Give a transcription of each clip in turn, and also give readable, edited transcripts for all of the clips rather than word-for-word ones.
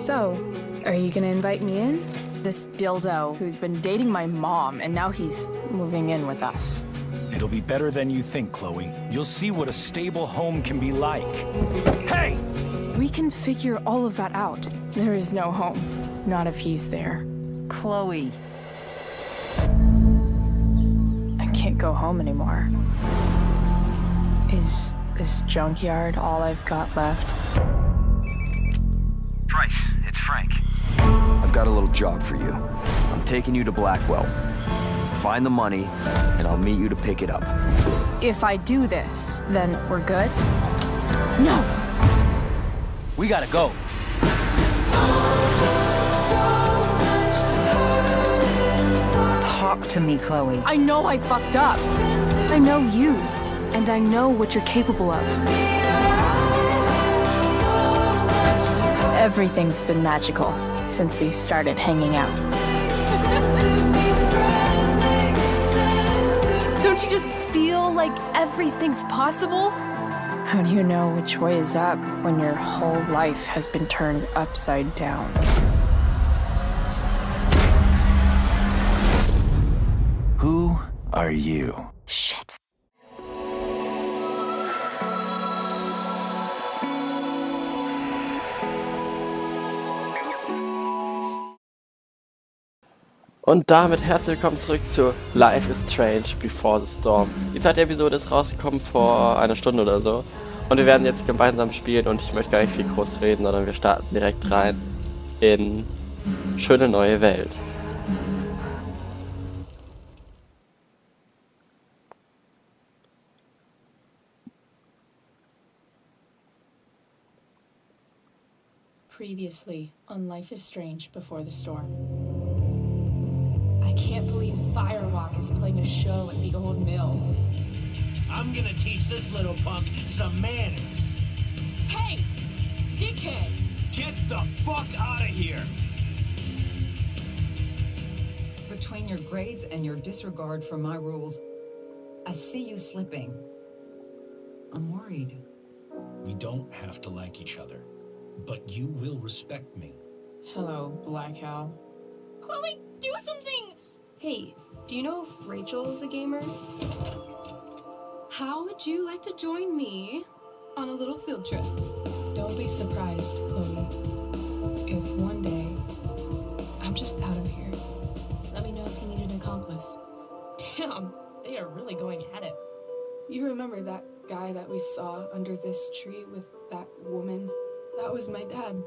So, are you gonna invite me in? This dildo who's been dating my mom, and now he's moving in with us. It'll be better than you think, Chloe. You'll see what a stable home can be like. Hey! We can figure all of that out. There is no home. Not if he's there. Chloe. I can't go home anymore. Is this junkyard all I've got left? Price, it's Frank. I've got a little job for you. I'm taking you to Blackwell. Find the money, and I'll meet you to pick it up. If I do this, then we're good? No! We gotta go. Talk to me, Chloe. I know I fucked up. I know you, and I know what you're capable of. Everything's been magical since we started hanging out. Don't you just feel like everything's possible? How do you know which way is up when your whole life has been turned upside down? Who are you? Shit. Und damit herzlich willkommen zurück zu Life is Strange Before the Storm. Die zweite Episode ist rausgekommen vor einer Stunde oder so. Und wir werden jetzt gemeinsam spielen und ich möchte gar nicht viel groß reden, sondern wir starten direkt rein in Schöne Neue Welt. Previously on Life is Strange Before the Storm. I can't believe Firewalk is playing a show at the old mill. I'm gonna teach this little punk some manners. Hey! Dickhead! Get the fuck out of here! Between your grades and your disregard for my rules, I see you slipping. I'm worried. We don't have to like each other, but you will respect me. Hello, Black Owl. Chloe, do something! Hey, do you know if Rachel is a gamer? How would you like to join me on a little field trip? Don't be surprised, Chloe, if one day I'm just out of here. Let me know if you need an accomplice. Damn, they are really going at it. You remember that guy that we saw under this tree with that woman? That was my dad.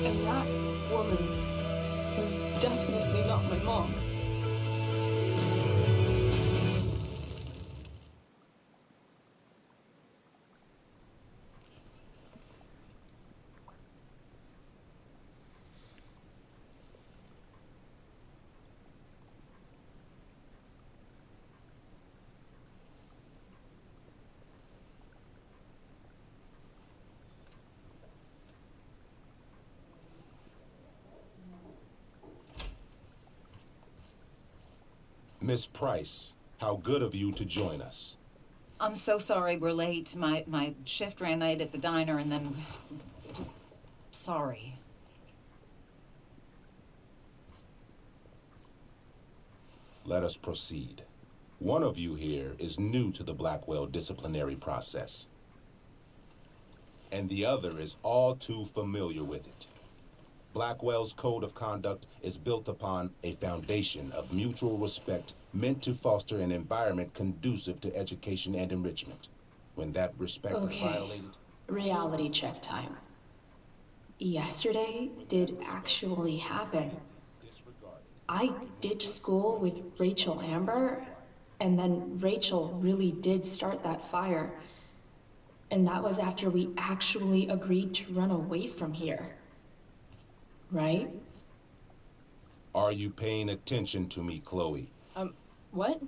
And that woman was definitely not my mom. Miss Price, how good of you to join us. I'm so sorry we're late. My shift ran late at the diner and then just sorry. Let us proceed. One of you here is new to the Blackwell disciplinary process, and the other is all too familiar with it. Blackwell's code of conduct is built upon a foundation of mutual respect meant to foster an environment conducive to education and enrichment. When that respect is violated... Reality check time. Yesterday did actually happen. I ditched school with Rachel Amber, and then Rachel really did start that fire. And that was after we actually agreed to run away from here. Right? Are you paying attention to me, Chloe? What?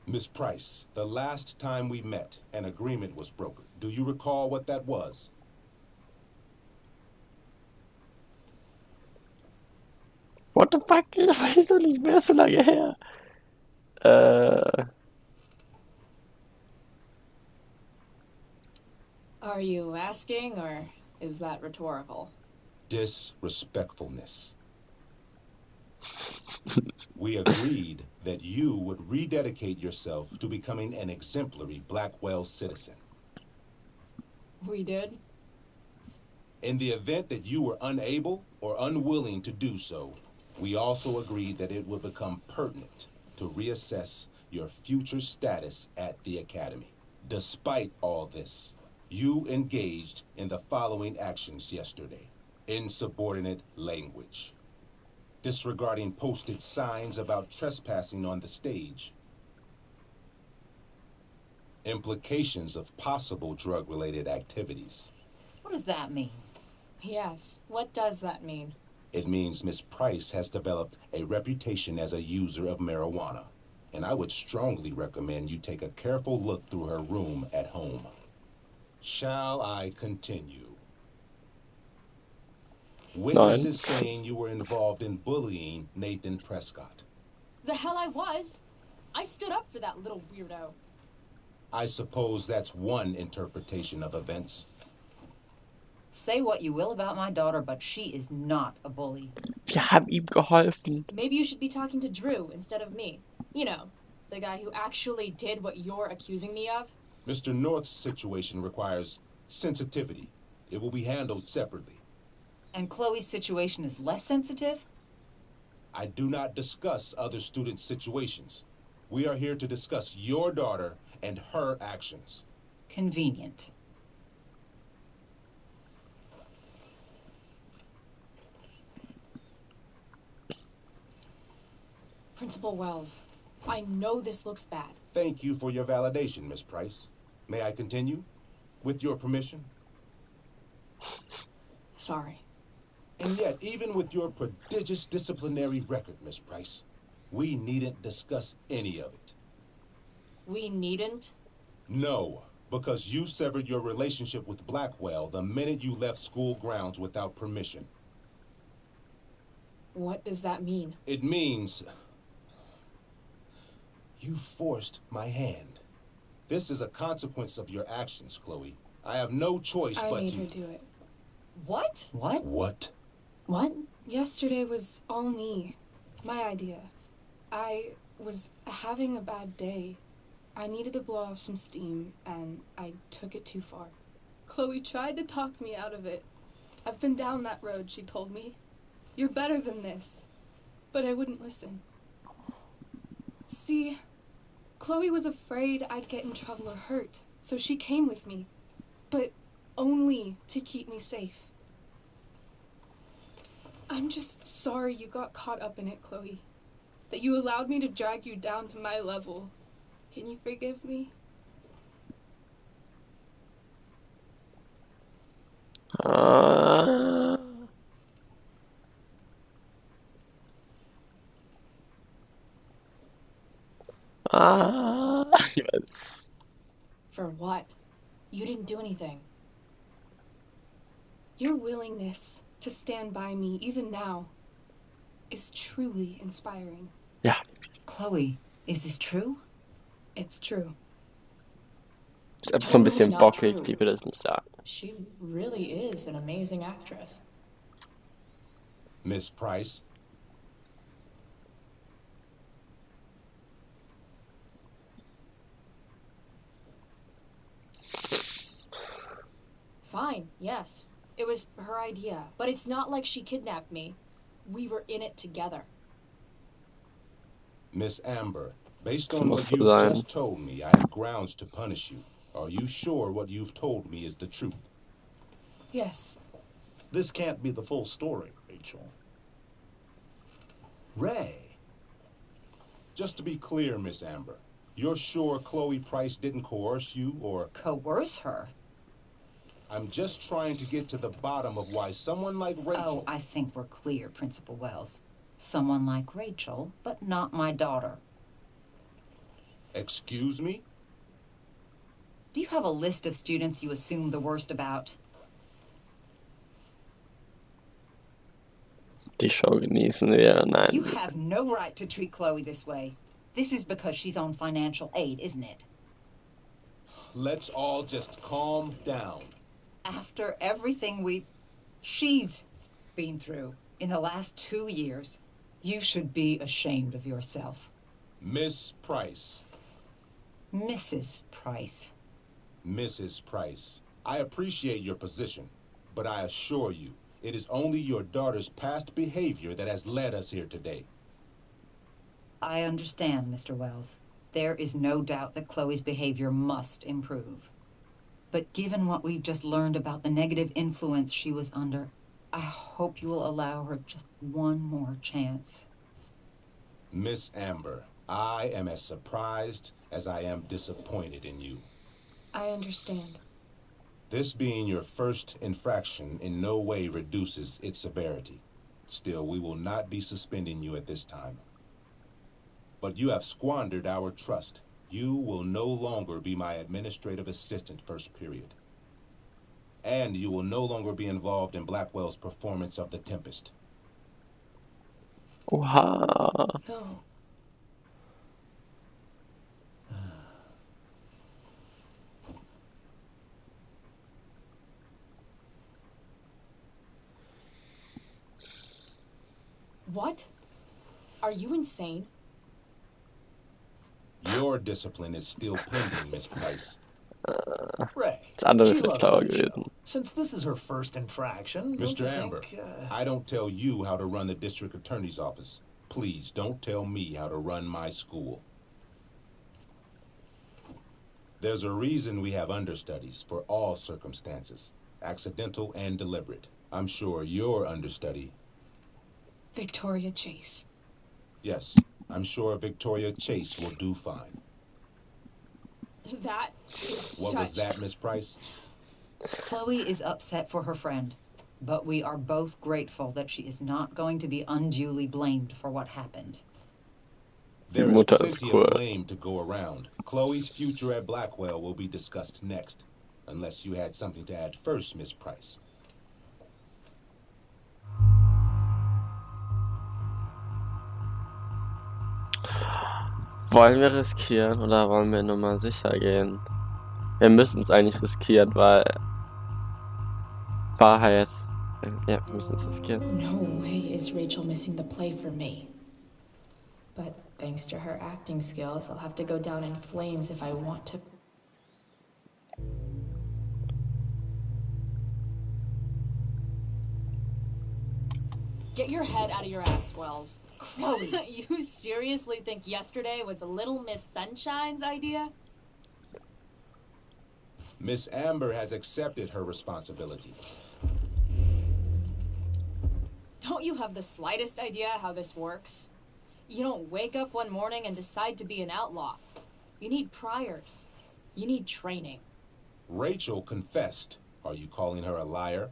Miss Price, the last time we met, an agreement was brokered. Do you recall what that was? What the fuck? Ich weiß noch nicht mehr, so lange her. Are you asking, or is that rhetorical? Disrespectfulness. We agreed that you would rededicate yourself to becoming an exemplary Blackwell citizen. We did? In the event that you were unable or unwilling to do so, we also agreed that it would become pertinent to reassess your future status at the Academy. Despite all this, you engaged in the following actions yesterday. Insubordinate language. Disregarding posted signs about trespassing on the stage. Implications of possible drug-related activities. What does that mean? Yes, what does that mean? It means Miss Price has developed a reputation as a user of marijuana, and I would strongly recommend you take a careful look through her room at home. Shall I continue? Witnesses saying you were involved in bullying Nathan Prescott. The hell I was. I stood up for that little weirdo. I suppose that's one interpretation of events. Say what you will about my daughter, but she is not a bully. Wir haben ihm geholfen. Maybe you should be talking to Drew instead of me. You know, the guy who actually did what you're accusing me of. Mr. North's situation requires sensitivity. It will be handled separately. And Chloe's situation is less sensitive? I do not discuss other students' situations. We are here to discuss your daughter and her actions. Convenient. Principal Wells, I know this looks bad. Thank you for your validation, Miss Price. May I continue? With your permission? Sorry. And yet, even with your prodigious disciplinary record, Miss Price, we needn't discuss any of it. We needn't? No, because you severed your relationship with Blackwell the minute you left school grounds without permission. What does that mean? It means you forced my hand. This is a consequence of your actions, Chloe. I have no choice I but made to... her do it. What? What? What? What? Yesterday was all me. My idea. I was having a bad day. I needed to blow off some steam, and I took it too far. Chloe tried to talk me out of it. I've been down that road, she told me. You're better than this. But I wouldn't listen. See, Chloe was afraid I'd get in trouble or hurt, so she came with me. But only to keep me safe. I'm just sorry you got caught up in it, Chloe. That you allowed me to drag you down to my level. Can you forgive me? For what? You didn't do anything. Your willingness to stand by me, even now, is truly inspiring. Ja. Chloe, is this true? It's true. Ist einfach so ein bisschen bockig, die will das nicht sagen. She really is an amazing actress. Miss Price? Fine, yes. It was her idea, but it's not like she kidnapped me. We were in it together. Miss Amber, based Das on muss what so you've sein. just told me, I have grounds to punish you. Are you sure what you've told me is the truth? Yes. This can't be the full story, Rachel. Ray. Just to be clear, Miss Amber, you're sure Chloe Price didn't coerce you, or... Coerce her? I'm just trying to get to the bottom of why someone like Rachel... Oh, I think we're clear, Principal Wells. Someone like Rachel, but not my daughter. Excuse me? Do you have a list of students you assume the worst about? Die Show genießen wir, nein. You have no right to treat Chloe this way. This is because she's on financial aid, isn't it? Let's all just calm down. After everything she's been through in the last 2 years, you should be ashamed of yourself. Miss Price. Mrs. Price. Mrs. Price, I appreciate your position, but I assure you, it is only your daughter's past behavior that has led us here today. I understand, Mr. Wells. There is no doubt that Chloe's behavior must improve. But given what we've just learned about the negative influence she was under, I hope you will allow her just one more chance. Miss Amber, I am as surprised as I am disappointed in you. I understand. This being your first infraction in no way reduces its severity. Still, we will not be suspending you at this time. But you have squandered our trust. You will no longer be my administrative assistant first period. And you will no longer be involved in Blackwell's performance of The Tempest. Oha. No. What? Are you insane? Your discipline is still pending, Miss Price. Ray, Das andere she ist vielleicht loves schlauer that show. gewesen. Since this is her first infraction, don't Mr. you Amber, think, I don't tell you how to run the district attorney's office. Please don't tell me how to run my school. There's a reason we have understudies for all circumstances, accidental and deliberate. I'm sure your understudy. Victoria Chase. Yes, I'm sure Victoria Chase will do fine. That is What was that, Miss Price? Chloe is upset for her friend, but we are both grateful that she is not going to be unduly blamed for what happened. There is Mutter ist plenty cool. of blame to go around. Chloe's future at Blackwell will be discussed next, unless you had something to add first, Miss Price. Wollen wir riskieren oder wollen wir nur mal sicher gehen? Wir müssen es eigentlich riskieren, weil Wahrheit. Ja, wir müssen es riskieren. No way is Rachel missing the play for me. But thanks to her acting skills, I'll have to go down in flames if I want to. Get your head out of your ass, Wells. Chloe, you seriously think yesterday was Little Miss Sunshine's idea? Miss Amber has accepted her responsibility. Don't you have the slightest idea how this works? You don't wake up one morning and decide to be an outlaw. You need priors. You need training. Rachel confessed. Are you calling her a liar?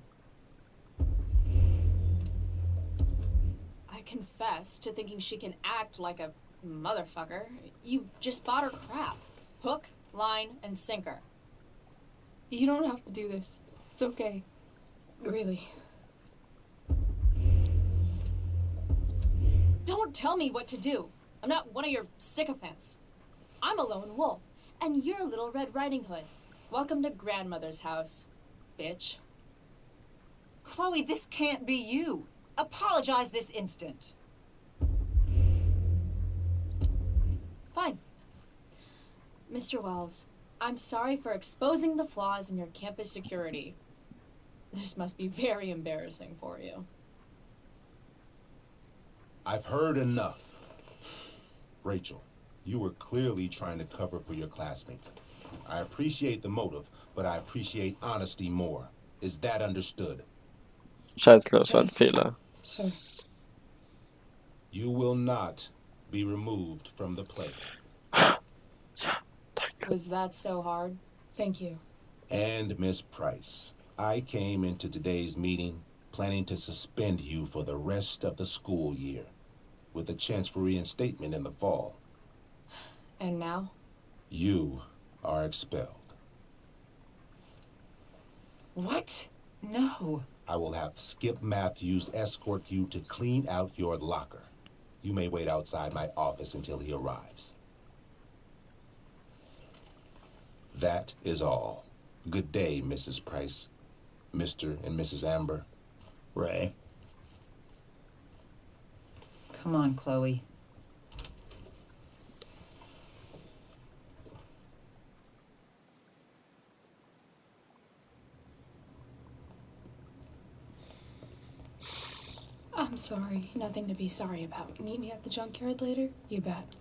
I confess to thinking she can act like a motherfucker. You just bought her crap. Hook, line, and sinker. You don't have to do this. It's okay. Really. Don't tell me what to do. I'm not one of your sycophants. I'm a lone wolf, and you're Little Red Riding Hood. Welcome to grandmother's house, bitch. Chloe, this can't be you. Apologize this instant. Fine. Mr. Wells, I'm sorry for exposing the flaws in your campus security. This must be very embarrassing for you. I've heard enough. Rachel, you were clearly trying to cover for your classmate. I appreciate the motive, but I appreciate honesty more. Is that understood? Scheiße, das war ein Fehler. Sure. You will not be removed from the play. Was that so hard? Thank you. And Miss Price, I came into today's meeting planning to suspend you for the rest of the school year, with a chance for reinstatement in the fall. And now? You are expelled. What? No. I will have Skip Matthews escort you to clean out your locker. You may wait outside my office until he arrives. That is all. Good day, Mrs. Price. Mr. and Mrs. Amber. Ray. Come on, Chloe. I'm sorry. Nothing to be sorry about. Meet me at the junkyard later? You bet.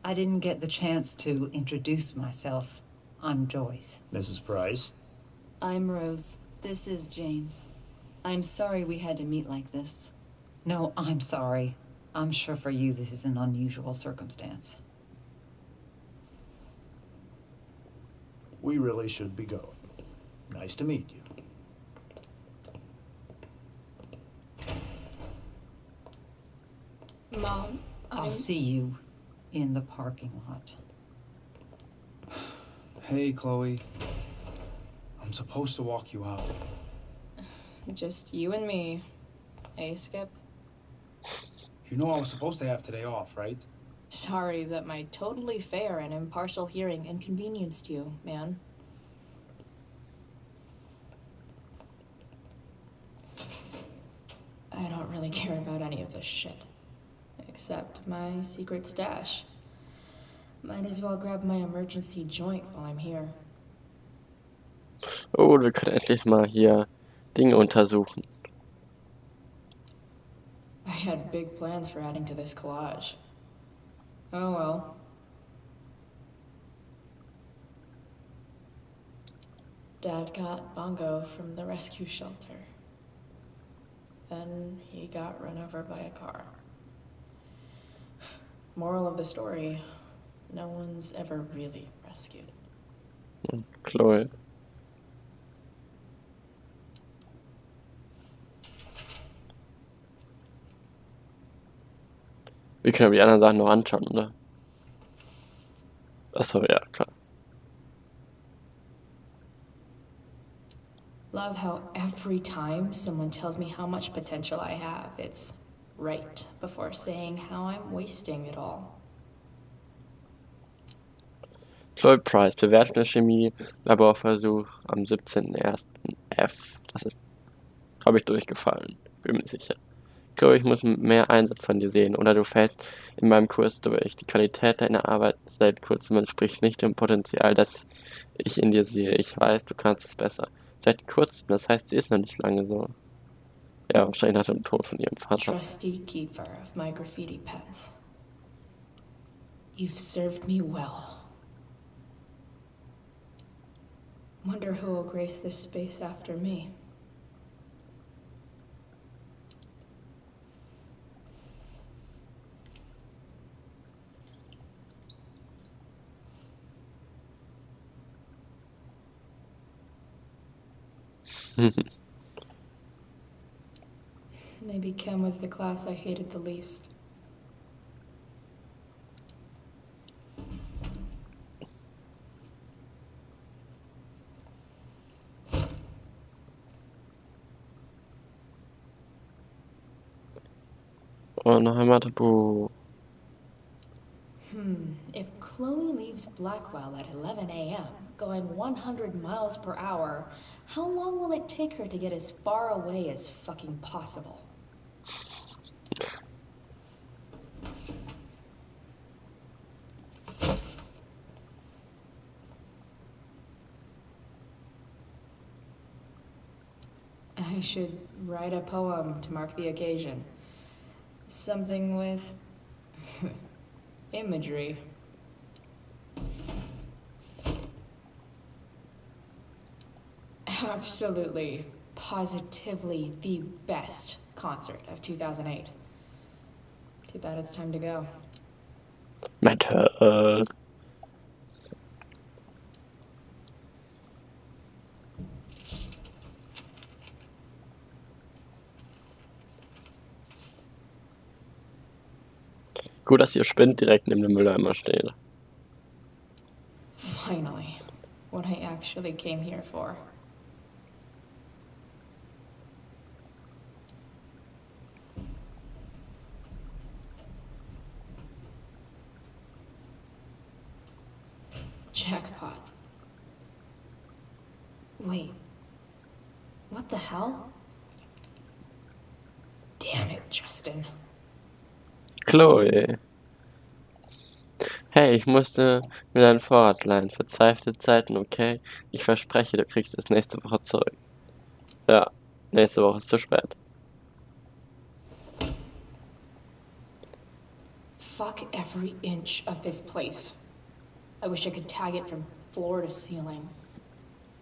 I didn't get the chance to introduce myself. I'm Joyce. Mrs. Price. I'm Rose. This is James. I'm sorry we had to meet like this. No, I'm sorry. I'm sure for you this is an unusual circumstance. We really should be going. Nice to meet you. Mom, I'll see you in the parking lot. Hey, Chloe. I'm supposed to walk you out. Just you and me. Hey, Skip. You know I was supposed to have today off, right? Sorry that my totally fair and impartial hearing inconvenienced you, man. I don't really care about any of this shit. Except my secret stash. Might as well grab my emergency joint while I'm here. Oh, wir können endlich mal hier Dinge untersuchen. I had big plans for adding to this collage. Oh well. Dad got Bongo from the rescue shelter. Then he got run over by a car. Moral of the story, no one's ever really rescued. Chloe. Wir können aber die anderen Sachen noch anschauen, oder? Achso, ja, klar. Love how every time someone tells me how much potential I have, it's right before saying how I'm wasting it all. Chloe Price, Bewertung der Chemie, Laborversuch am 17.01. F. Das ist, habe ich durchgefallen, bin mir sicher. Chloe, ich muss mehr Einsatz von dir sehen, oder du fällst in meinem Kurs durch. Die Qualität deiner Arbeit seit kurzem entspricht nicht dem Potenzial, das ich in dir sehe. Ich weiß, du kannst es besser. Seit kurzem, das heißt, sie ist noch nicht lange so. Ja, wahrscheinlich nach dem Tod von ihrem Vater. Trusty keeper of my graffiti pens. You've served me well. Wonder who will grace this space after me. Maybe chem was the class I hated the least. Oh, noch einmal Tabu. If Chloe leaves Blackwell at 11 a.m., going 100 miles per hour, how long will it take her to get as far away as fucking possible? I should write a poem to mark the occasion. Something with imagery. Absolutely, positively the best concert of 2008. Too bad it's time to go. Metal. Gut, dass ihr Spind direkt neben dem Mülleimer steht. Finally, what I actually came here for. Jackpot. Wait. What the hell? Damn it, Justin. Chloe. Hey, ich musste mir dein Vorrat leihen. Verzweifelte Zeiten, okay? Ich verspreche, du kriegst es nächste Woche zurück. Ja, nächste Woche ist zu spät. Fuck every inch of this place. I wish I could tag it from floor to ceiling.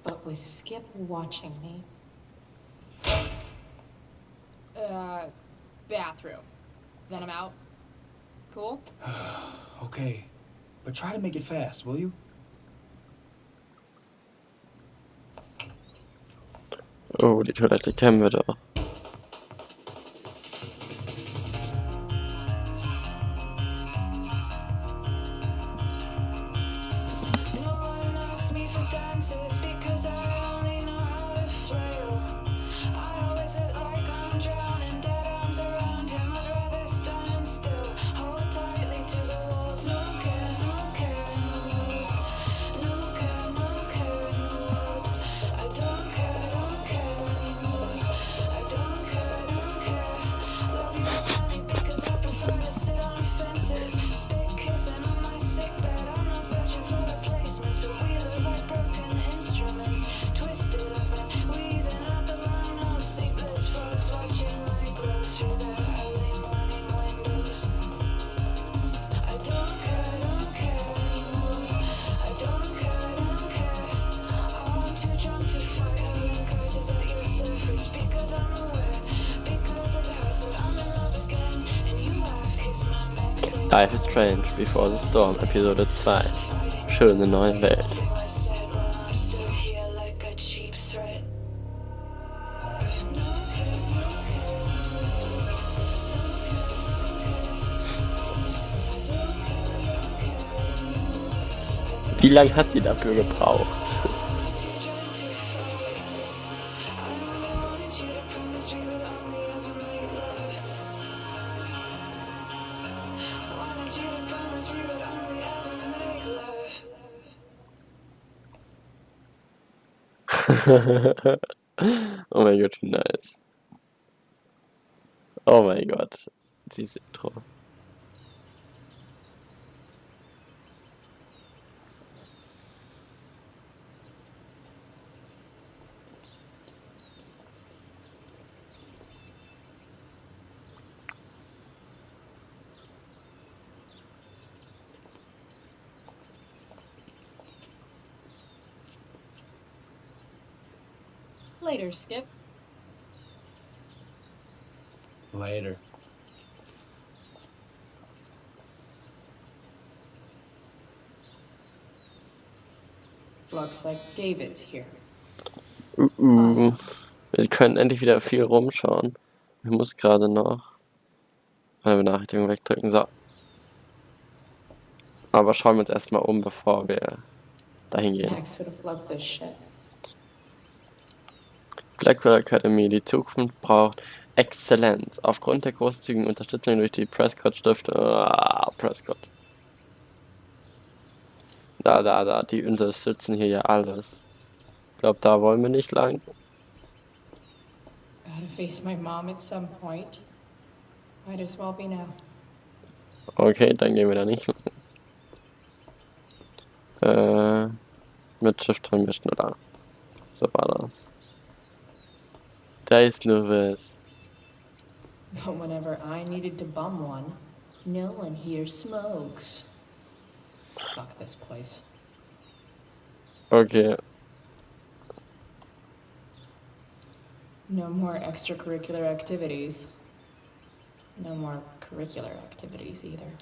But with Skip watching me. Bathroom. Then I'm out. Cool? Okay. But try to make it fast, will you? Oh, die Toilette kennen wir doch. Life is Strange Before the Storm, Episode 2. Schöne Neue Welt. Wie lange hat sie dafür gebraucht? Oh mein Gott, wie nice. Oh mein Gott, dieses Intro. Later, Skip. Later. Looks like David's here. Wir können endlich wieder viel rumschauen. Ich muss gerade noch eine Benachrichtigung wegdrücken. So. Aber schauen wir uns erstmal um, bevor wir dahin gehen. Max would have loved this shit. Blackwell Academy, die Zukunft braucht Exzellenz. Aufgrund der großzügigen Unterstützung durch die Prescott-Stiftung. Prescott. Da, die unterstützen hier ja alles. Ich glaube, da wollen wir nicht lang. Gotta face my mom at some point. Might as well be now. Okay, dann gehen wir da nicht. Mit Shift vermischen, oder? So war das. Da ist nur was. But whenever I needed to bum one, no one here smokes. Fuck this place. Okay. No more extracurricular activities. No more curricular activities either.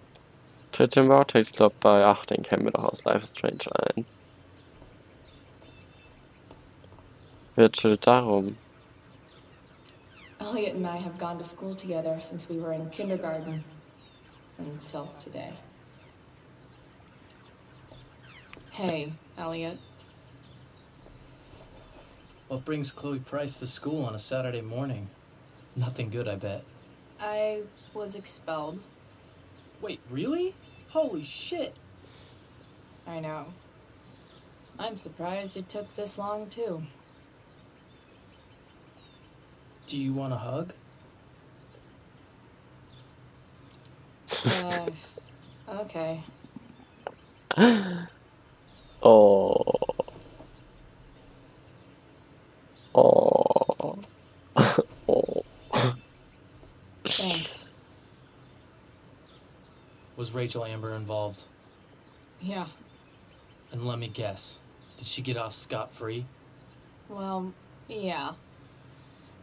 Tritt im Vortex Club bei. Ach, den kennen wir doch aus Life is Strange 1. Wer chillt darum? Elliot and I have gone to school together since we were in kindergarten. Until today. Hey, Elliot. What brings Chloe Price to school on a Saturday morning? Nothing good, I bet. I was expelled. Wait, really? Holy shit! I know. I'm surprised it took this long, too. Do you want a hug? Okay. Oh. Oh. Oh. Thanks. Was Rachel Amber involved? Yeah. And let me guess, did she get off scot-free? Well, yeah.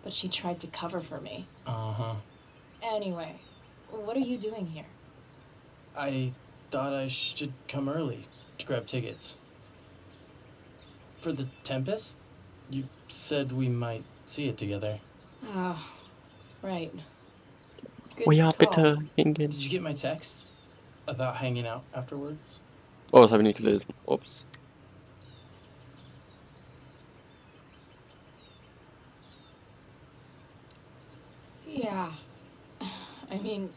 But she tried to cover for me. Uh-huh. Anyway, what are you doing here? I thought I should come early to grab tickets. For the Tempest? You said we might see it together. Oh, right. Good Oh ja, call. bitte hingehen. Did you get my text about hanging out afterwards? Oh, das habe ich nicht gelesen. Ups. Yeah. I mean,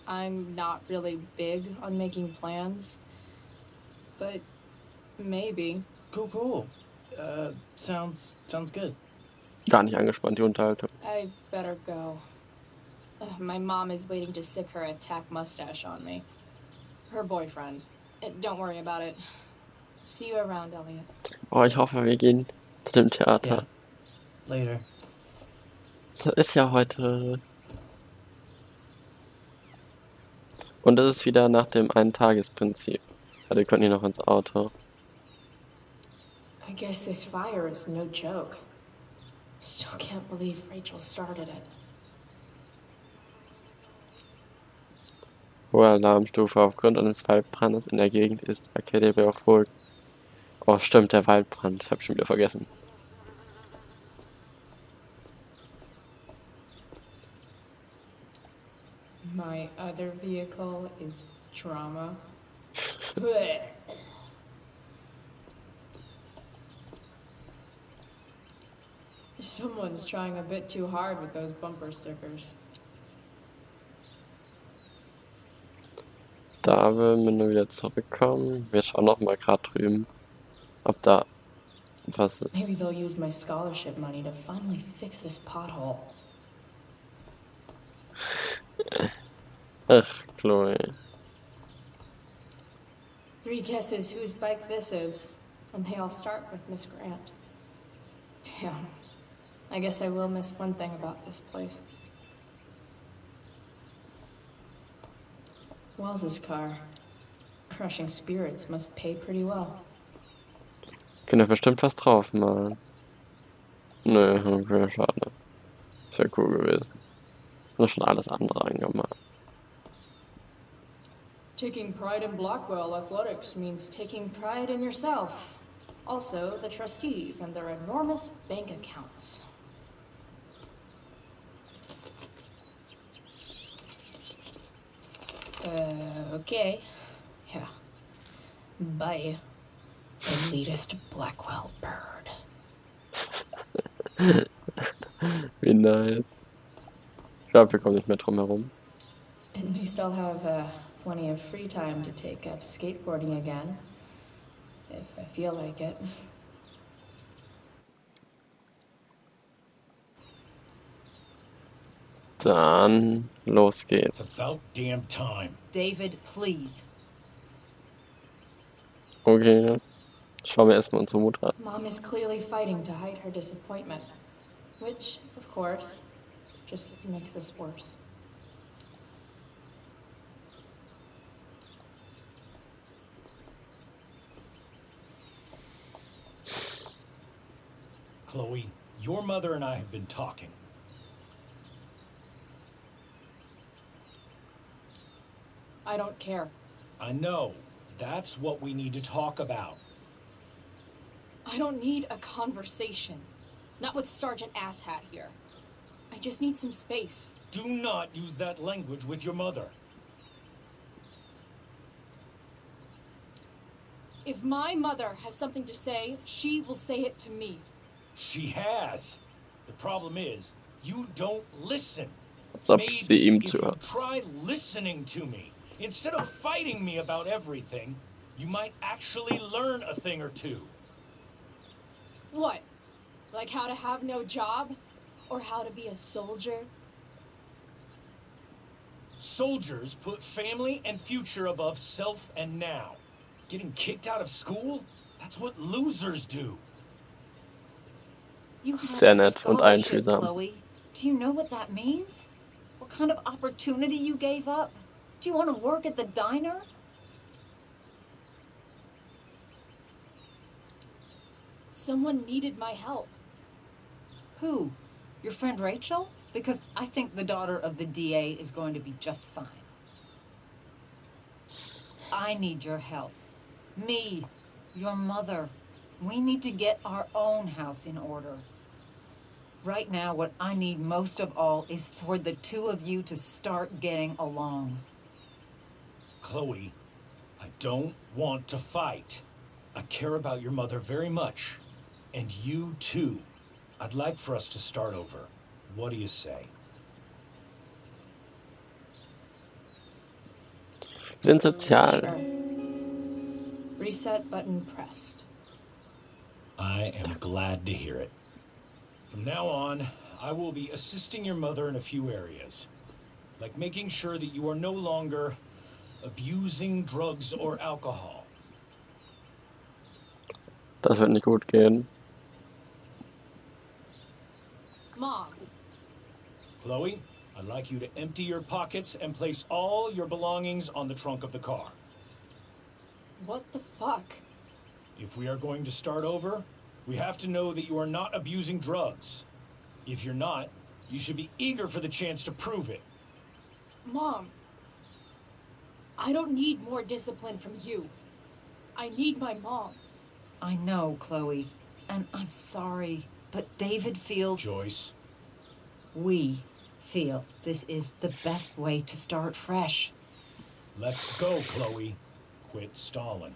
I'm not really big on making plans, but maybe. Cool. Sounds good. Gar nicht angespannt, die Unterhaltung. I better go. My mom is waiting to sick her attack mustache on me. Her boyfriend. Don't worry about it. See you around, Elliot. Oh, ich hoffe, wir gehen zu dem Theater. Yeah. Later. Das ist ja heute. Und das ist wieder nach dem Ein-Tages-Prinzip. Also wir können hier noch ins Auto. I guess this fire is no joke. Still can't believe Rachel started it. Hohe Alarmstufe aufgrund eines Waldbrandes in der Gegend ist Akademie erfolgt. Oh, stimmt, der Waldbrand. Hab schon wieder vergessen. My other vehicle is drama. Someone's trying a bit too hard with those bumper stickers. Da will wir nur wieder zurückkommen. Wir schauen noch mal gerade drüben, ob da was ist. Maybe they'll use my scholarship money to finally fix this pothole. Ach, Chloe. 3 guesses whose bike this is, and they all start with Miss Grant. Damn. I guess I will miss one thing about this place. Wells's car. Crushing spirits must pay pretty well. Können wir bestimmt was drauf malen. Nö, okay, schade. Ist ja cool gewesen. Nur schon alles andere angemalt. Taking pride in Blackwell athletics means taking pride in yourself. Also, the trustees and their enormous bank accounts. Okay. Yeah. Bye. Elitist Blackwell bird. Wie nice. Ich glaube, wir kommen nicht mehr drum herum. At least I'll have plenty of free time to take up skateboarding again. If I feel like it. Dann los geht's. It's about damn time. David, please. Okay. Schauen wir erstmal unsere Mutter an. Mom is clearly fighting to hide her disappointment. Which, of course, just makes this worse. Chloe, your mother and I have been talking. I don't care. I know. That's what we need to talk about. I don't need a conversation. Not with Sergeant Asshat here. I just need some space. Do not use that language with your mother. If my mother has something to say, she will say it to me. She has. The problem is, you don't listen. Als ob Maybe sie ihm if you zuhört. try listening to me, instead of fighting me about everything, you might actually learn a thing or two. What? Like how to have no job? Or how to be a soldier. Soldiers put family and future above self and now. Getting kicked out of school? That's what losers do. You had Sehr a nett und scholarship, einfühlsam. Chloe. Do you know what that means? What kind of opportunity you gave up? Do you want to work at the diner? Someone needed my help. Who? Your friend Rachel? Because I think the daughter of the DA is going to be just fine. I need your help. Me, your mother. We need to get our own house in order. Right now, what I need most of all is for the two of you to start getting along. Chloe, I don't want to fight. I care about your mother very much. And you too. I'd like for us to start over. What do you say? Sind sozial. Sure. Reset button pressed. I am glad to hear it. From now on, I will be assisting your mother in a few areas. Like making sure that you are no longer abusing drugs or alcohol. Das wird nicht gut gehen. Mom, Chloe, I'd like you to empty your pockets and place all your belongings on the trunk of the car. What the fuck? If we are going to start over, we have to know that you are not abusing drugs. If you're not, you should be eager for the chance to prove it. Mom, I don't need more discipline from you. I need my mom. I know, Chloe, and I'm sorry, but David feels... Joyce. We feel this is the best way to start fresh. Let's go, Chloe. Quit stalling.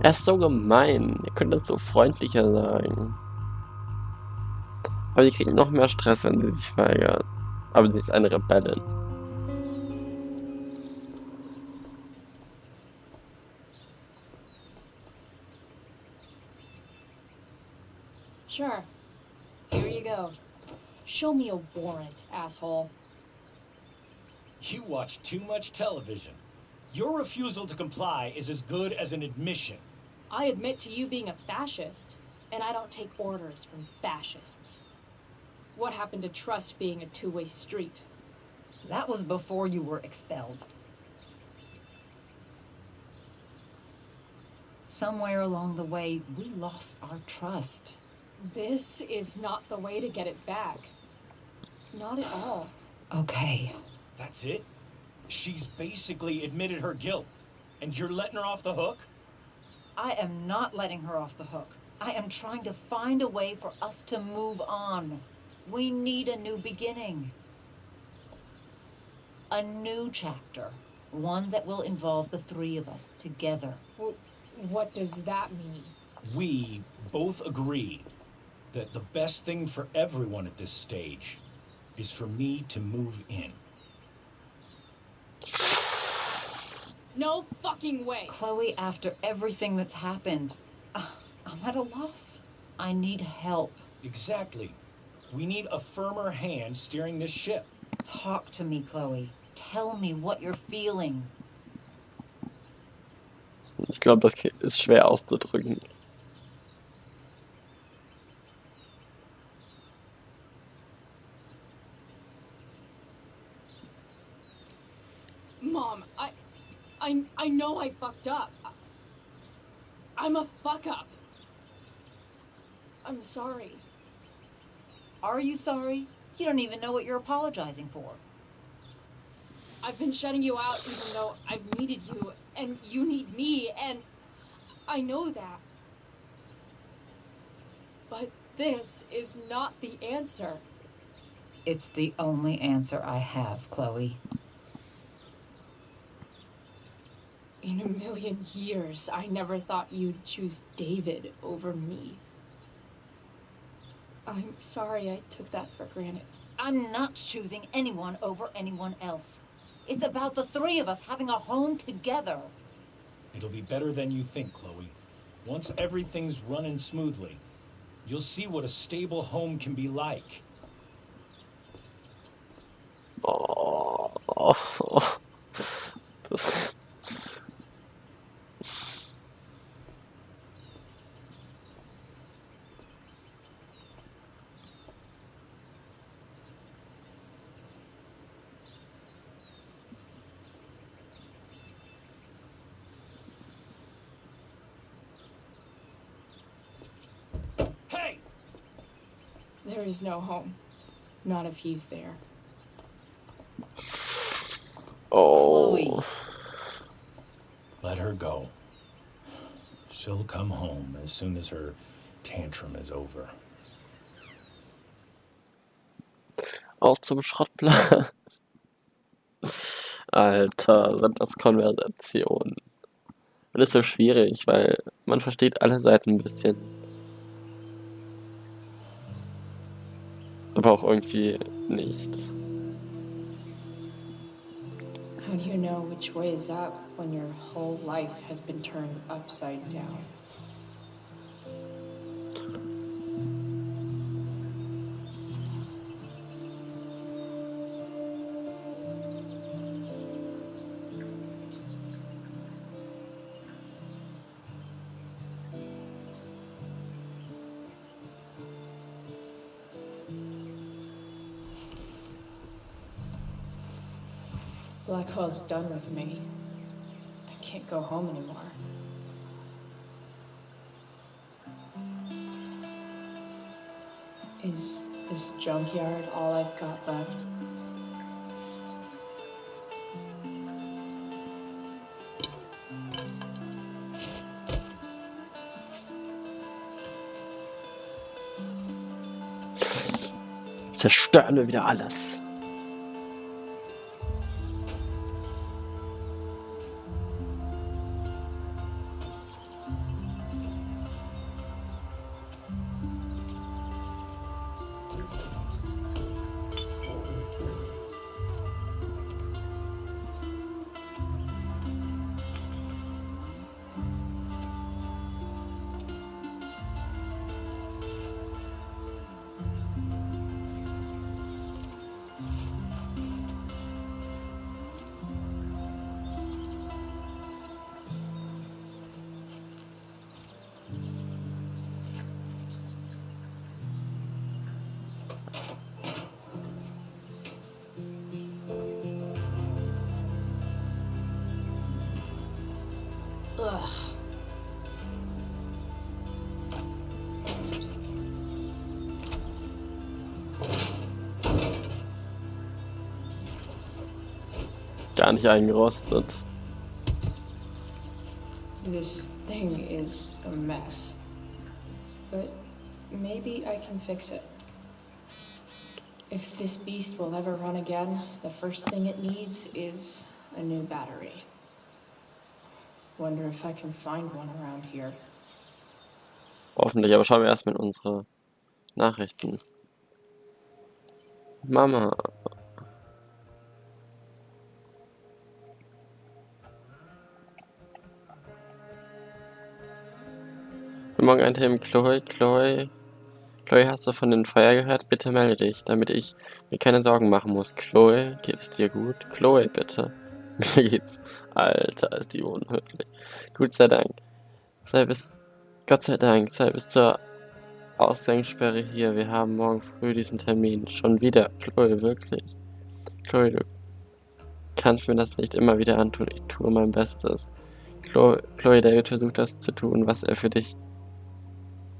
Er ist so gemein. Ihr könnt das so freundlicher sagen. Aber sie kriegt noch mehr Stress, wenn sie sich weigert. Aber sie ist eine Rebellin. Sure. Here you go. Show me a warrant, asshole. You watch too much television. Your refusal to comply is as good as an admission. I admit to you being a fascist, and I don't take orders from fascists. What happened to trust being a two-way street? That was before you were expelled. Somewhere along the way, we lost our trust. This is not the way to get it back. Not at all. Okay. That's it? She's basically admitted her guilt, and you're letting her off the hook? I am not letting her off the hook. I am trying to find a way for us to move on. We need a new beginning. A new chapter. One that will involve the three of us together. What does that mean? We both agree that the best thing for everyone at this stage is for me to move in. No fucking way. Chloe, after everything that's happened, I'm at a loss. I need help. Exactly. We need a firmer hand steering this ship. Talk to me, Chloe. Tell me what you're feeling. Ich glaube, das ist schwer auszudrücken. Mom, I know I fucked up. I'm a fuck up. I'm sorry. Are you sorry? You don't even know what you're apologizing for. I've been shutting you out even though I've needed you, and you need me, and I know that. But this is not the answer. It's the only answer I have, Chloe. In a million years, I never thought you'd choose David over me. I'm sorry I took that for granted. I'm not choosing anyone over anyone else. It's about the three of us having a home together. It'll be better than you think, Chloe. Once everything's running smoothly, you'll see what a stable home can be like. Oh. Hey! There is no home. Not if he's there. Oh. Chloe. Let her go. She'll come home as soon as her tantrum is over. Auch zum Schrottplan. Alter, sind das Konversationen. Und das ist so schwierig, weil man versteht alle Seiten ein bisschen. Aber auch irgendwie nicht. How do you know which way is up when your whole life has been turned upside down? Blackwell's done with me. I can't go home anymore. Is this junkyard all I've got left? Zerstören wir wieder alles. Ugh. Gar nicht eingerostet. This thing is a mess. But maybe I can fix it. If this beast will ever run again, the first thing it needs is a new battery. Wonder if I can find one around here. Hoffentlich, aber schauen wir erstmal in unsere Nachrichten. Mama. Guten Morgen, ein Team. Chloe, hast du von den Feuer gehört? Bitte melde dich, damit ich mir keine Sorgen machen muss. Chloe, geht es dir gut? Chloe, bitte. Mir geht's. Alter, ist die unhöflich. Gott sei Dank. Gott sei Dank, sei bis zur Ausgangssperre hier. Wir haben morgen früh diesen Termin. Schon wieder. Chloe, wirklich. Chloe, du kannst mir das nicht immer wieder antun. Ich tue mein Bestes. Chloe, David versucht das zu tun, was er für dich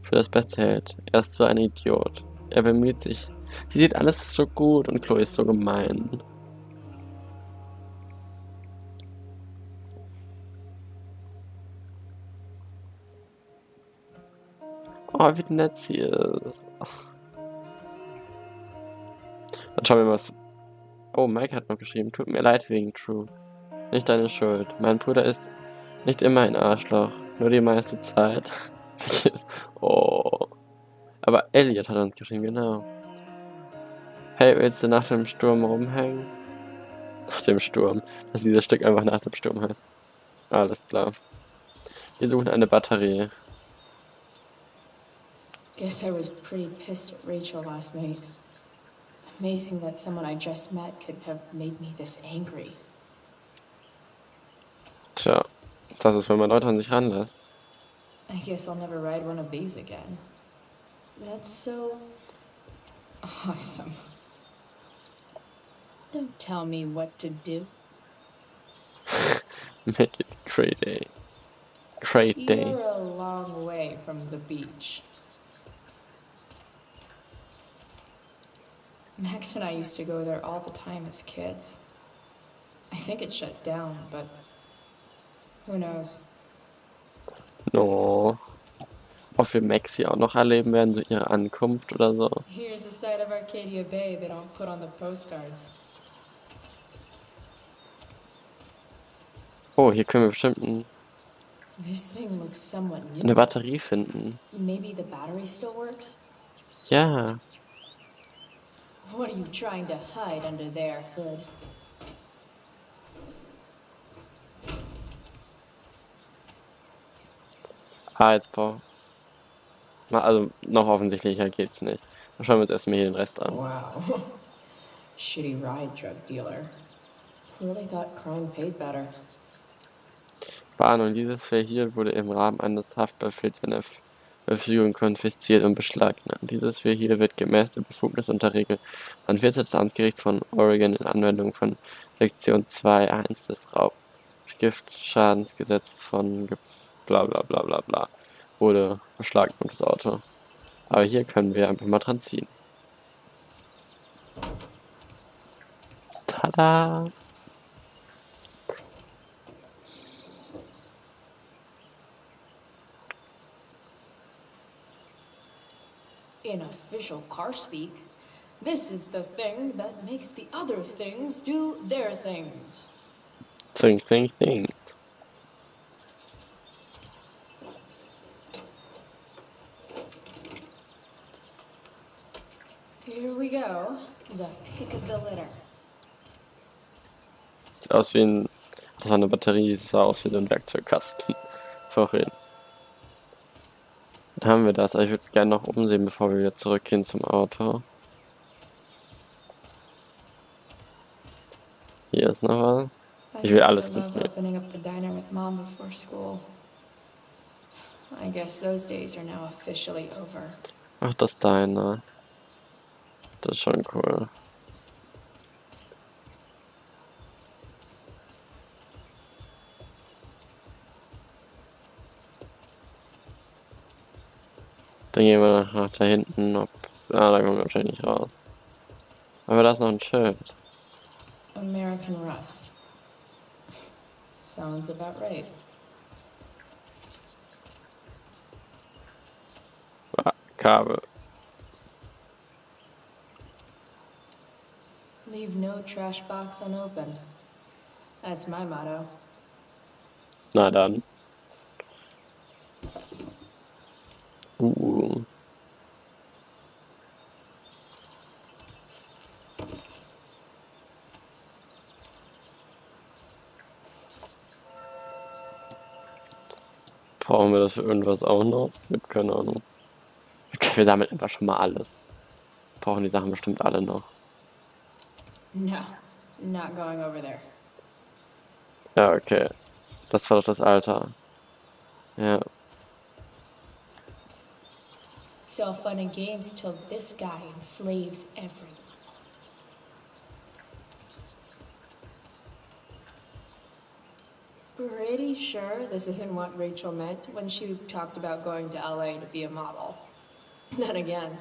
für das Beste hält. Er ist so ein Idiot. Er bemüht sich. Sie sieht alles so gut und Chloe ist so gemein. Oh, wie nett sie ist. Dann schauen wir mal was. Oh, Mike hat noch geschrieben. Tut mir leid wegen True. Nicht deine Schuld. Mein Bruder ist nicht immer ein Arschloch. Nur die meiste Zeit. Oh. Aber Elliot hat uns geschrieben, genau. Hey, willst du nach dem Sturm rumhängen? Nach dem Sturm. Dass dieses Stück einfach nach dem Sturm heißt. Alles klar. Wir suchen eine Batterie. Guess I was pretty pissed at Rachel last night. Amazing that someone I just met could have made me this angry. Tja, das ist, wenn man Leute an sich ranlässt. I guess I'll never ride one of these again. That's so awesome. Don't tell me what to do. Make it great day. Great day. You're a long way from the beach. Max and I used to go there all the time as kids. I think it shut down, but who knows? No. Ob wir Maxi auch noch erleben werden, so ihre Ankunft oder so. Here's a side of Arcadia Bay they don't put on the postcards. Oh, hier können wir bestimmt This thing looks somewhat new. eine Batterie finden. Maybe the battery still works? Ja. What are you trying to hide under there, Hood? Jetzt brauchen. Also, noch offensichtlicher geht's nicht. Dann schauen wir uns erstmal hier den Rest an. Wow. Shitty ride drug dealer. Really thought crime paid better. Warnung, dieses Verhielt wurde im Rahmen eines Haftbefehls in der Verfügung konfisziert und beschlagnahmt. Dieses Verhielt wird gemäß der Befugnis unter Regel 14 des Amtsgerichts von Oregon in Anwendung von Sektion 2.1 des Giftschadensgesetzes von bla bla bla bla bla wurde beschlagnahmtes Auto. Aber hier können wir einfach mal dran ziehen. Tada! In official car speak, this is the thing that makes the other things do their things. Think, think, think. Here we go, the pick of the litter. Sieht aus wie ein. Das war eine Batterie, sah aus wie so ein Werkzeugkasten. Vorhin. Dann haben wir das, aber ich würde gerne noch umsehen, bevor wir wieder zurückgehen zum Auto. Hier ist noch was. Ich will alles mitnehmen. Opening up the diner with Mom before school. I guess those days are now officially over. Ach, das ist deine. Das ist schon cool. Dann gehen wir nach da hinten. Da kommen wir wahrscheinlich nicht raus. Aber da ist noch ein Schild. American Rust. Sounds about right. Kabel. Leave no trash box unopened. That's my motto. Na dann. Brauchen wir das für irgendwas auch noch? Ich hab keine Ahnung. Wir sammeln einfach schon mal alles. Brauchen die Sachen bestimmt alle noch. No, not going over there. Ja, okay. Das war doch das Alter. Ja. It's all fun and games till this guy enslaves everyone. Pretty sure this isn't what Rachel meant when she talked about going to LA to be a model. Then again,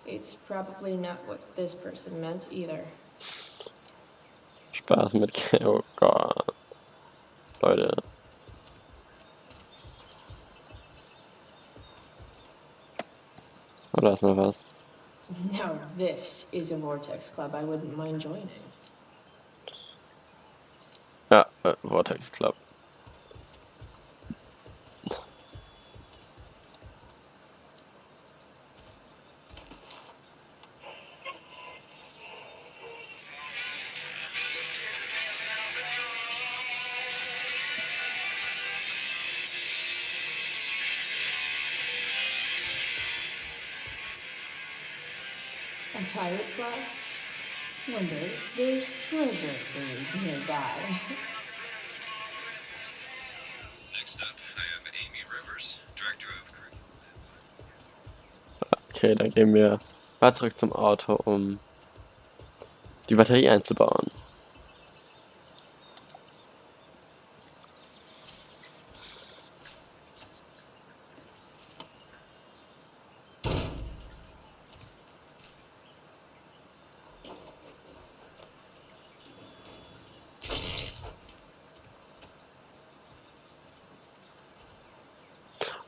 it's probably not what this person meant either. Spaß mit. Oh Gott. Leute. Oh, da ist noch was. Now this is a Vortex Club I wouldn't mind joining. Ja, Vortex Club. pirate flag? Wonder if there's treasure buried nearby. Next up, I have Amy Rivers, Director of Okay, dann gehen wir mal zurück zum Auto, um die Batterie einzubauen.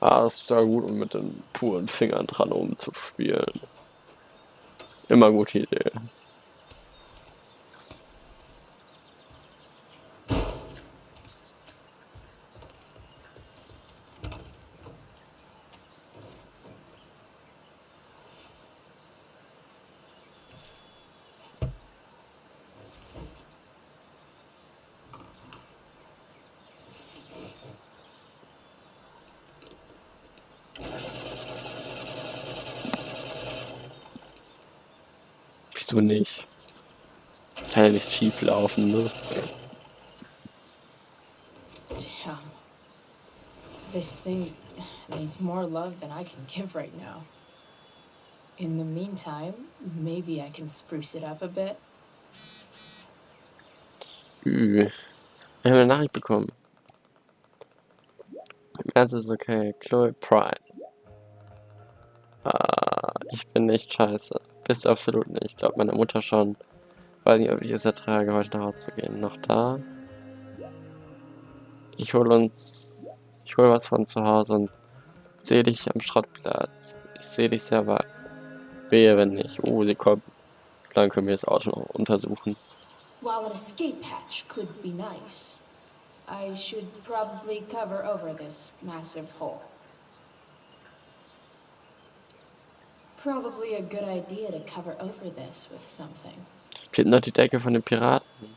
Ah, es ist ja gut, um mit den puren Fingern dran rumzuspielen. Immer gute Idee. Wieso nicht? Kann ja nicht schief laufen, ne? Damn. This thing needs more love than I can give right now. In the meantime, maybe I can spruce it up a bit. Wir haben eine Nachricht bekommen. Im Ernst ist okay. Chloe Pride. Ich bin nicht scheiße. Bist du absolut nicht. Ich glaube, meine Mutter schon. Weiß nicht, ob ich es ertrage, heute nach Hause zu gehen. Noch da? Ich hol was von zu Hause und sehe dich am Schrottplatz. Ich sehe dich sehr weit. Wehe, wenn nicht. Sie kommt. Dann können wir das Auto noch untersuchen. While an escape hatch could be nice, I should probably cover over this massive hole. Probably a good idea to cover over this with something. Steht noch die Decke von den Piraten.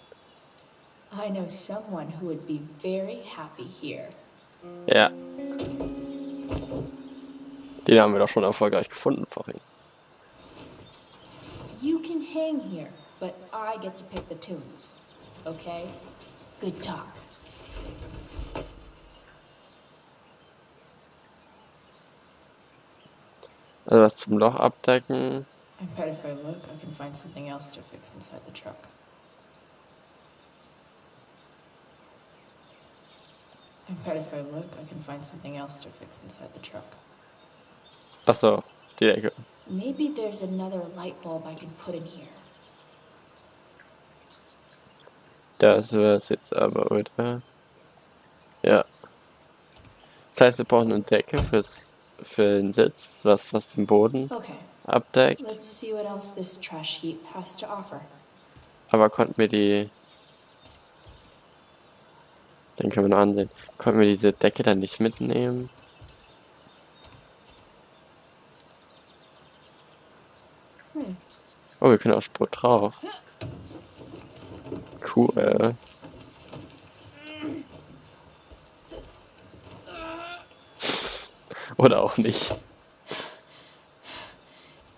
I know someone who would be very happy here. Ja. Den haben wir doch schon erfolgreich gefunden vorhin. You can hang here, but I get to pick the tunes. Okay? Good talk. Also was zum Loch abdecken. I bet if I look, I can find something else to fix inside the truck. I bet if I look, I can find something else to fix inside the truck. Achso, die Decke. Maybe there's another light bulb I can put in here. Das wär's jetzt aber, oder? Ja. Das heißt, wir brauchen eine Decke für den Sitz, was den Boden Okay. abdeckt. Let's see what else this trash heap has to offer. Aber konnten wir den können wir noch ansehen. Konnten wir diese Decke dann nicht mitnehmen? Oh, wir können auch Spur drauf. Cool. Oder auch nicht.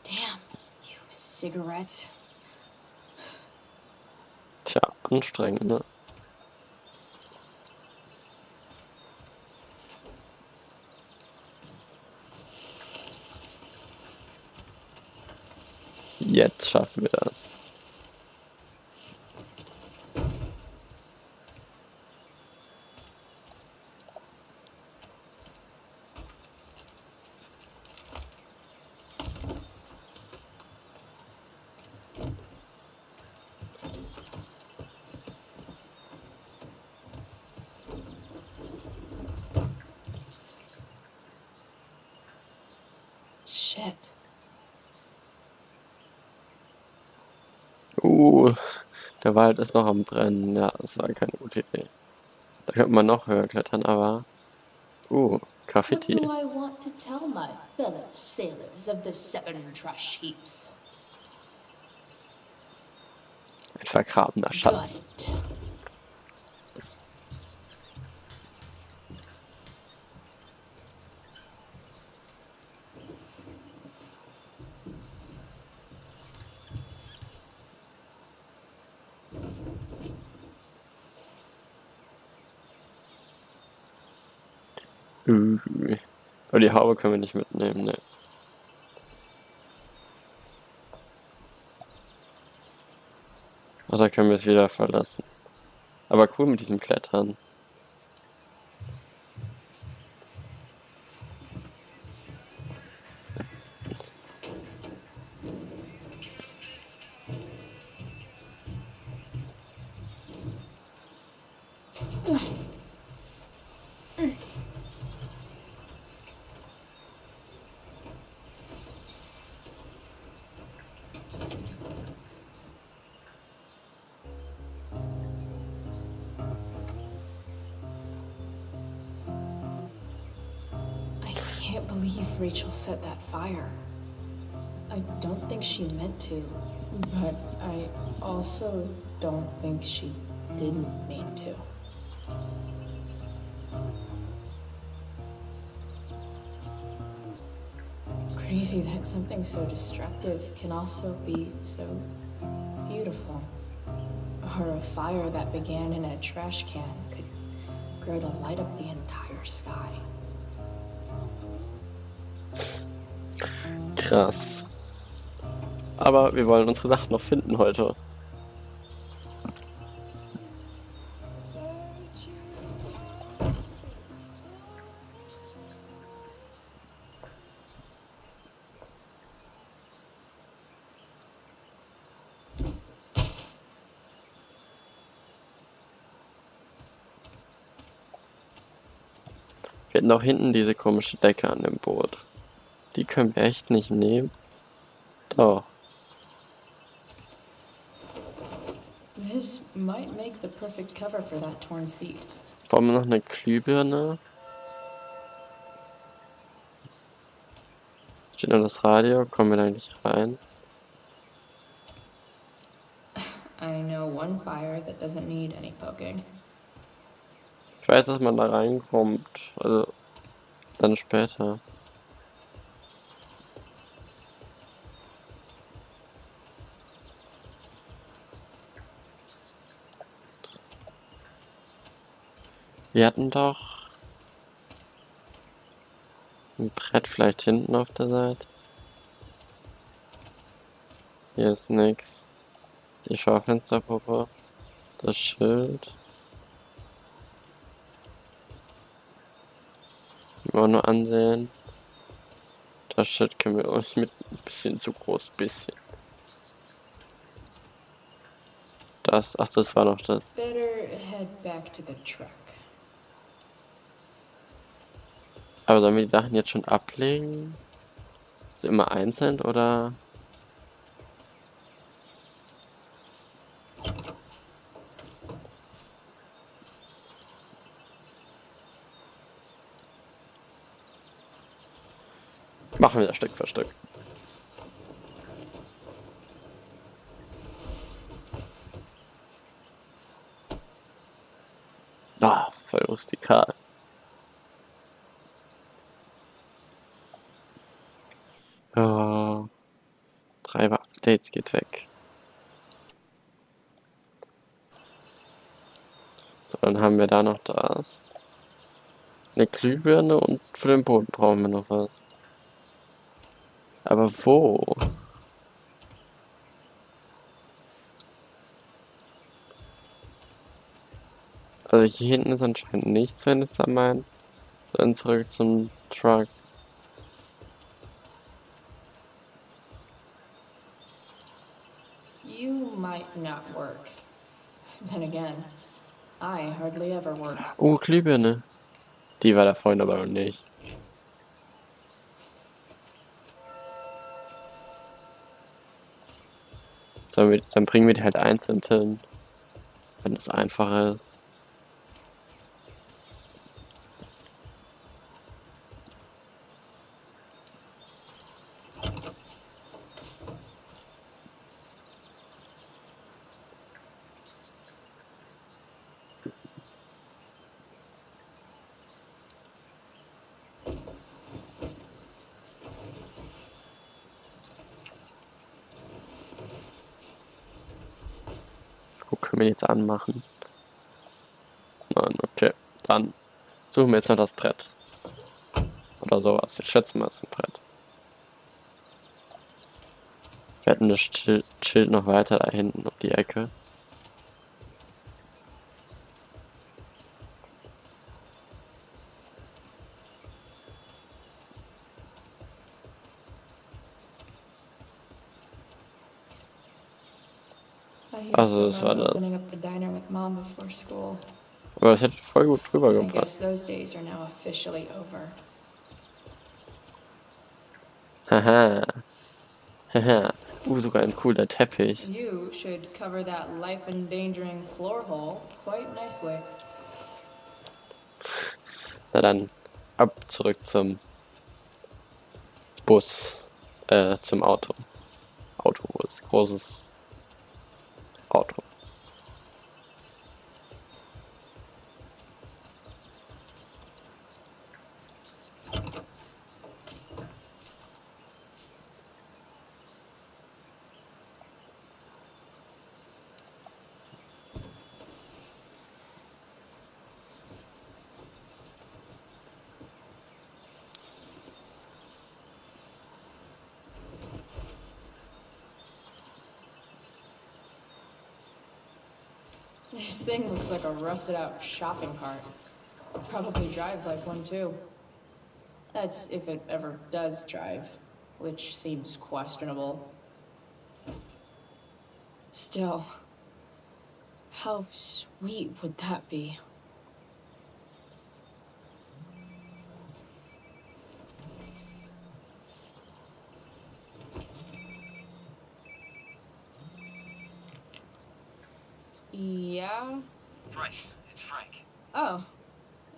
Damn, you cigarettes. Tja, anstrengend, ne? Jetzt schaffen wir das. Shit. Der Wald ist noch am Brennen. Ja, das war keine gute Idee. Da könnte man noch höher klettern, aber... Graffiti. What do I want to tell my fellow sailors of the 7 trash heaps? Ein vergrabener Schatz. Good. Aber die Haube können wir nicht mitnehmen, ne. Ach, da können wir es wieder verlassen. Aber cool mit diesem Klettern. I can't believe Rachel set that fire. I don't think she meant to, but I also don't think she didn't mean to. Crazy that something so destructive can also be so beautiful. Or a fire that began in a trash can could grow to light up the entire sky. Krass. Aber wir wollen unsere Sachen noch finden heute. Wir hätten auch hinten diese komische Decke an dem Boot. Die können wir echt nicht nehmen. Doch. This might make the perfect cover for that torn seat. Brauchen wir noch eine Glühbirne? Steht noch das Radio, kommen wir da eigentlich rein? I know one fire that doesn't need any poking. Ich weiß, dass man da reinkommt. Also, dann später. Wir hatten doch ein Brett vielleicht hinten auf der Seite. Hier ist nix. Die Schaufensterpuppe. Das Schild. Immer nur ansehen. Das Schild können wir uns mit ein bisschen zu groß, bisschen. Das, ach, das war noch das. Better head back to the truck. Aber sollen wir die Sachen jetzt schon ablegen? Also immer einzeln oder? Machen wir das Stück für Stück. Ah, voll rustikal. Oh, 3 Updates geht weg. So, dann haben wir da noch das. Eine Glühbirne und für den Boden brauchen wir noch was. Aber wo? Also hier hinten ist anscheinend nichts, wenn es da meint. Dann zurück zum Truck. You might not work. Then again, I hardly ever work. Oh, Glühbirne. Die war da vorhin aber noch nicht. Dann bringen wir die halt einzeln hin, wenn es einfacher ist. Wo können wir jetzt anmachen? Nein, okay. Dann suchen wir jetzt noch das Brett. oder sowas. Ich schätze mal, es ist ein Brett. Wir hatten das Schild noch weiter da hinten um die Ecke. Also das war das. Opening up the diner with Mom before school. Aber das hätte voll gut drüber I guess gepasst. those days are now officially over. Haha. Haha. Sogar ein cooler Teppich. You should cover that life-endangering floor hole quite nicely. Na dann, ab zurück zum Bus. Zum Auto. Autobus. Großes Auto. This thing looks like a rusted-out shopping cart. Probably drives like one, too. That's if it ever does drive, which seems questionable. Still, how sweet would that be? Yeah? Bryce, it's Frank. Oh.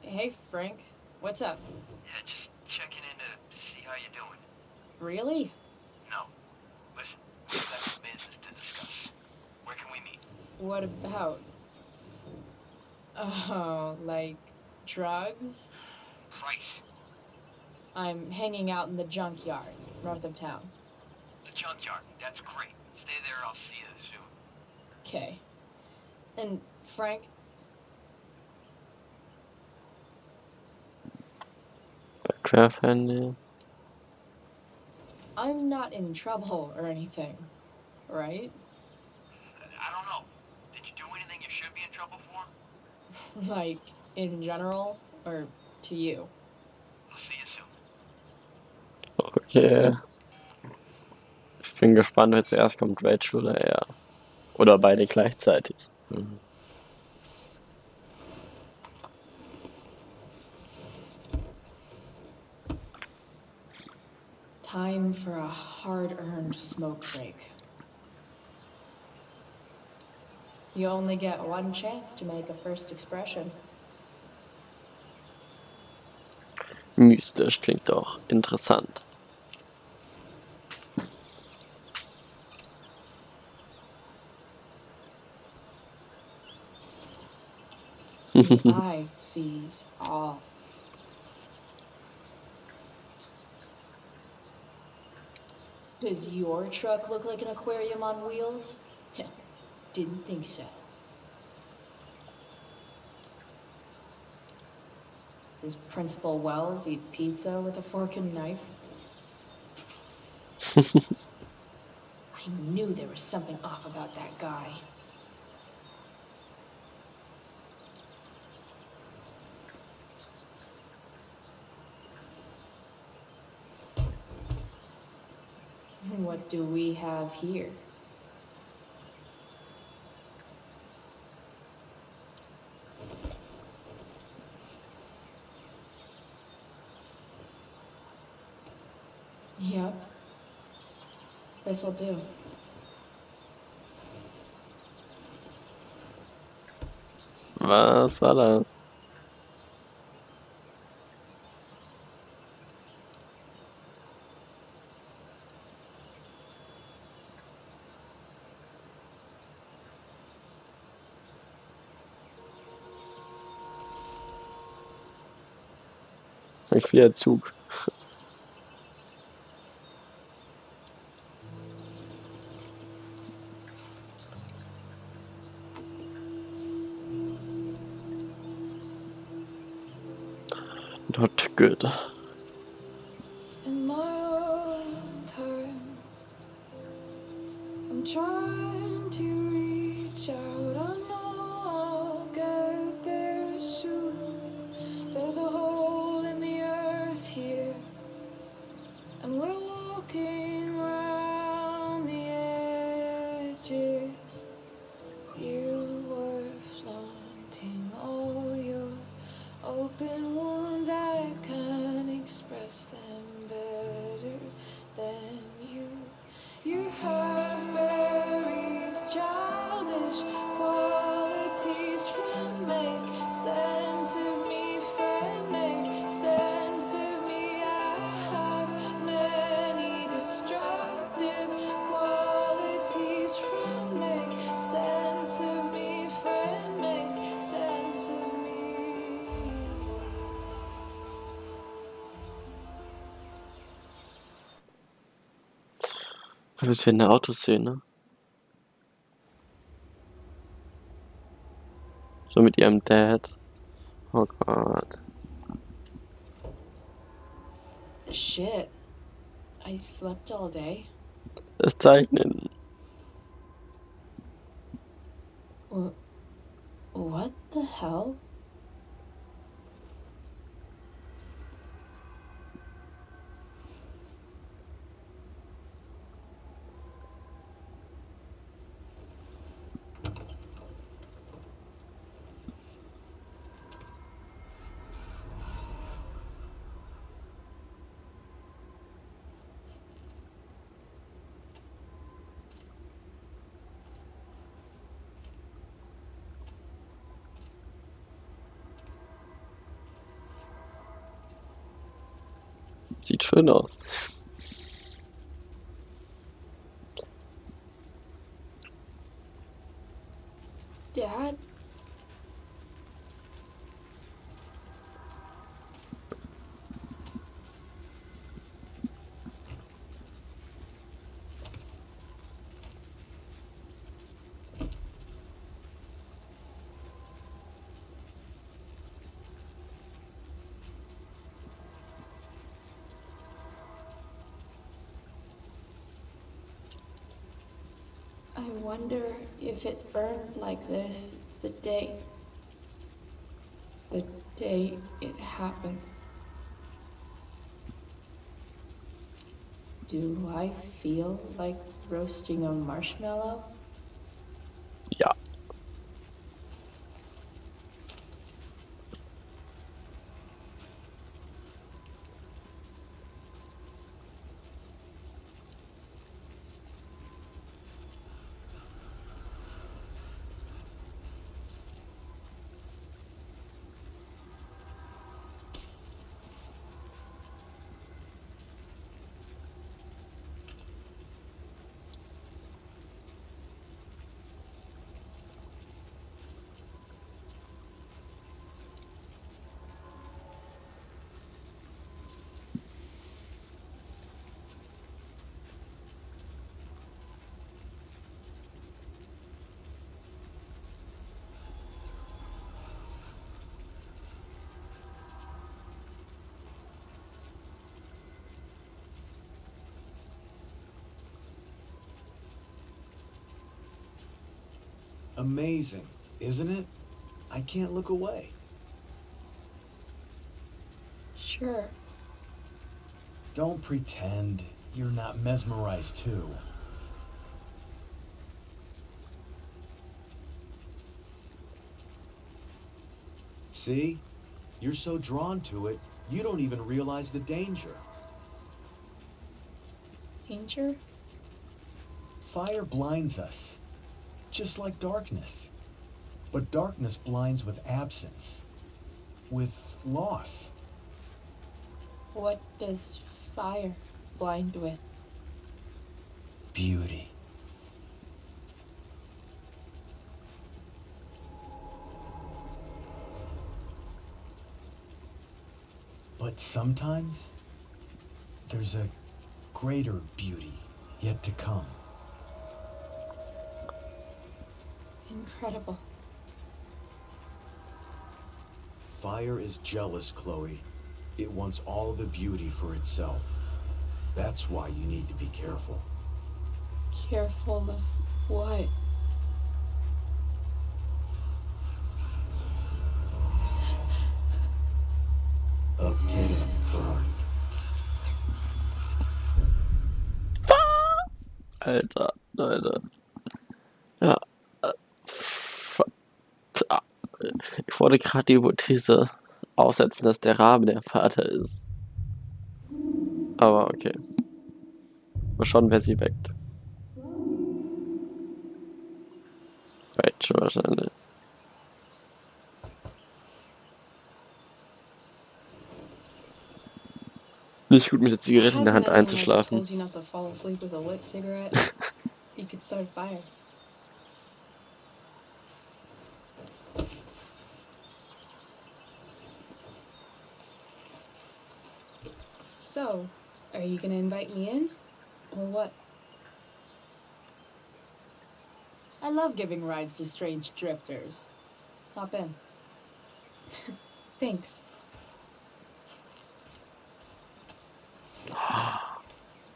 Hey, Frank. What's up? Yeah, just checking in to see how you're doing. Really? No. Listen, we've got some business to discuss. Where can we meet? What about? Oh, like drugs? Bryce, I'm hanging out in the junkyard, north of town. the junkyard. That's great. Stay there, I'll see you soon. Okay. And Frank? Querfernseher. I'm not in trouble or anything, right? I don't know. Did you do anything you should be in trouble for? Like, in general, or to you? I'll see you soon. Okay. Ich bin gespannt, wer zuerst kommt, Rachel oder er. Oder beide gleichzeitig. Mhm. Time for a hard-earned smoke break. You only get one chance to make a first expression. Mystisch klingt doch interessant. The eye sees all. Does your truck look like an aquarium on wheels? Didn't think so. Does Principal Wells eat pizza with a fork and knife? I knew there was something off about that guy. What do we have here? Yep. This'll do. Was war das? Ich fliege Zug. Not good. open wounds, I can't express them better than you. You have buried childish qualities. Friend, make sense of me. Friend, make sense of me. I have many destructive qualities. Friend, make sense of me. Friend, make sense of me. Was ist für eine Autoszene? So mit ihrem Dad. Oh Gott. Shit. I slept all day. Das Zeichnen. What the hell? Sieht schön aus. Dad? I wonder if it burned like this the day it happened. Do I feel like roasting a marshmallow? Ja. Amazing, isn't it? I can't look away. Sure. Don't pretend you're not mesmerized too. See? You're so drawn to it, you don't even realize the danger. Danger? Fire blinds us, just like darkness. But darkness blinds with absence, with loss. What does fire blind with? Beauty. But sometimes, there's a greater beauty yet to come. Incredible. Fire is jealous, Chloe. It wants all the beauty for itself. That's why you need to be careful. Careful of what? Of getting burned. Alter, Leute. Ja. Ich wurde gerade die Hypothese aussetzen, dass der Rabe der Vater ist. Aber okay. Mal schauen, wer sie weckt. Rachel wahrscheinlich. Nicht gut mit der Zigarette in der Hand einzuschlafen. Told you not to fall asleep with a lit cigarette. You could start a fire. So, are you gonna invite me in? Or what? I love giving rides to strange drifters. Hop in. Thanks.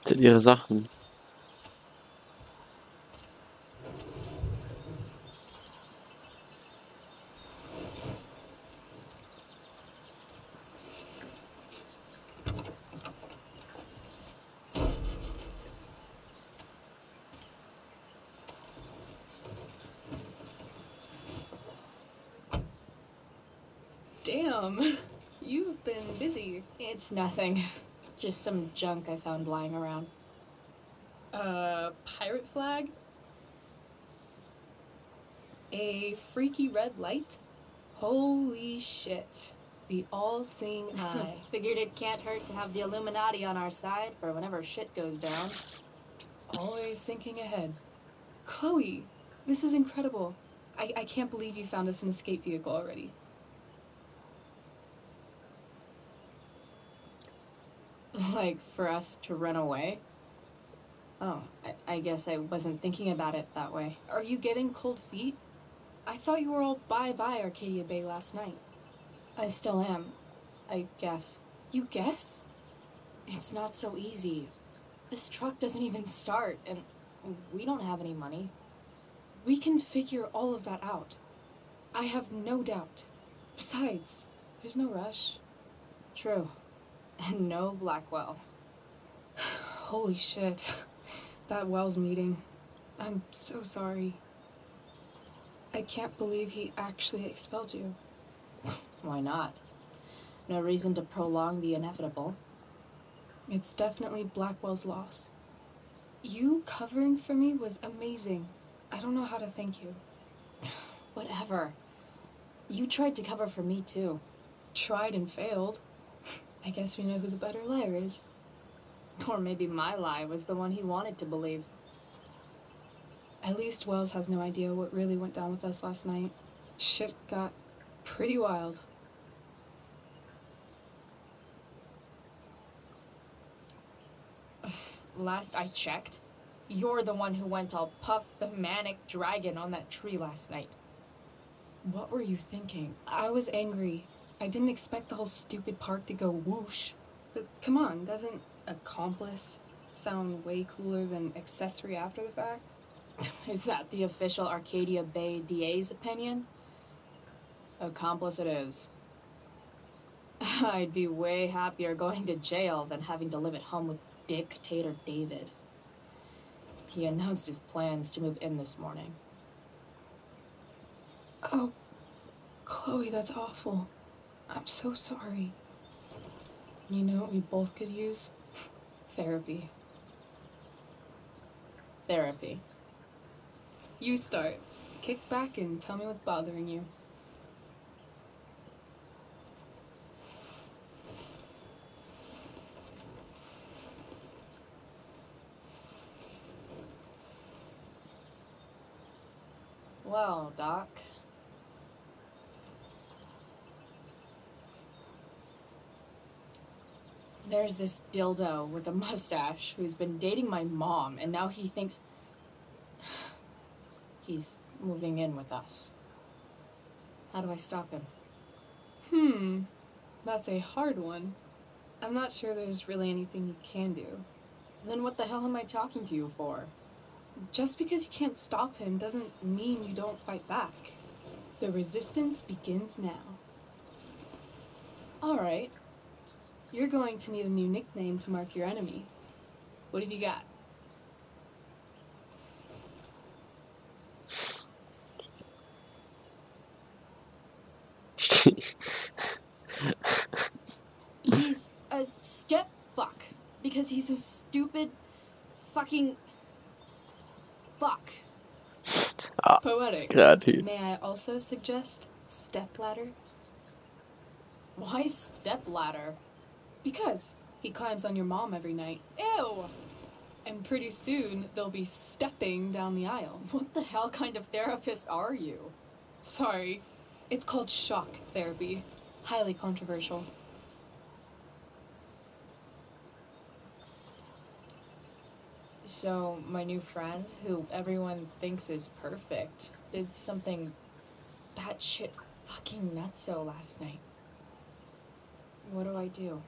Sind ihre Sachen. Damn, you've been busy. It's nothing. Just some junk I found lying around. Pirate flag? A freaky red light? Holy shit. The all-seeing eye. Figured it can't hurt to have the Illuminati on our side for whenever shit goes down. Always thinking ahead. Chloe, this is incredible. I can't believe you found us an escape vehicle already. Like, for us to run away? Oh, I guess I wasn't thinking about it that way. Are you getting cold feet? I thought you were all bye-bye Arcadia Bay last night. I still am, I guess. You guess? It's not so easy. This truck doesn't even start, and we don't have any money. We can figure all of that out. I have no doubt. Besides, there's no rush. True. And no Blackwell. Holy shit. That Wells meeting. I'm so sorry. I can't believe he actually expelled you. Why not? No reason to prolong the inevitable. It's definitely Blackwell's loss. You covering for me was amazing. I don't know how to thank you. Whatever. You tried to cover for me too. Tried and failed. I guess we know who the better liar is. Or maybe my lie was the one he wanted to believe. At least Wells has no idea what really went down with us last night. Shit got pretty wild. Last I checked, you're the one who went all Puff the Manic Dragon on that tree last night. What were you thinking? I was angry. I didn't expect the whole stupid park to go whoosh. But come on, doesn't accomplice sound way cooler than accessory after the fact? Is that the official Arcadia Bay DA's opinion? Accomplice it is. I'd be way happier going to jail than having to live at home with Dictator David. He announced his plans to move in this morning. Oh, Chloe, that's awful. I'm so sorry. You know what we both could use? Therapy. Therapy. You start. Kick back and tell me what's bothering you. Well, Doc. There's this dildo with a mustache who's been dating my mom, and now he thinks he's moving in with us. How do I stop him? That's a hard one. I'm not sure there's really anything you can do. Then what the hell am I talking to you for? Just because you can't stop him doesn't mean you don't fight back. The resistance begins now. All right. You're going to need a new nickname to mark your enemy. What have you got? He's a step fuck because he's a stupid fucking fuck. Poetic. Kreativ. May I also suggest stepladder? Why stepladder? Because he climbs on your mom every night. Ew! And pretty soon they'll be stepping down the aisle. What the hell kind of therapist are you? Sorry. It's called shock therapy. Highly controversial. So, my new friend, who everyone thinks is perfect, did something batshit fucking nutso last night. What do I do?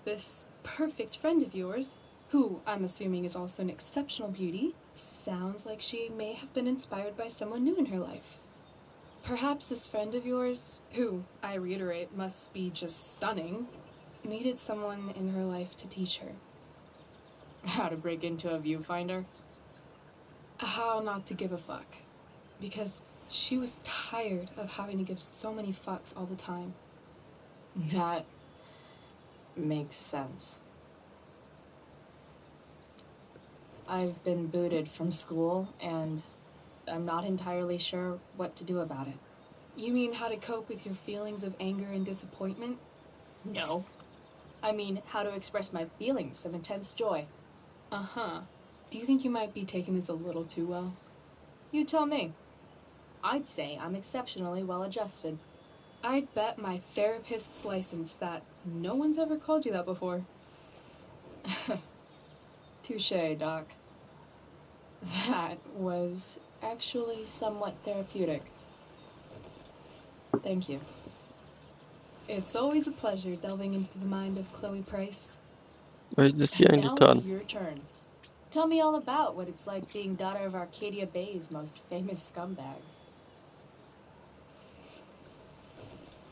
This perfect friend of yours, who I'm assuming is also an exceptional beauty, sounds like she may have been inspired by someone new in her life. Perhaps this friend of yours, who, I reiterate, must be just stunning, needed someone in her life to teach her. How to break into a viewfinder? How not to give a fuck. Because she was tired of having to give so many fucks all the time. That makes sense. I've been booted from school, and I'm not entirely sure what to do about it. You mean how to cope with your feelings of anger and disappointment? No. I mean how to express my feelings of intense joy. Uh-huh. Do you think you might be taking this a little too well? You tell me. I'd say I'm exceptionally well adjusted. I'd bet my therapist's license that no one's ever called you that before. Touché, Doc. That was actually somewhat therapeutic. Thank you. It's always a pleasure delving into the mind of Chloe Price. Was ist hier eigentlich Now it's dran? your turn. Tell me all about what it's like being daughter of Arcadia Bay's most famous scumbag.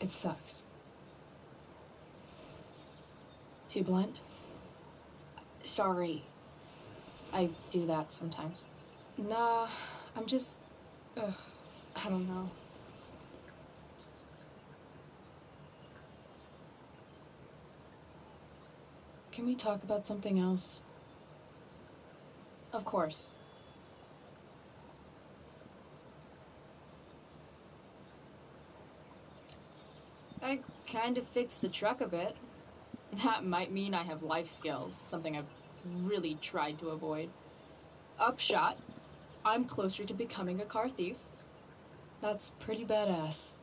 It sucks. Too blunt? Sorry. I do that sometimes. Nah, I'm just... I don't know. Can we talk about something else? Of course. I kind of fixed the truck a bit. That might mean I have life skills, something I've really tried to avoid. Upshot, I'm closer to becoming a car thief. That's pretty badass.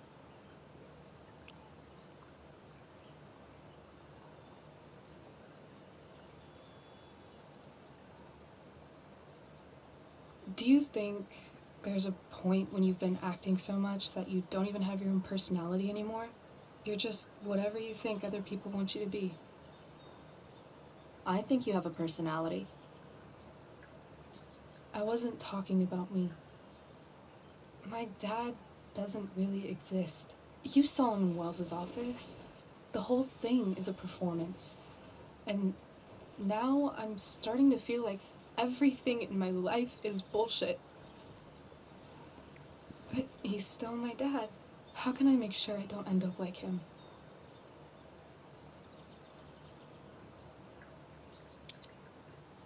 Do you think there's a point when you've been acting so much that you don't even have your own personality anymore? You're just whatever you think other people want you to be. I think you have a personality. I wasn't talking about me. My dad doesn't really exist. You saw him in Wells's office. The whole thing is a performance. And now I'm starting to feel like everything in my life is bullshit. But he's still my dad. How can I make sure I don't end up like him?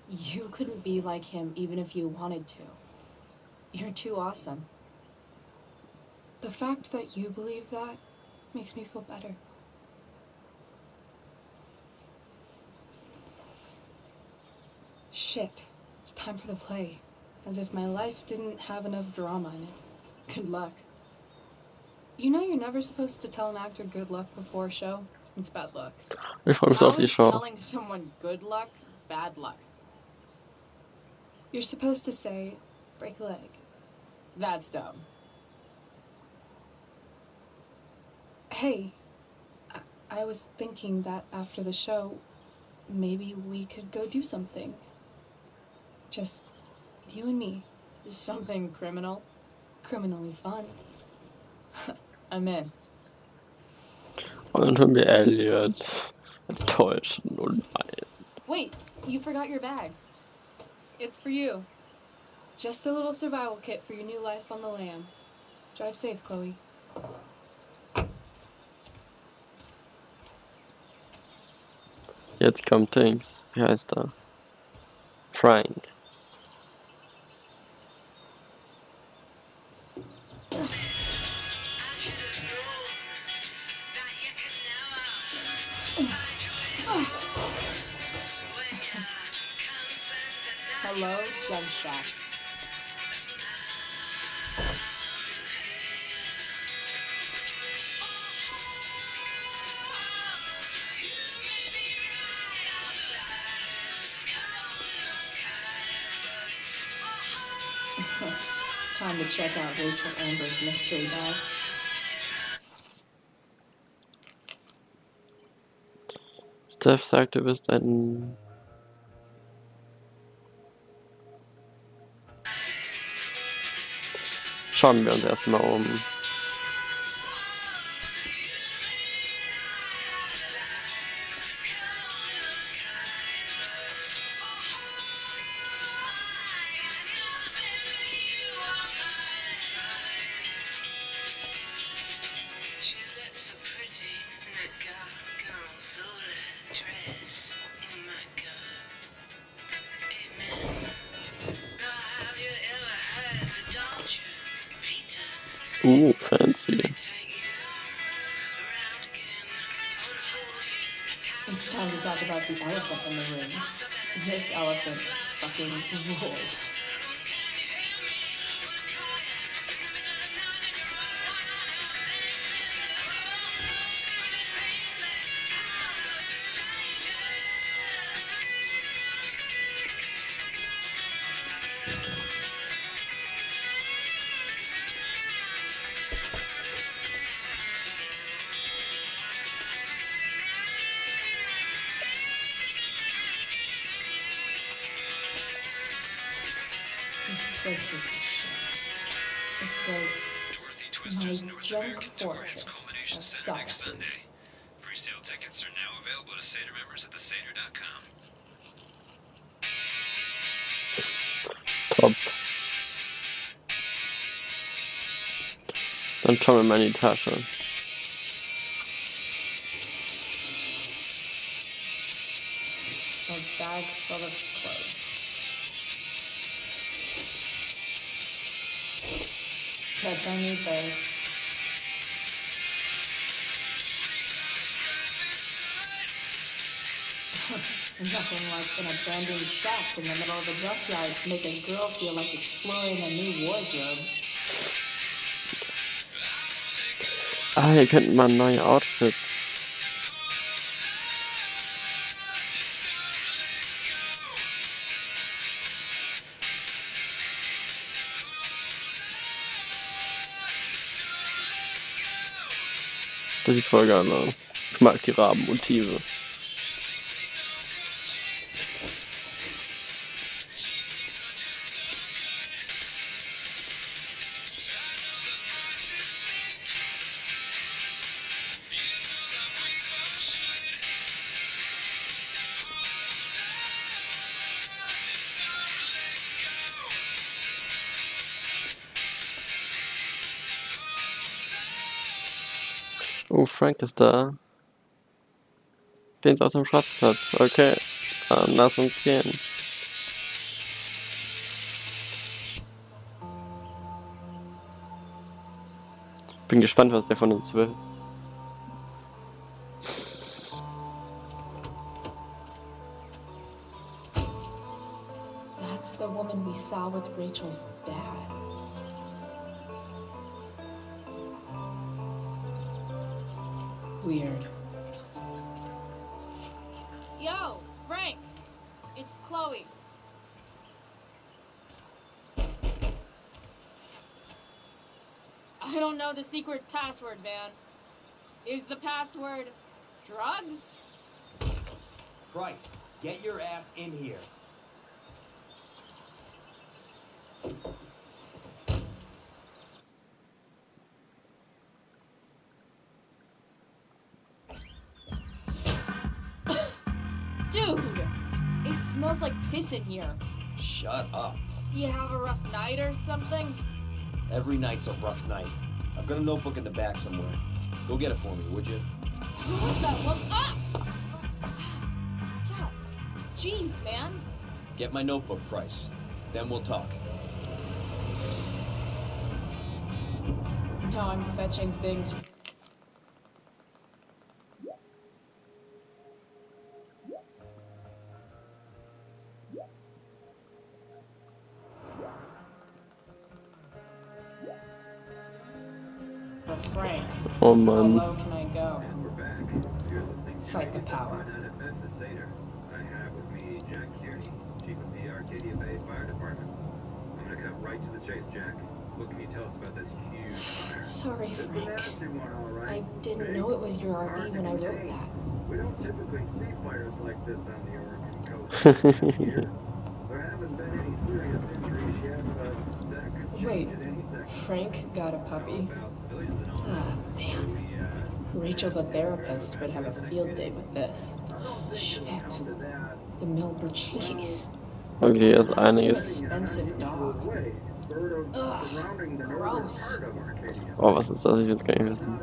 You couldn't be like him even if you wanted to. You're too awesome. The fact that you believe that makes me feel better. Shit. It's time for the play. As if my life didn't have enough drama in it. Good luck. You know you're never supposed to tell an actor good luck before a show? It's bad luck. Ich freue mich so auf die How is Show. telling someone good luck bad luck? You're supposed to say, break a leg. That's dumb. Hey, I was thinking that after the show, maybe we could go do something. Just you and me. Something criminal? Criminally fun. I'm in. Und dann tun wir Elliot enttäuschen. Oh nein. Wait, you forgot your bag. It's for you. Just a little survival kit for your new life on the lam. Drive safe, Chloe. Jetzt kommt Dings. Wie heißt er? Frank. Hello, Jen Shack. Time to check out Rachel Amber's mystery bag. Steph sagt, du bist ein... Schauen wir uns erstmal um. Fancy. It's time to talk about the elephant in the room. This elephant fucking rules. This place is the shit. It's like my junk fortress of solitude. Pre-sale tickets are now available to Seder members at theseder.com. Top. Dann schauen wir mal in die Tasche. A bag full of clothes. Guess I need those. Nothing like an abandoned shack in the middle of a junkyard to make a girl feel like exploring a new wardrobe. Ah, hier könnten man neue Outfits. Das sieht voll geil aus. Ich mag die Rabenmotive. Oh, Frank ist da. Den ist auf dem Schrottplatz. Okay, dann lass uns gehen. Bin gespannt, was der von uns will. That's the woman we saw with Rachel's dad. Weird. Yo, Frank! It's Chloe. I don't know the secret password, man. Is the password drugs? Christ, get your ass in here. Dude! It smells like piss in here. Shut up. You have a rough night or something? Every night's a rough night. I've got a notebook in the back somewhere. Go get it for me, would you? Who was that one? Ah! Jeez, man. Get my notebook, Price. Then we'll talk. No, I'm fetching things. For Frank. Oh How Mann. low can I go? Fight the power. Sorry, Frank. I didn't know it was your RV when I wrote that. We don't typically see fires like this on the Oregon coast. There haven't been any serious injuries yet, but that could change Wait, at any second. Frank got a puppy? Ah, man. Rachel the therapist would have a field day with this. Shit. The Milburn cheese. Okay, jetzt That's an einiges. expensive dog. Ugh, gross. Oh, was ist das? Ich will es gar nicht wissen.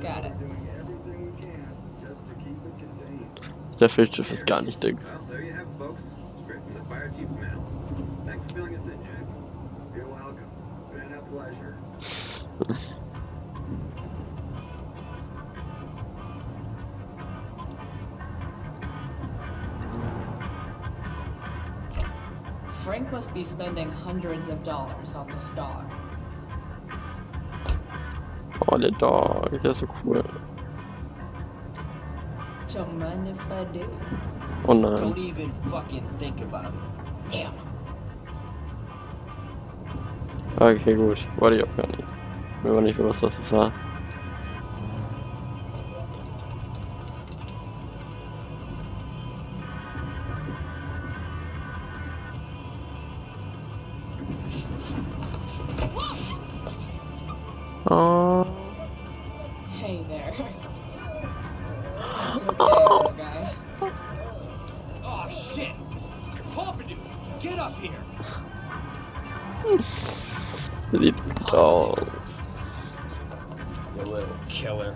Got it. Der Fischschiff ist gar nicht dick. There you have it, folks. Straight from the fire chief's mail. Thanks for filling us in, Jack. You're welcome. Been a pleasure. Frank must be spending hundreds of dollars on this dog. Oh, der Dog, der ist so cool. Don't mind if I do. Oh nein. Don't even fucking think about it. Damn. Okay, gut. Wollte ich auch gar nicht. Mir war nicht bewusst, dass es war. Oh. Hey there. It's okay, little guy. Oh shit! Pompidou, get up here! Sieht gut aus. You little killer.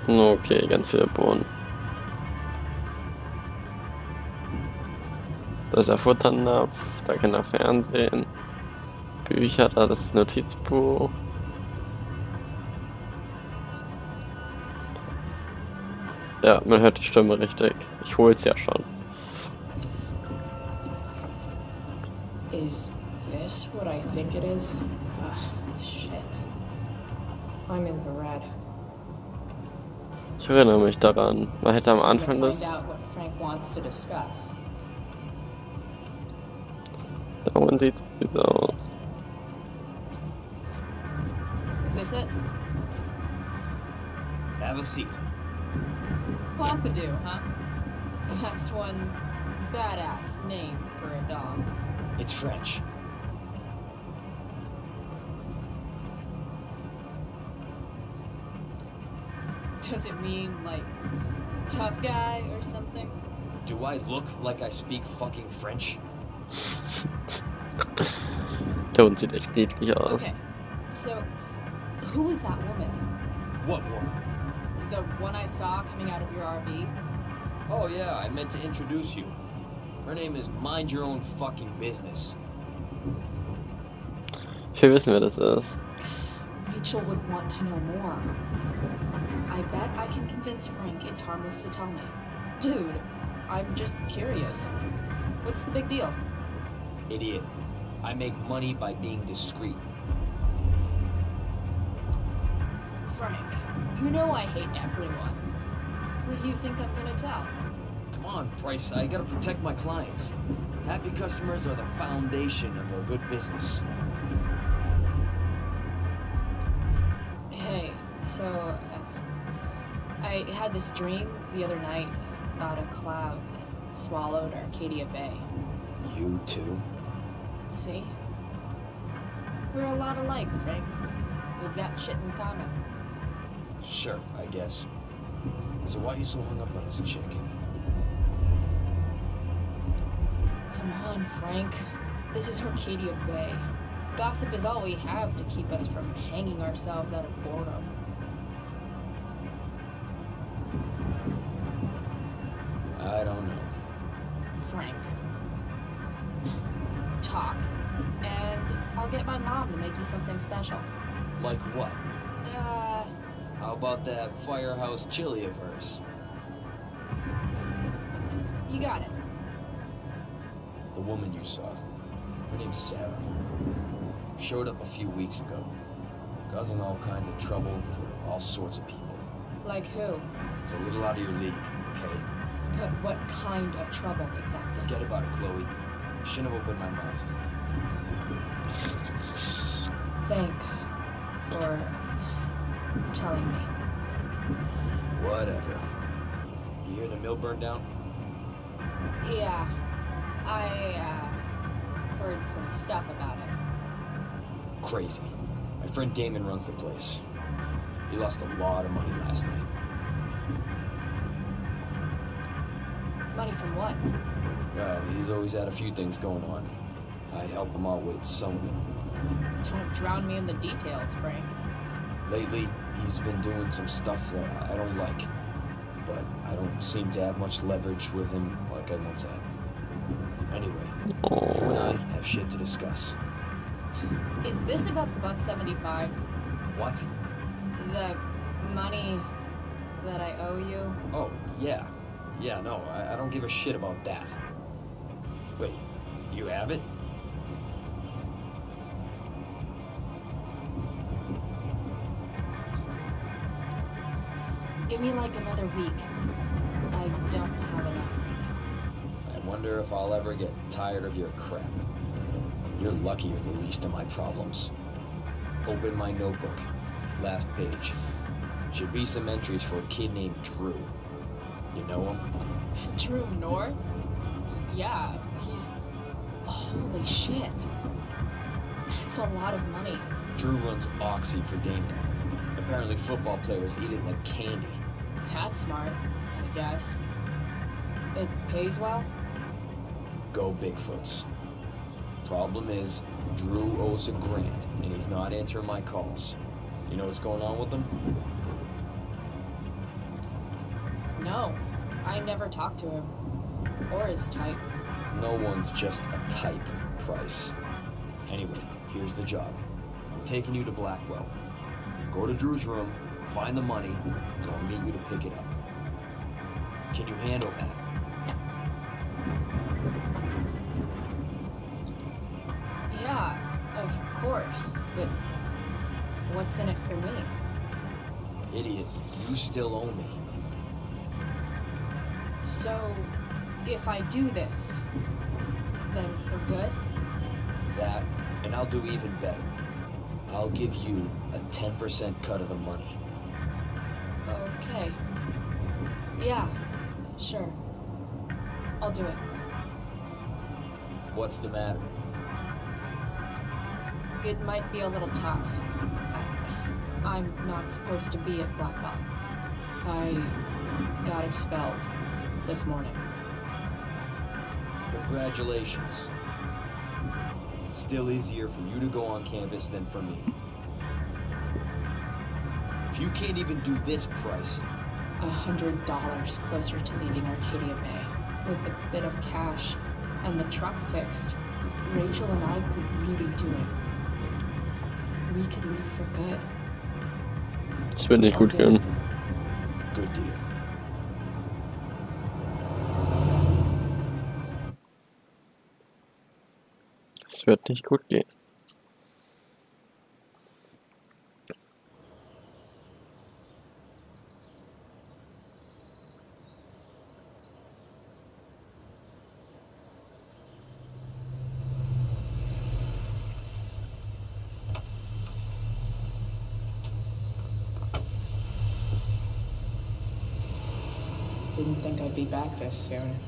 Okay, ganz viele Bohnen. Da ist der Futternapf, da kann er Fernsehen, Bücher, da das Notizbuch. Ja, man hört die Stimme richtig. Ich hol's ja schon. Is this what I think it is? Shit. I'm in the red. Ich erinnere mich daran. Man hätte am Anfang Find das. out what Frank wants to discuss. Da unten sieht es süß aus. Is this it? Have a seat. Pompidou, huh? That's one badass name for a dog. It's French. Does it mean, like, tough guy or something? Do I look like I speak fucking French? Der Hund sieht echt niedlich aus. Okay, so, who was that woman? What woman? The one I saw coming out of your RV? Oh yeah, I meant to introduce you. Her name is Mind Your Own Fucking Business. Ich will wissen, wer das ist. Rachel would want to know more. I bet I can convince Frank it's harmless to tell me. Dude, I'm just curious. What's the big deal? Idiot. I make money by being discreet. Frank, you know I hate everyone. Who do you think I'm gonna tell? Come on, Price, I gotta protect my clients. Happy customers are the foundation of a good business. Hey, so I had this dream the other night about a cloud that swallowed Arcadia Bay. You too? See? We're a lot alike, Frank. We've got shit in common. Sure, I guess. So why are you so hung up on this chick? Come on, Frank. This is Arcadia Bay. Gossip is all we have to keep us from hanging ourselves out of boredom. I don't know. Frank. Talk. And I'll get my mom to make you something special. Like what? How about that firehouse chili of hers? You got it. The woman you saw. Her name's Sarah. Showed up a few weeks ago. Causing all kinds of trouble for all sorts of people. Like who? It's a little out of your league, okay? But what kind of trouble exactly? Forget about it, Chloe. Shouldn't have opened my mouth. Thanks for telling me. Whatever. You hear the mill burned down? Yeah. I heard some stuff about it. Crazy. My friend Damon runs the place. He lost a lot of money last night. Money from what? Well, he's always had a few things going on. I help him out with some of them. Don't drown me in the details, Frank. Lately, he's been doing some stuff that I don't like. But I don't seem to have much leverage with him like I once had. Anyway, you and I have shit to discuss. Is this about the $175? What? The money that I owe you? Oh, yeah. Yeah, no, I don't give a shit about that. Wait, you have it? Give me like another week. I don't have enough right now. I wonder if I'll ever get tired of your crap. You're lucky you're the least of my problems. Open my notebook. Last page. Should be some entries for a kid named Drew. You know him? Drew North? Yeah, he's... Holy shit. That's a lot of money. Drew runs Oxy for Damon. Apparently football players eat it like candy. That's smart, I guess. It pays well? Go Bigfoots. Problem is, Drew owes a grant, and he's not answering my calls. You know what's going on with him? No, I never talked to him. Or his type. No one's just a type, Price. Anyway, here's the job. I'm taking you to Blackwell. Go to Drew's room, find the money, and I'll meet you to pick it up. Can you handle that? Yeah, of course, but what's in it for me? Idiot, you still owe me. So, if I do this, then we're good? That, and I'll do even better. I'll give you a 10% cut of the money. Okay. Yeah, sure. I'll do it. What's the matter? It might be a little tough. I'm not supposed to be at Blackwell. I got expelled this morning. Congratulations. It's still easier for you to go on campus than for me. If you can't even do this price... $100 closer to leaving Arcadia Bay. With a bit of cash and the truck fixed, Rachel and I could really do it. We could leave for good. Das wird nicht gut gehen. Good deal. Das wird nicht gut gehen. Didn't think I'd be back this soon.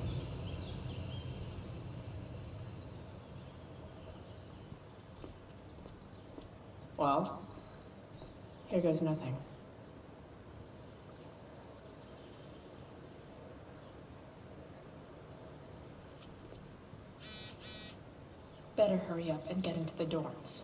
Well, here goes nothing. Better hurry up and get into the dorms.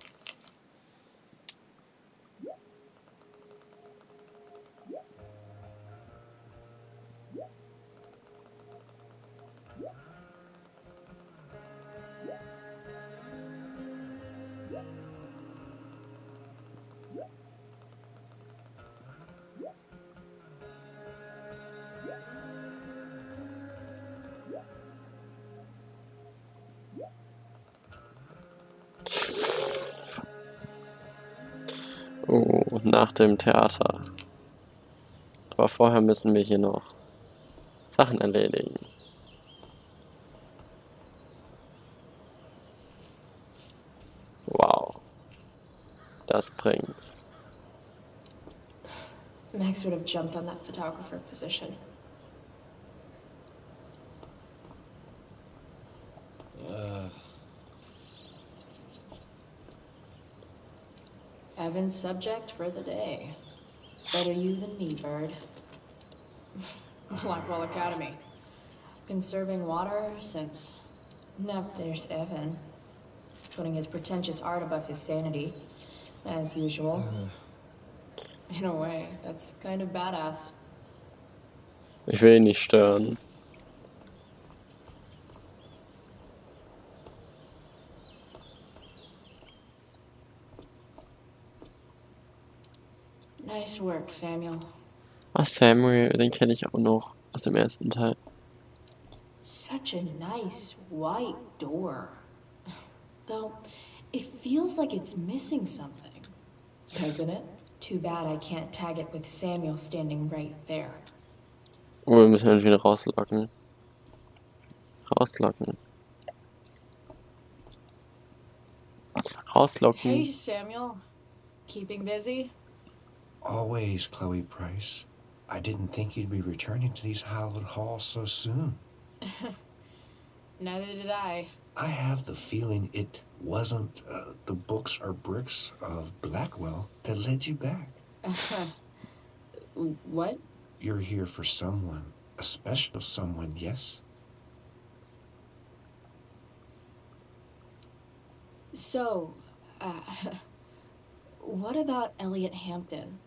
Oh, nach dem Theater. Aber vorher müssen wir hier noch Sachen erledigen. Wow. Das bringt's. Max would have jumped on that photographer position. Evan's subject for the day. Better you than me, bird. Blackwell Academy. Conserving water since... No, there's Evan. Putting his pretentious art above his sanity, as usual. In a way, that's kind of badass. Ich will ihn nicht stören. Nice work, Samuel. Ah, Samuel, den kenne ich auch noch aus dem ersten Teil. Such a nice white door. Though, it feels like it's missing something. Doesn't it? Too bad I can't tag it with Samuel standing right there. Oh, wir müssen ihn wieder rauslocken. Rauslocken. Rauslocken. Hey, Samuel. Keeping busy? Always, Chloe Price. I didn't think you'd be returning to these hallowed halls so soon. Neither did I. I have the feeling it wasn't the books or bricks of Blackwell that led you back. What? You're here for someone, a special someone, yes? So, what about Elliot Hampton?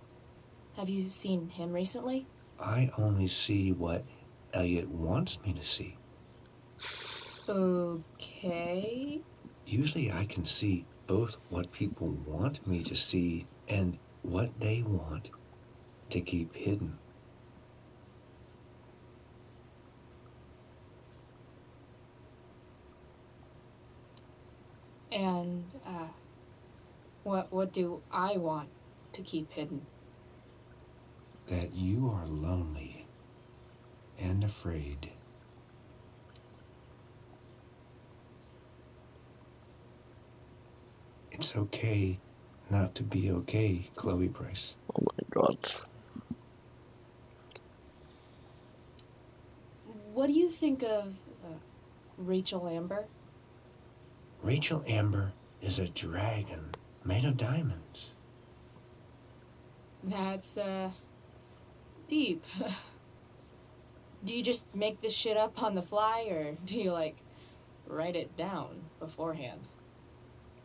Have you seen him recently? I only see what Elliot wants me to see. Okay. Usually I can see both what people want me to see and what they want to keep hidden. And, what do I want to keep hidden? That you are lonely and afraid. It's okay not to be okay, Chloe Price. Oh my God. What do you think of Rachel Amber? Rachel Amber is a dragon made of diamonds. That's, deep. Do you just make this shit up on the fly, or do you, like, write it down beforehand?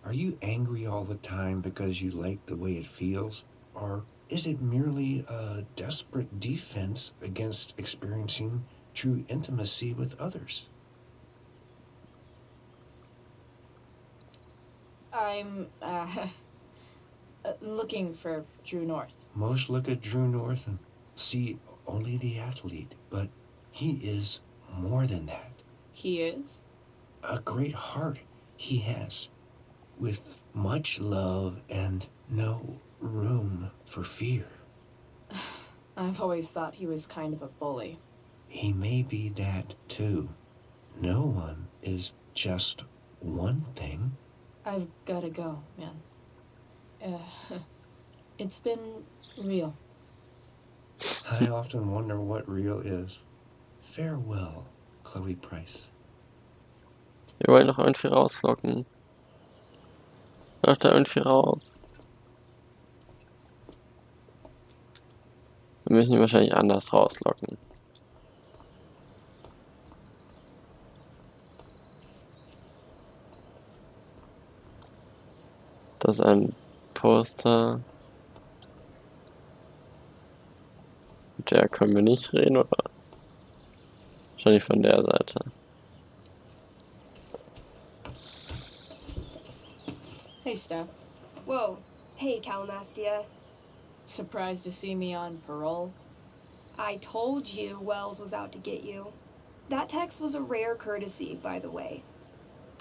Are you angry all the time because you like the way it feels? Or is it merely a desperate defense against experiencing true intimacy with others? I'm, looking for Drew North. Most look at Drew North and see only the athlete, but he is more than that. He is? A great heart he has, with much love and no room for fear. I've always thought he was kind of a bully. He may be that too. No one is just one thing. I've gotta go, man. It's been real. I often wonder what real is. Farewell, Chloe Price. Wir wollen noch irgendwie rauslocken. Läuft da irgendwie raus. Wir müssen ihn wahrscheinlich anders rauslocken. Das ist ein Poster. Mit der können wir nicht reden, oder? Wahrscheinlich von der Seite. Hey, Steph. Whoa. Hey, Calamastia. Surprised to see me on parole? I told you Wells was out to get you. That text was a rare courtesy, by the way.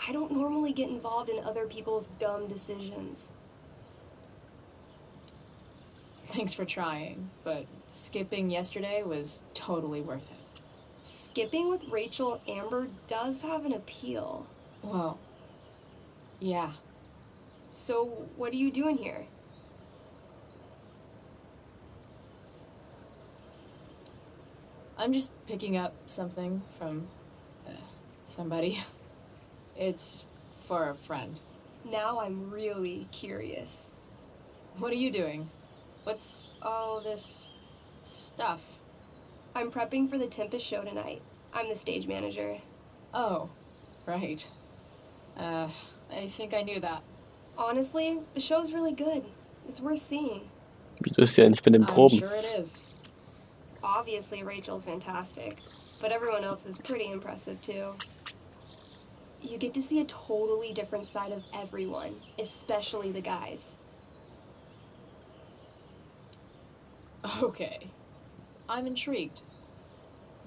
I don't normally get involved in other people's dumb decisions. Thanks for trying, but skipping yesterday was totally worth it. Skipping with Rachel Amber does have an appeal. Well, yeah. So, what are you doing here? I'm just picking up something from somebody. It's for a friend. Now I'm really curious. What are you doing? What's all this stuff? I'm prepping for the Tempest show tonight. I'm the stage manager. Oh, right. I think I knew that. Honestly, the show's really good. It's worth seeing. Wieso ist sie ja nicht bei den Proben? I'm sure it is. Obviously, Rachel's fantastic, but everyone else is pretty impressive too. You get to see a totally different side of everyone, especially the guys. Okay. I'm intrigued.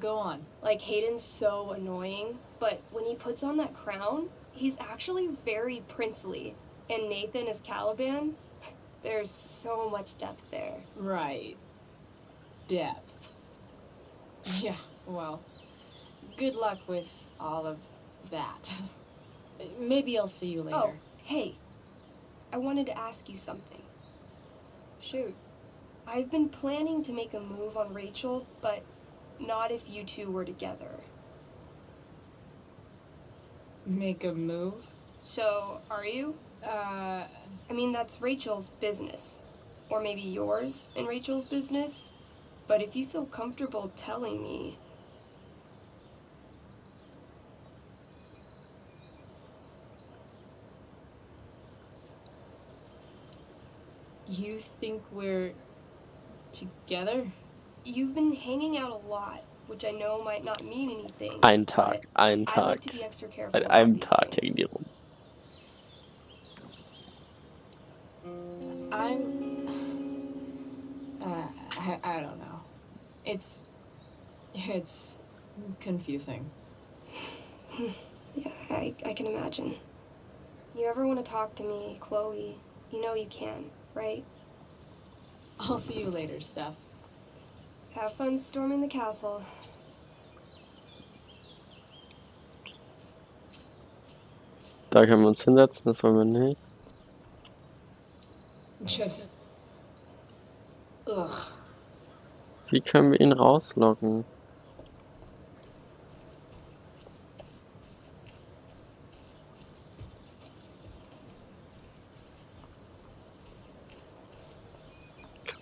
Go on. Like, Hayden's so annoying, but when he puts on that crown, he's actually very princely. And Nathan is Caliban. There's so much depth there. Right. Depth. Yeah, well, good luck with all of that. Maybe I'll see you later. Oh, hey. I wanted to ask you something. Shoot. I've been planning to make a move on Rachel, but not if you two were together. Make a move? So, are you? I mean, that's Rachel's business. Or maybe yours and Rachel's business. But if you feel comfortable telling me... You think we're together? You've been hanging out a lot, which I know might not mean anything. Ein Tag, ein I Tag. like to be extra careful An about einem these Tag things. hängen die rum. I don't know. It's confusing. Yeah, I can imagine. You ever want to talk to me, Chloe, you know you can, right? I'll see you later, Steph. Have fun storming the castle. Da können wir uns hinsetzen, das wollen wir nicht. Just... Ugh. Wie können wir ihn rauslocken?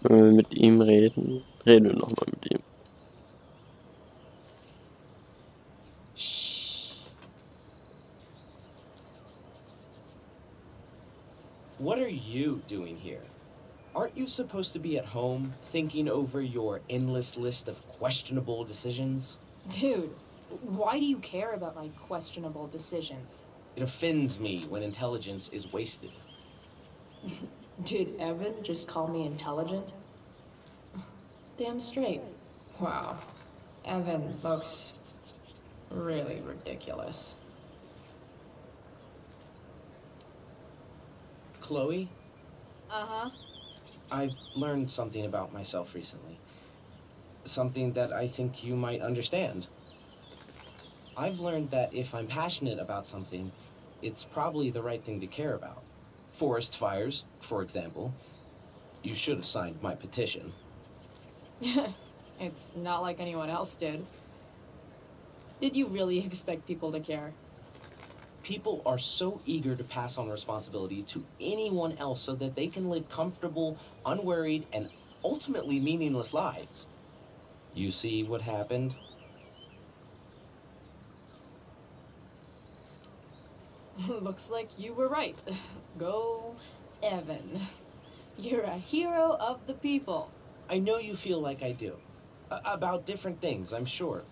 Können wir mit ihm reden? Reden wir nochmal mit ihm. What are you doing here? Aren't you supposed to be at home, thinking over your endless list of questionable decisions? Dude, why do you care about my questionable decisions? It offends me when intelligence is wasted. Did Evan just call me intelligent? Damn straight. Wow. Evan looks really ridiculous. Chloe, Uh-huh. I've learned something about myself recently. Something that I think you might understand. I've learned that if I'm passionate about something, it's probably the right thing to care about. Forest fires, for example. You should have signed my petition. It's not like anyone else did. Did you really expect people to care? People are so eager to pass on responsibility to anyone else so that they can live comfortable, unworried, and ultimately meaningless lives. You see what happened? Looks like you were right. Go, Evan. You're a hero of the people. I know you feel like I do. About different things, I'm sure.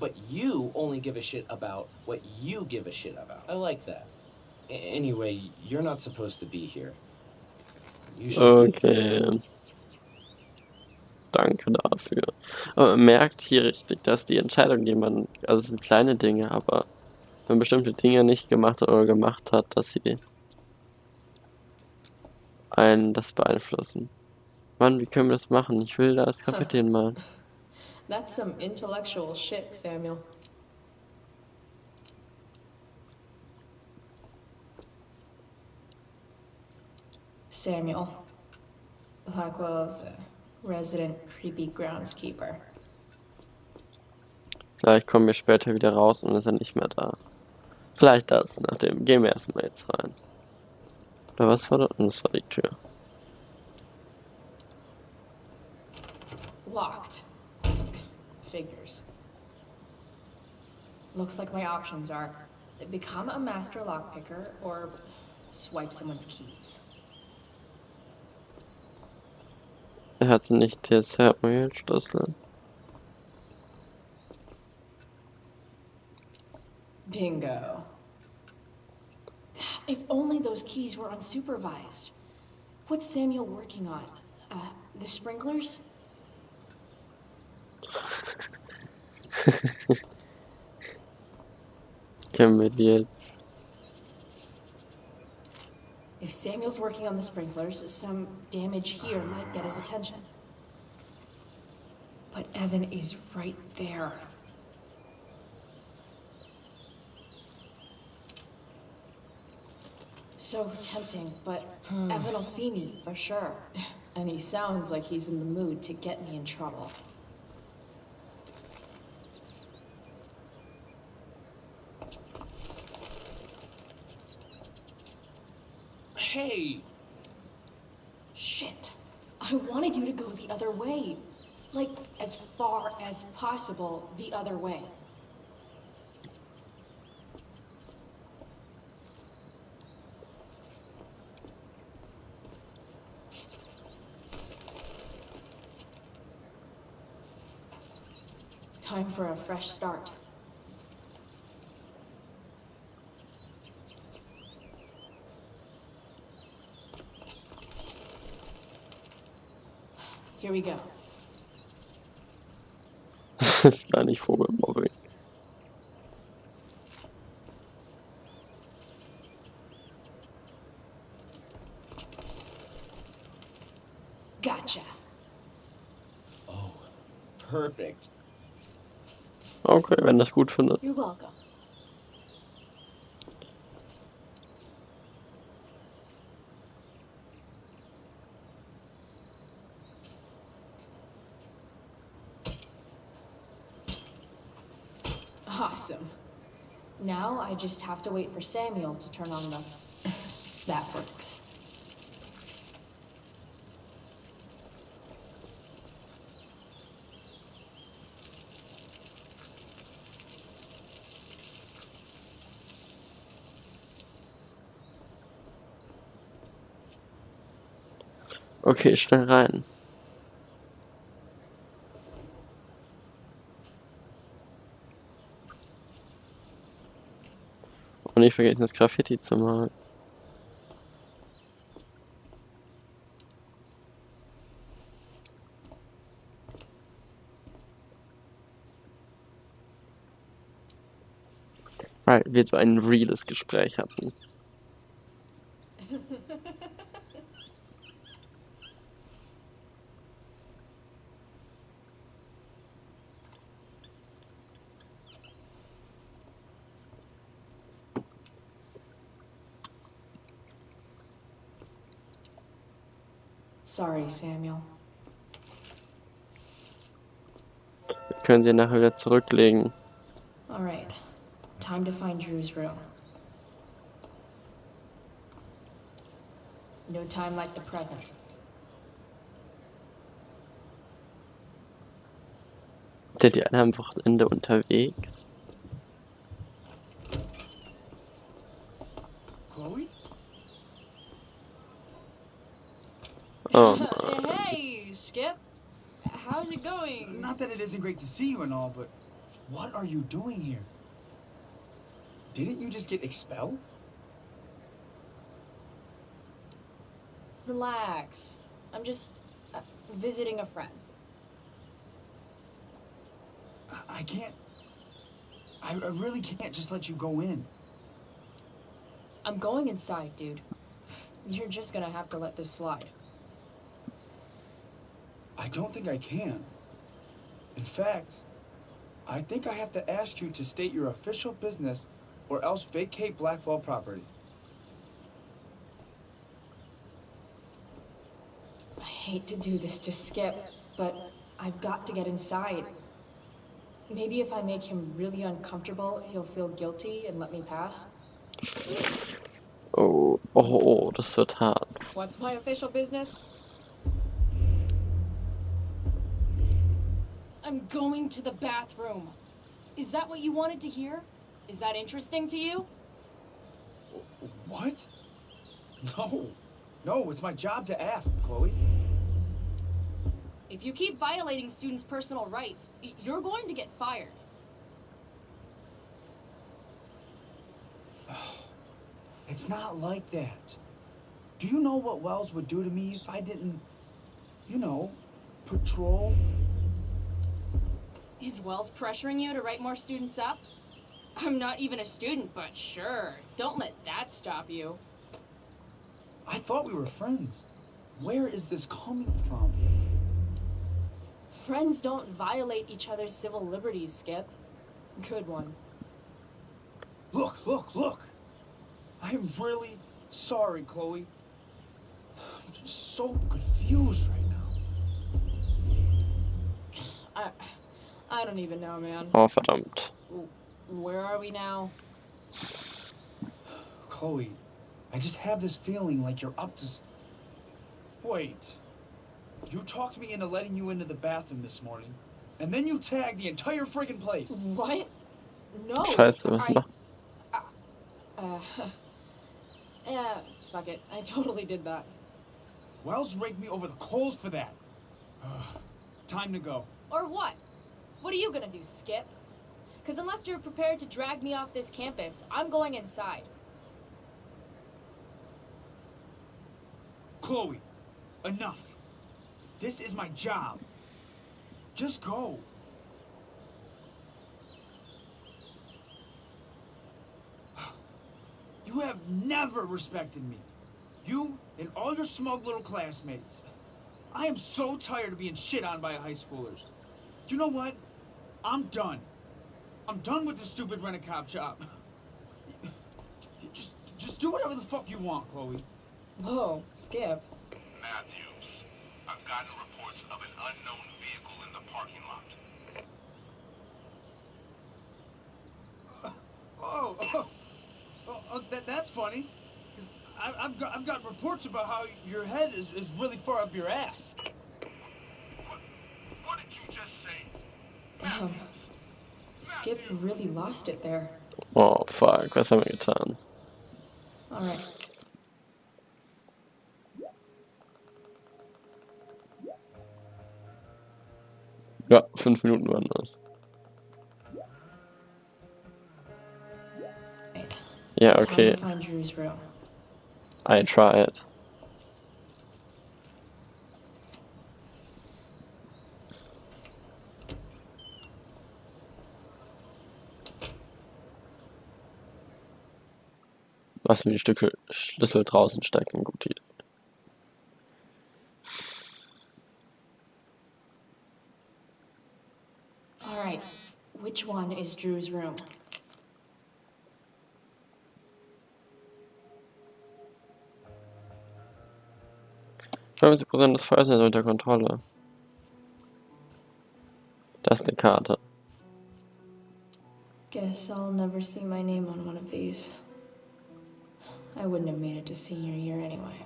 But you only give a shit about what you give a shit about. I like that. Anyway, you're not supposed to be here. You should... Okay. Danke dafür. Aber man merkt hier richtig, dass die Entscheidung, die man, also es sind kleine Dinge, aber wenn man bestimmte Dinge nicht gemacht hat oder gemacht hat, dass sie einen das beeinflussen. Mann, wie können wir das machen? Ich will da das Kapitän malen. That's some intellectual shit, Samuel. Samuel. Blackwell's a resident creepy groundskeeper. Vielleicht kommen wir später wieder raus und ist er nicht mehr da. Vielleicht das, nachdem. Gehen wir erstmal jetzt rein. Oder was war dort? Das war die Tür. Locked. Figures. Looks like my options are become a master lockpicker or swipe someone's keys. Er hatte nicht den Samuel-Schlüssel. Bingo. If only those keys were unsupervised. What's Samuel working on? The sprinklers? Kennen wir die jetzt? If Samuel's working on the sprinklers, some damage here might get his attention. But Evan is right there. So tempting, but Evan will see me for sure. And he sounds like he's in the mood to get me in trouble. Hey! Shit. I wanted you to go the other way. Like, as far as possible the other way. Time for a fresh start. Here we go. Das ist gar nicht Vogelmobbing. Gotcha. Oh, perfect. Okay, wenn das gut findet. You're welcome. Awesome. Now I just have to wait for Samuel to turn on the... That works. Okay, schnell rein. Und nicht vergessen, das Graffiti zu malen. Weil wir so ein reales Gespräch hatten. Sorry, Samuel. Wir können sie nachher wieder zurücklegen. All right. Time to find Drew's room. No time like the present. Seid ihr alle am Wochenende unterwegs? Chloe? Oh Mann. Hey, Skip. How's it going? Not that it isn't great to see you and all, but what are you doing here? Didn't you just get expelled? Relax. I'm just visiting a friend. I can't. I really can't just let you go in. I'm going inside, dude. You're just gonna have to let this slide. I don't think I can. In fact, I think I have to ask you to state your official business or else vacate Blackwell property. I hate to do this to Skip, but I've got to get inside. Maybe if I make him really uncomfortable, he'll feel guilty and let me pass. Oh, das wird hart. What's my official business? I'm going to the bathroom. Is that what you wanted to hear? Is that interesting to you? What? No, it's my job to ask, Chloe. If you keep violating students' personal rights, you're going to get fired. It's not like that. Do you know what Wells would do to me if I didn't, patrol? Is Wells pressuring you to write more students up? I'm not even a student, but sure. Don't let that stop you. I thought we were friends. Where is this coming from? Friends don't violate each other's civil liberties, Skip. Good one. Look. I'm really sorry, Chloe. I'm just so confused right now. I don't even know, man. Oh, verdammt. Where are we now? Chloe, I just have this feeling like you're up to... Wait. You talked me into letting you into the bathroom this morning, and then you tagged the entire friggin' place. What? No. Scheiße, was macht? Yeah, fuck it. I totally did that. Wells raked me over the coals for that. Time to go. Or what? What are you gonna do, Skip? Because unless you're prepared to drag me off this campus, I'm going inside. Chloe, enough. This is my job. Just go. You have never respected me. You and all your smug little classmates. I am so tired of being shit on by high schoolers. You know what? I'm done. I'm done with this stupid rent-a-cop job. Just do whatever the fuck you want, Chloe. Whoa, Skip. Matthews, I've gotten reports of an unknown vehicle in the parking lot. That's funny. 'Cause I've got reports about how your head is really far up your ass. What did you just say? Damn. Skip really lost it there. Oh, fuck. Was haben wir getan? Alright. Ja, 5 Minuten waren das. Ja, okay. Time to find Drew's room. I tried. Lassen wir die Schlüssel draußen stecken, gute Idee. Alright, which one is Drew's room? 50% des Feuers sind unter Kontrolle. Das ist eine Karte. Guess I'll never see my name on one of these. I wouldn't have made it to senior year anyway.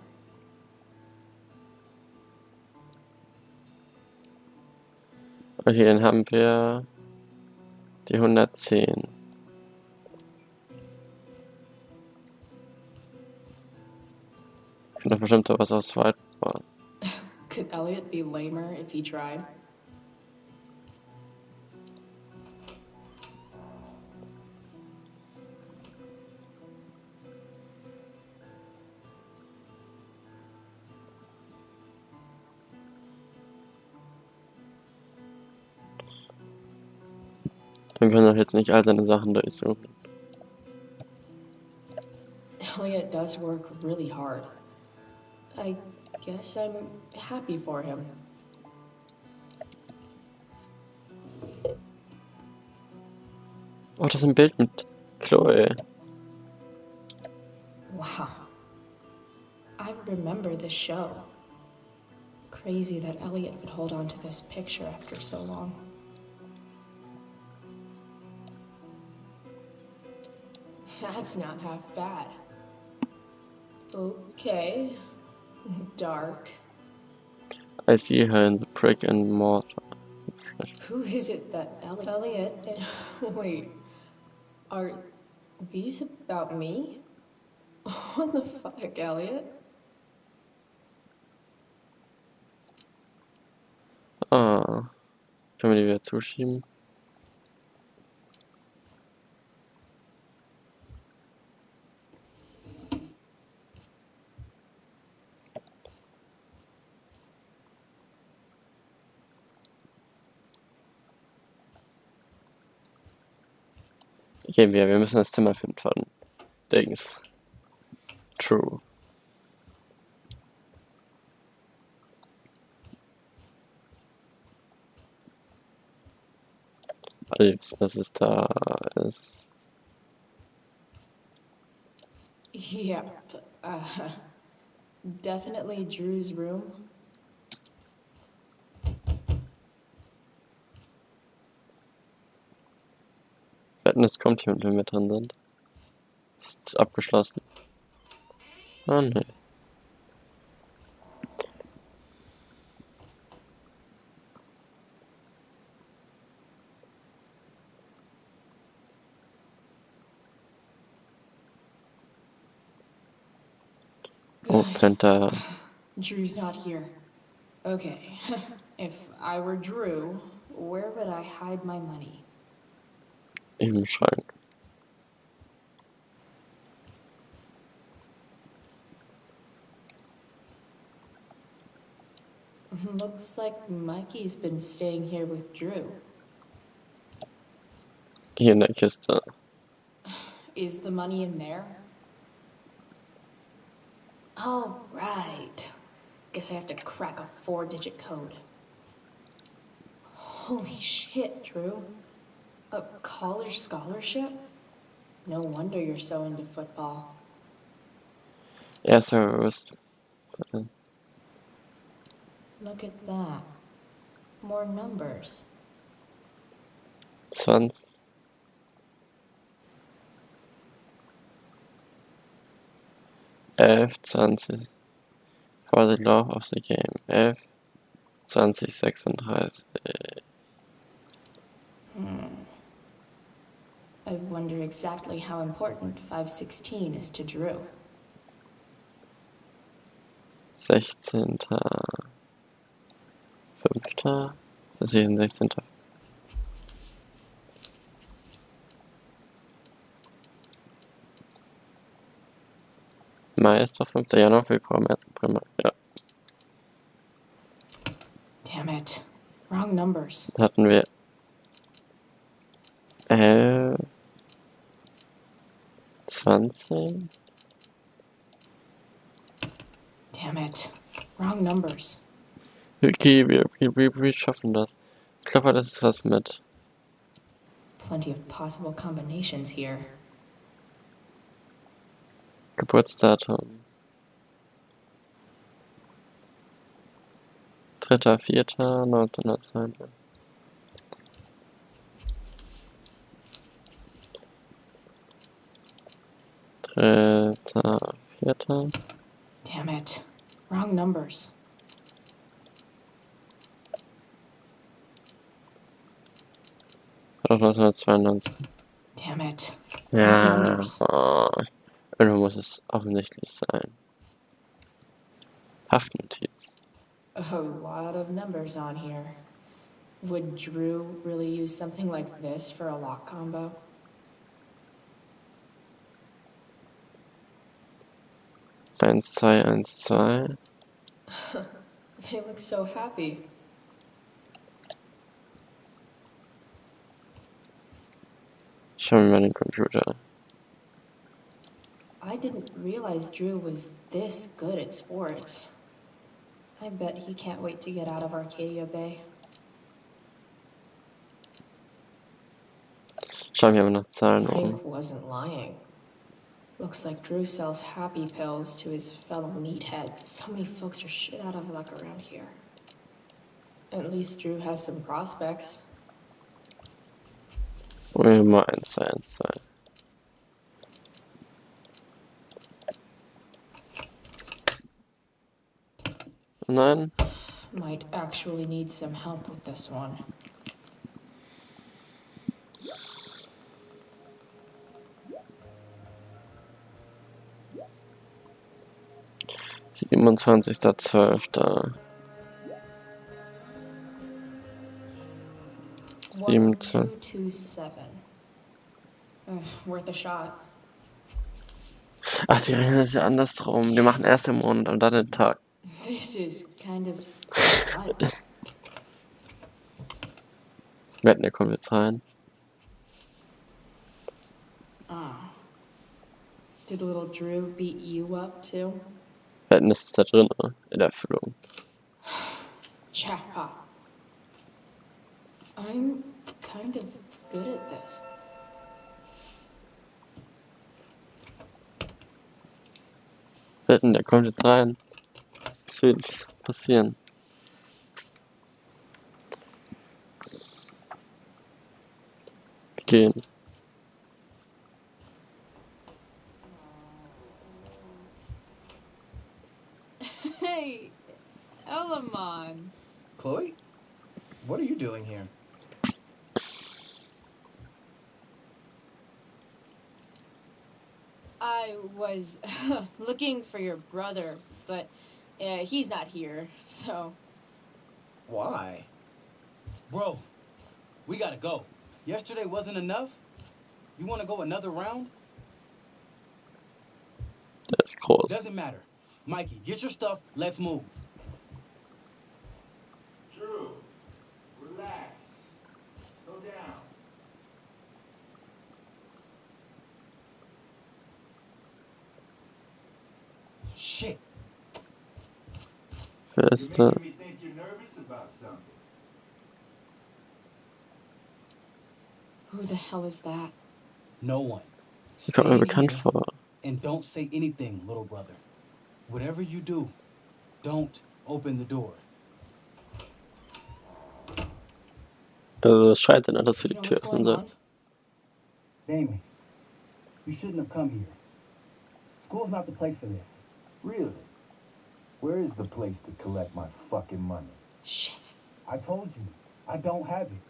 Okay, dann haben wir die 110. Ich finde doch bestimmt was aus Whiteboard. Could Elliot be lamer if he tried? Wir können doch jetzt nicht all seine Sachen durchsuchen. Elliot does work really hard. I guess I'm happy for him. Oh, das ist ein Bild mit Chloe. Wow. I remember this show. Crazy that Elliot would hold on to this picture after so long. That's not half bad. Okay. Dark. I see her in the brick and mortar. Who is it that Elliot and wait. Are these about me? What the fuck, Elliot? Ah. Können wir die wieder zuschieben? Gehen wir müssen das Zimmer finden von Dings. True. Alle wissen, dass es da ist. Yep. Definitely Drew's room. Wetten, es kommt jemand, wenn wir drin sind. Ist abgeschlossen. Oh ne. Oh, Planta. Drew's not here. Okay. If I were Drew, where would I hide my money? Im Schrank. Looks like Mikey's been staying here with Drew. Hier in der Kiste. Is the money in there? Oh, right. Guess I have to crack a 4-digit code. Holy shit, Drew. A college scholarship? No wonder you're so into football. Ja, Servus. Look at that. More numbers. 20. 11, 20. For the love of the game. 11, 20, 36. I wonder exactly how important 516 is to Drew. 16. 5. Das ist hier ein 16. Mai ist doch 5. Januar, Februar, März, April, ja. Damn it. Wrong numbers. Da hatten wir 11, 20. Damn it. Wrong numbers. Okay, wir schaffen das. Ich glaube, das ist was mit. Plenty of possible combinations here. Geburtsdatum. 3.4.1902. 3.4. Damn it. Wrong numbers. 1992. Damn it. Ja, Numbers. oh, irgendwo muss es offensichtlich sein. Haftnotiz. A lot of numbers on here. Would Drew really use something like this for a lock combo? 1, 2, 1, 2. They look so happy. Schauen wir mal den Computer. I didn't realize Drew was this good at sports. I bet he can't wait to get out of Arcadia Bay. Schauen wir aber noch Zahlen Frank wasn't lying. Looks like Drew sells happy pills to his fellow meatheads. So many folks are shit out of luck around here. At least Drew has some prospects. Mal 1, 2, 1, 2. Nein. Might actually need some help with this one. Siebenundzwanzigster 12. 1227. Worth a shot. Ach, die rechnen das ja andersrum. Die machen erst den Monat und dann den Tag. This is kind of wild. Wetten, der kommt jetzt rein. Ah. Did little Drew beat you up too? Wetten, das ist da drin, in der Erfüllung. Jackpot. I'm kind of good at this. Wetten, der kommt jetzt rein. Was will jetzt passieren? Gehen. Hey, Elamon. Chloe? What are you doing here? I was looking for your brother, but he's not here, so... Why? Bro, we gotta go. Yesterday wasn't enough? You wanna go another round? Das ist groß. Doesn't matter. Mikey, get your stuff, let's move. Drew, relax. Go down. Shit. Wer ist da? Me think you're nervous about something. Who the hell is that? No one. Die kommt mir Stay bekannt here vor. And don't say anything, little brother. Whatever you do, don't open the door. Also es scheint dann alles für die You know Tür what's offen going sein. on? Damon, you shouldn't have come here. School's not the place for this. Really? Where is the place to collect my fucking money? Shit. I told you, I don't have it.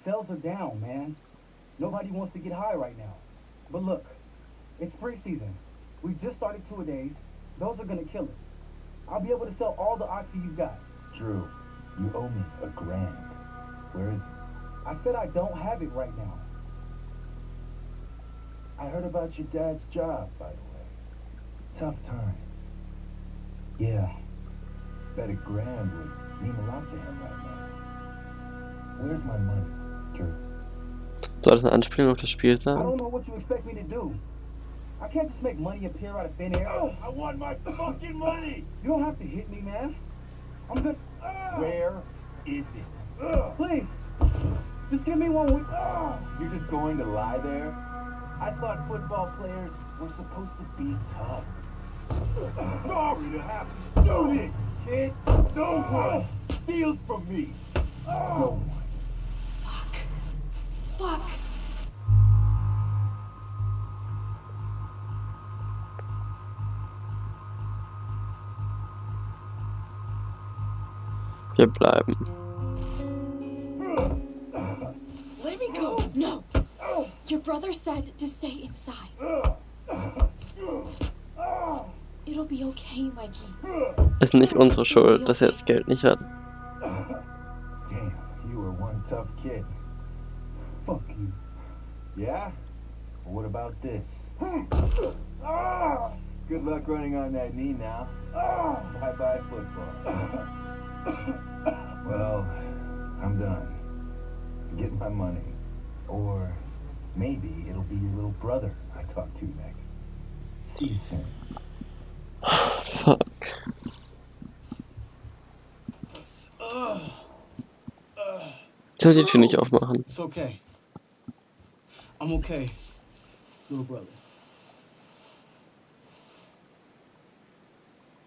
Sales are down, man. Nobody wants to get high right now. But look, it's pre-season. We just started two-a-days. Those are gonna kill us. I'll be able to sell all the oxy you've got. Drew, you owe me $1,000. Where is it? I said I don't have it right now. I heard about your dad's job, by the way. Tough time. Yeah, bet $1,000 would mean a lot to him right now. Where's my money, Drew? Soll das eine Anspielung auf das Spiel I sein? don't know what you expect me to do. I can't just make money appear out of thin air. Oh, I want my fucking money! You don't have to hit me, man. I'm good. Where is it? Please, just give me one. You're just going to lie there? I thought football players were supposed to be tough. Sorry to have to do this, kid. No one steals from me. No one. Fuck. Wir bleiben. Let me go. No. brother said to stay inside. It'll be okay, Mikey. Ist nicht unsere Schuld, dass er das Geld nicht hat. Damn, you were one tough kid. Fuck you. Yeah? Well, what about this? Good luck running on that knee now. Bye-bye football. Well, I'm done. Get my money. Or maybe it'll be your little brother I talk to next. See you soon. Fuck. Soll ich die Tür nicht aufmachen? It's okay. I'm okay, little brother.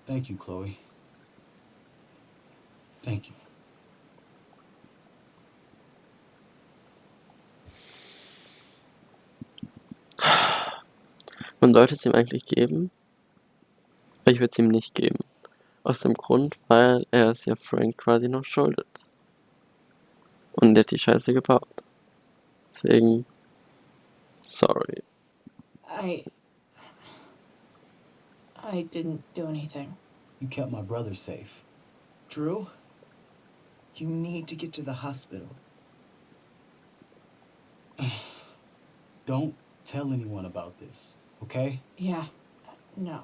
Thank you, Chloe. Thank you. Man sollte es ihm eigentlich geben, aber ich würde es ihm nicht geben. Aus dem Grund, weil er es ja Frank quasi noch schuldet. Und der hat die Scheiße gebaut. Deswegen, sorry. I didn't do anything. You kept my brother safe. Drew, you need to get to the hospital. Don't tell anyone about this, okay? Yeah. No.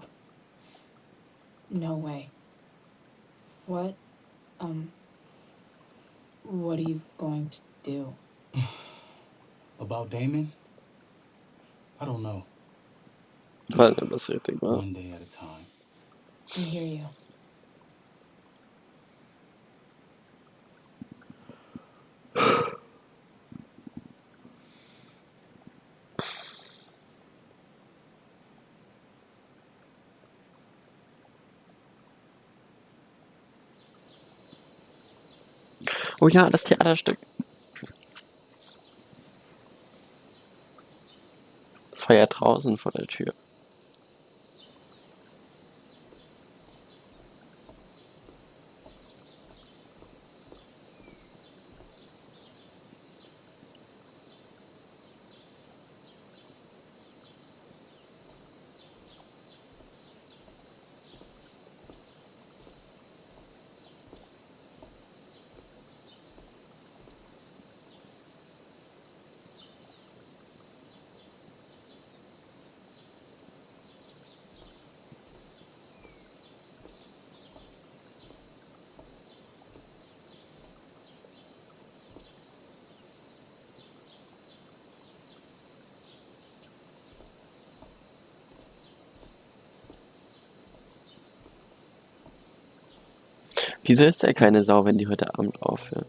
No way. What are you going to do? About Damon? I don't know. Weil er das richtig war. One day at a time. I hear you. Oh ja, das Theaterstück. Das war ja draußen vor der Tür. Wieso ist er keine Sau, wenn die heute Abend aufhören?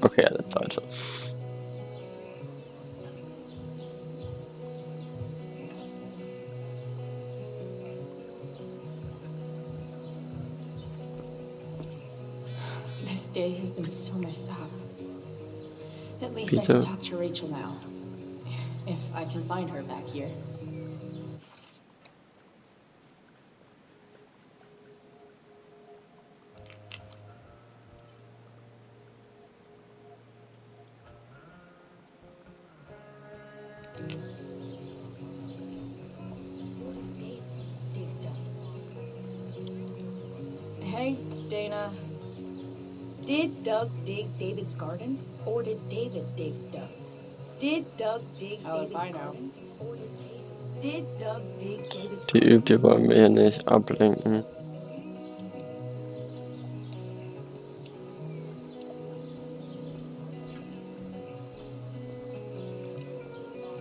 Okay, alle Leute. This day has been so messed up. At least I Wieso? can talk to Rachel now. If I can find her back here. Hey, Dana. Did Doug dig David's garden? Or did David dig Doug's? Did Doug dig David's garden? Or did Doug dig David's Die übt, die wollen wir hier nicht ablenken.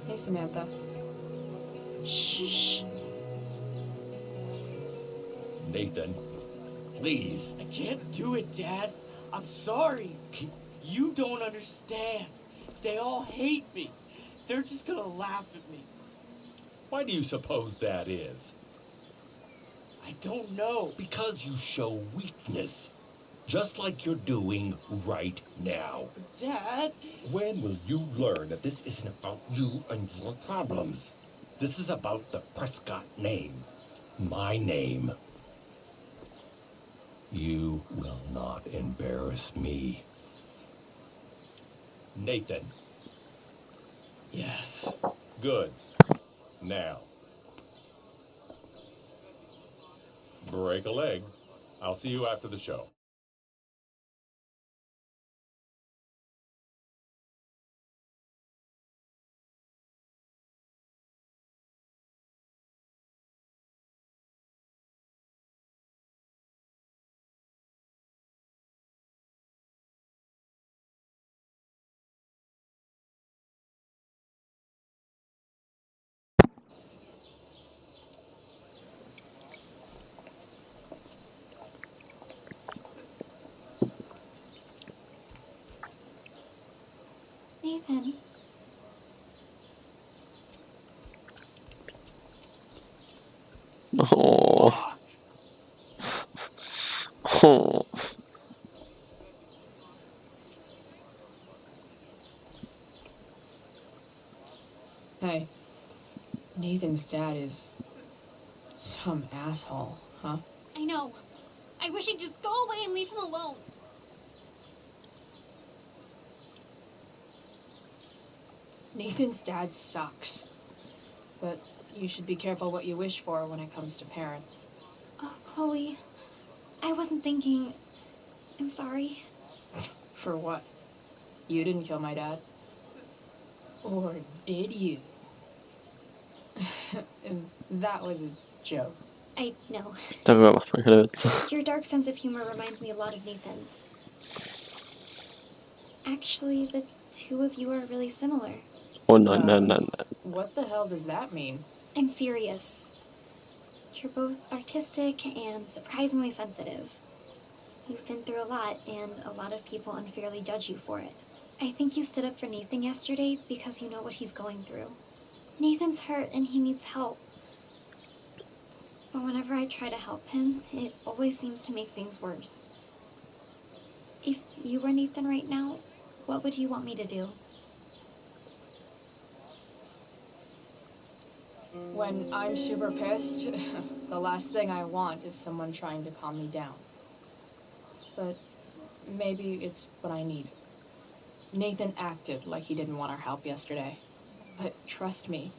Hey, Samantha. Shh. Nathan, please. I can't do it, Dad. I'm sorry. You don't understand. They all hate me. They're just gonna laugh at me. Why do you suppose that is? I don't know. Because you show weakness. Just like you're doing right now. Dad? When will you learn that this isn't about you and your problems? This is about the Prescott name. My name. You will not embarrass me. Nathan. Yes. Good. Now, break a leg. I'll see you after the show. Nathan. Oh. Oh. Hey, Nathan's dad is some asshole, huh? I know. I wish he'd just go away and leave him alone. Nathan's dad sucks. But you should be careful what you wish for when it comes to parents. Oh, Chloe. I wasn't thinking. I'm sorry. For what? You didn't kill my dad? Or did you? And that was a joke. I know. Darüber macht man keine Witze. Your dark sense of humor reminds me a lot of Nathan's. Actually, the two of you are really similar. Oh nein, nein, nein, nein. What the hell does that mean? I'm serious. You're both artistic and surprisingly sensitive. You've been through a lot, and a lot of people unfairly judge you for it. I think you stood up for Nathan yesterday because you know what he's going through. Nathan's hurt and he needs help. But whenever I try to help him, it always seems to make things worse. If you were Nathan right now, what would you want me to do? When I'm super pissed, the last thing I want is someone trying to calm me down. But maybe it's what I need. Nathan acted like he didn't want our help yesterday. But trust me,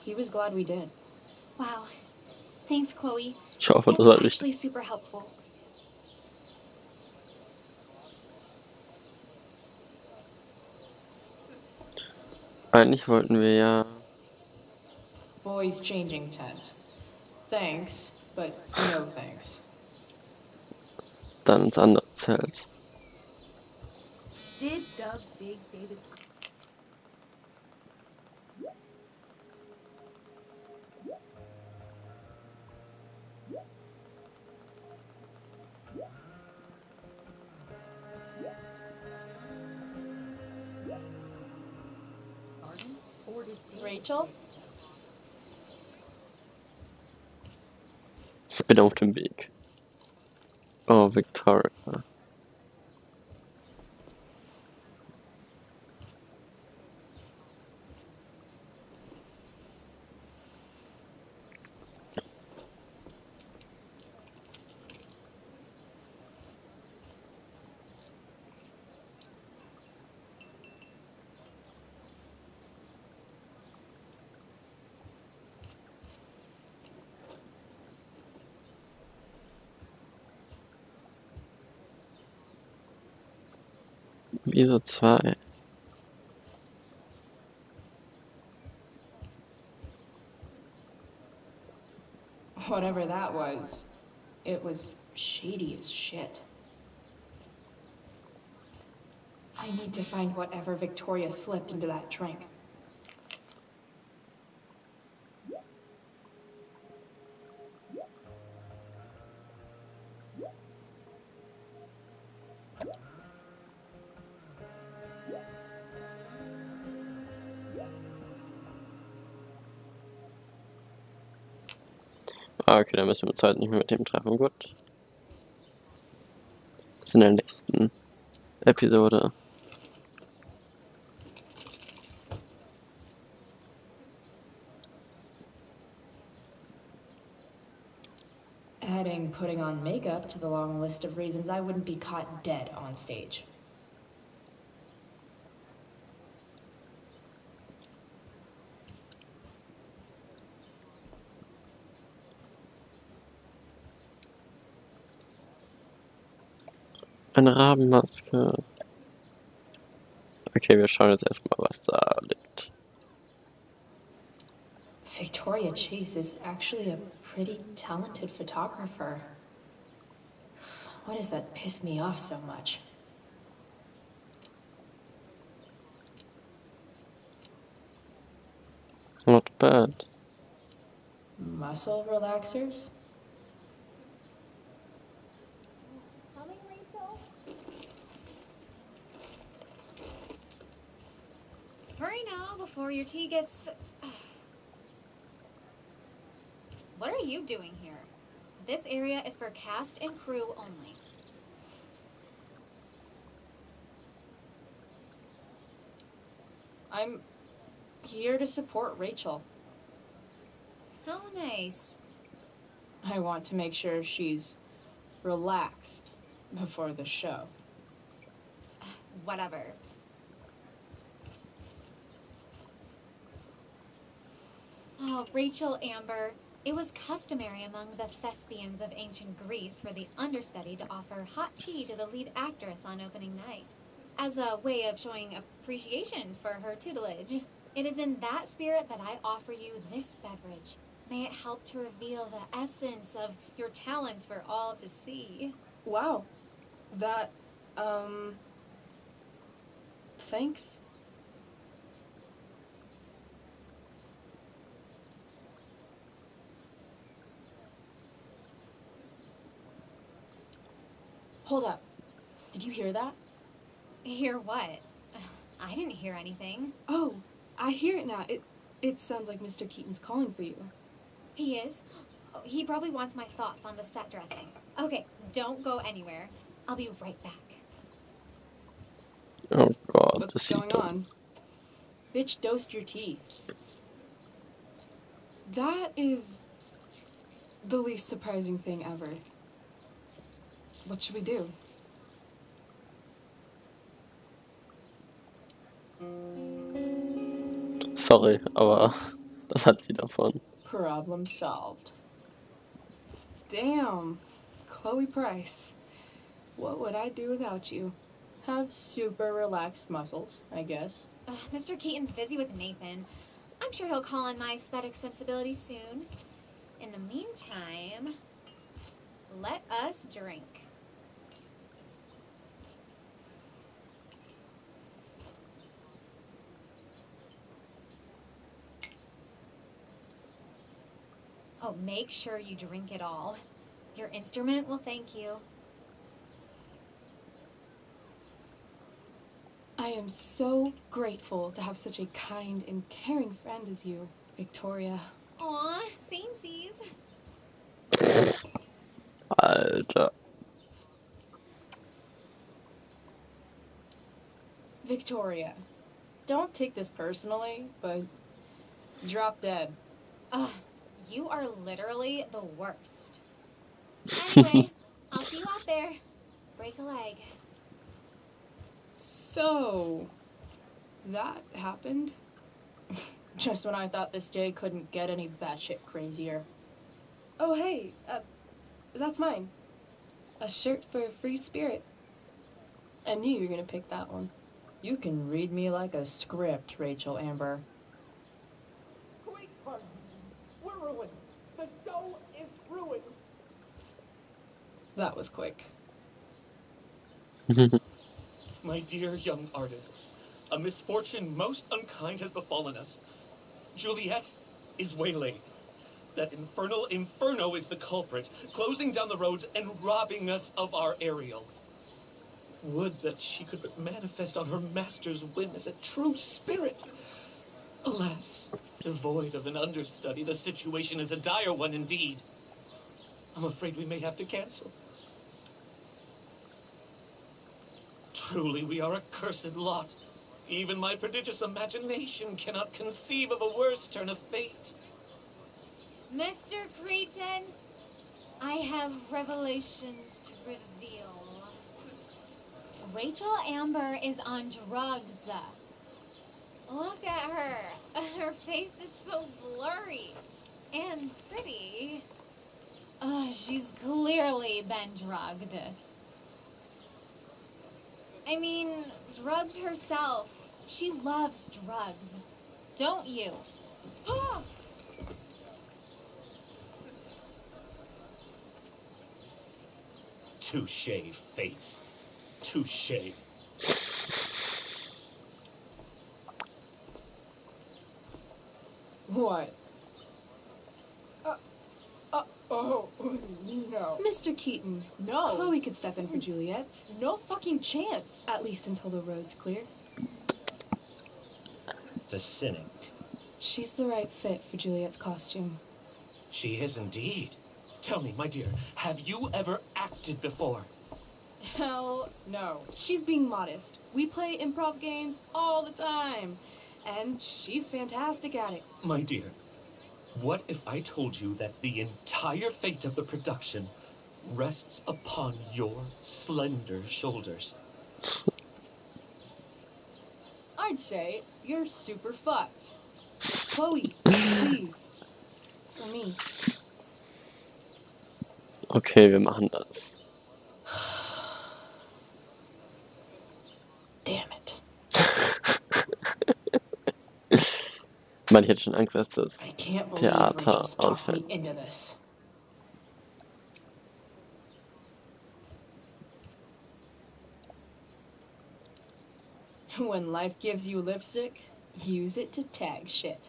he was glad we did. Wow. Thanks, Chloe. Ich hoffe, das That's war richtig. actually super helpful. Eigentlich wollten wir ja... Boys changing tent. Thanks, but no thanks. dann ins andere Zelt. Did Doug dig David's... Rachel? Ich bin auf dem Weg. Oh, Victoria. Wieso zwei? Whatever that was, it was shady as shit. I need to find whatever Victoria slipped into that drink. Ah, okay, dann müssen wir uns heute nicht mehr mit dem treffen. Gut. Bis in der nächsten Episode. Adding putting on makeup up to the long list of reasons I wouldn't be caught dead on stage. Eine Rabenmaske. Okay, wir schauen jetzt erstmal, was da liegt. Victoria Chase is actually a pretty talented photographer. Why does that piss me off so much? Not bad. Muscle relaxers? Hurry now before your tea gets... What are you doing here? This area is for cast and crew only. I'm here to support Rachel. How nice. I want to make sure she's relaxed before the show. Whatever. Oh, Rachel Amber. It was customary among the thespians of ancient Greece for the understudy to offer hot tea to the lead actress on opening night, as a way of showing appreciation for her tutelage. It is in that spirit that I offer you this beverage. May it help to reveal the essence of your talents for all to see. Wow. That, thanks. Hold up. Did you hear that? Hear what? I didn't hear anything. Oh, I hear it now. It sounds like Mr. Keaton's calling for you. He is? Oh, he probably wants my thoughts on the set dressing. Okay, don't go anywhere. I'll be right back. Oh god, What's das going sieht doch. on? Bitch, dosed your tea. That is the least surprising thing ever. What should we do? Sorry, aber das hat sie davon. Problem solved. Damn, Chloe Price. What would I do without you? Have super relaxed muscles, I guess. Mr. Keaton's busy with Nathan. I'm sure he'll call on my aesthetic sensibility soon. In the meantime, let us drink. Oh, make sure you drink it all. Your instrument will thank you. I am so grateful to have such a kind and caring friend as you, Victoria. Aw, samesies. Alter. Victoria, don't take this personally, but drop dead. Ugh, you are literally the worst. Anyway, I'll see you out there. Break a leg. So, that happened? Just when I thought this day couldn't get any batshit crazier. Oh, hey, that's mine. A shirt for a free spirit. I knew you were gonna pick that one. You can read me like a script, Rachel Amber. Quick, pardon. We're ruined. The show is ruined. That was quick. My dear young artists, a misfortune most unkind has befallen us. Juliet is waylaid. That infernal inferno is the culprit, closing down the roads and robbing us of our Ariel. Would that she could but manifest on her master's whim as a true spirit. Alas, devoid of an understudy, the situation is a dire one indeed. I'm afraid we may have to cancel. Truly, we are a cursed lot. Even my prodigious imagination cannot conceive of a worse turn of fate. Mr. Cretan, I have revelations to reveal. Rachel Amber is on drugs. Look at her. Her face is so blurry and pretty. She's clearly been drugged. I mean, drugged herself. She loves drugs. Don't you? Touché, Fates. Touché. What? Oh, no. Mr. Keaton, No. Chloe could step in for Juliet. No fucking chance. At least until the road's clear. The cynic. She's the right fit for Juliet's costume. She is indeed. Tell me, my dear, have you ever acted before? Hell no. She's being modest. We play improv games all the time. And she's fantastic at it. My dear, what if I told you that the entire fate of the production rests upon your slender shoulders? I'd say you're super fucked. Chloe, please. For me. Okay, wir machen das. Damn it. Man, ich hätte schon Angst, dass das I can't believe Theater Rachel's talked ausfällt. me into this. When life gives you lipstick, use it to tag shit.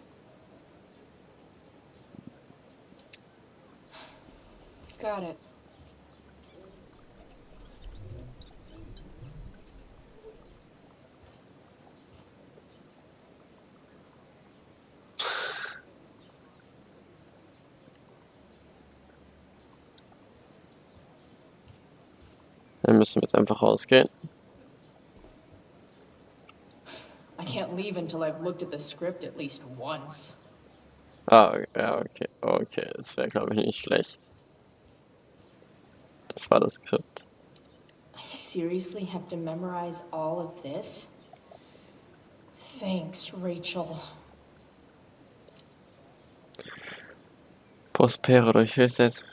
Got it. Dann müssen wir jetzt einfach rausgehen. I can't leave until I've looked at the script at least once. Ah, ja, okay. Okay, das wäre, glaube ich, nicht schlecht. Das war das Skript. I seriously have to memorize all of this? Thanks, Rachel. Prospere durch Höchstset.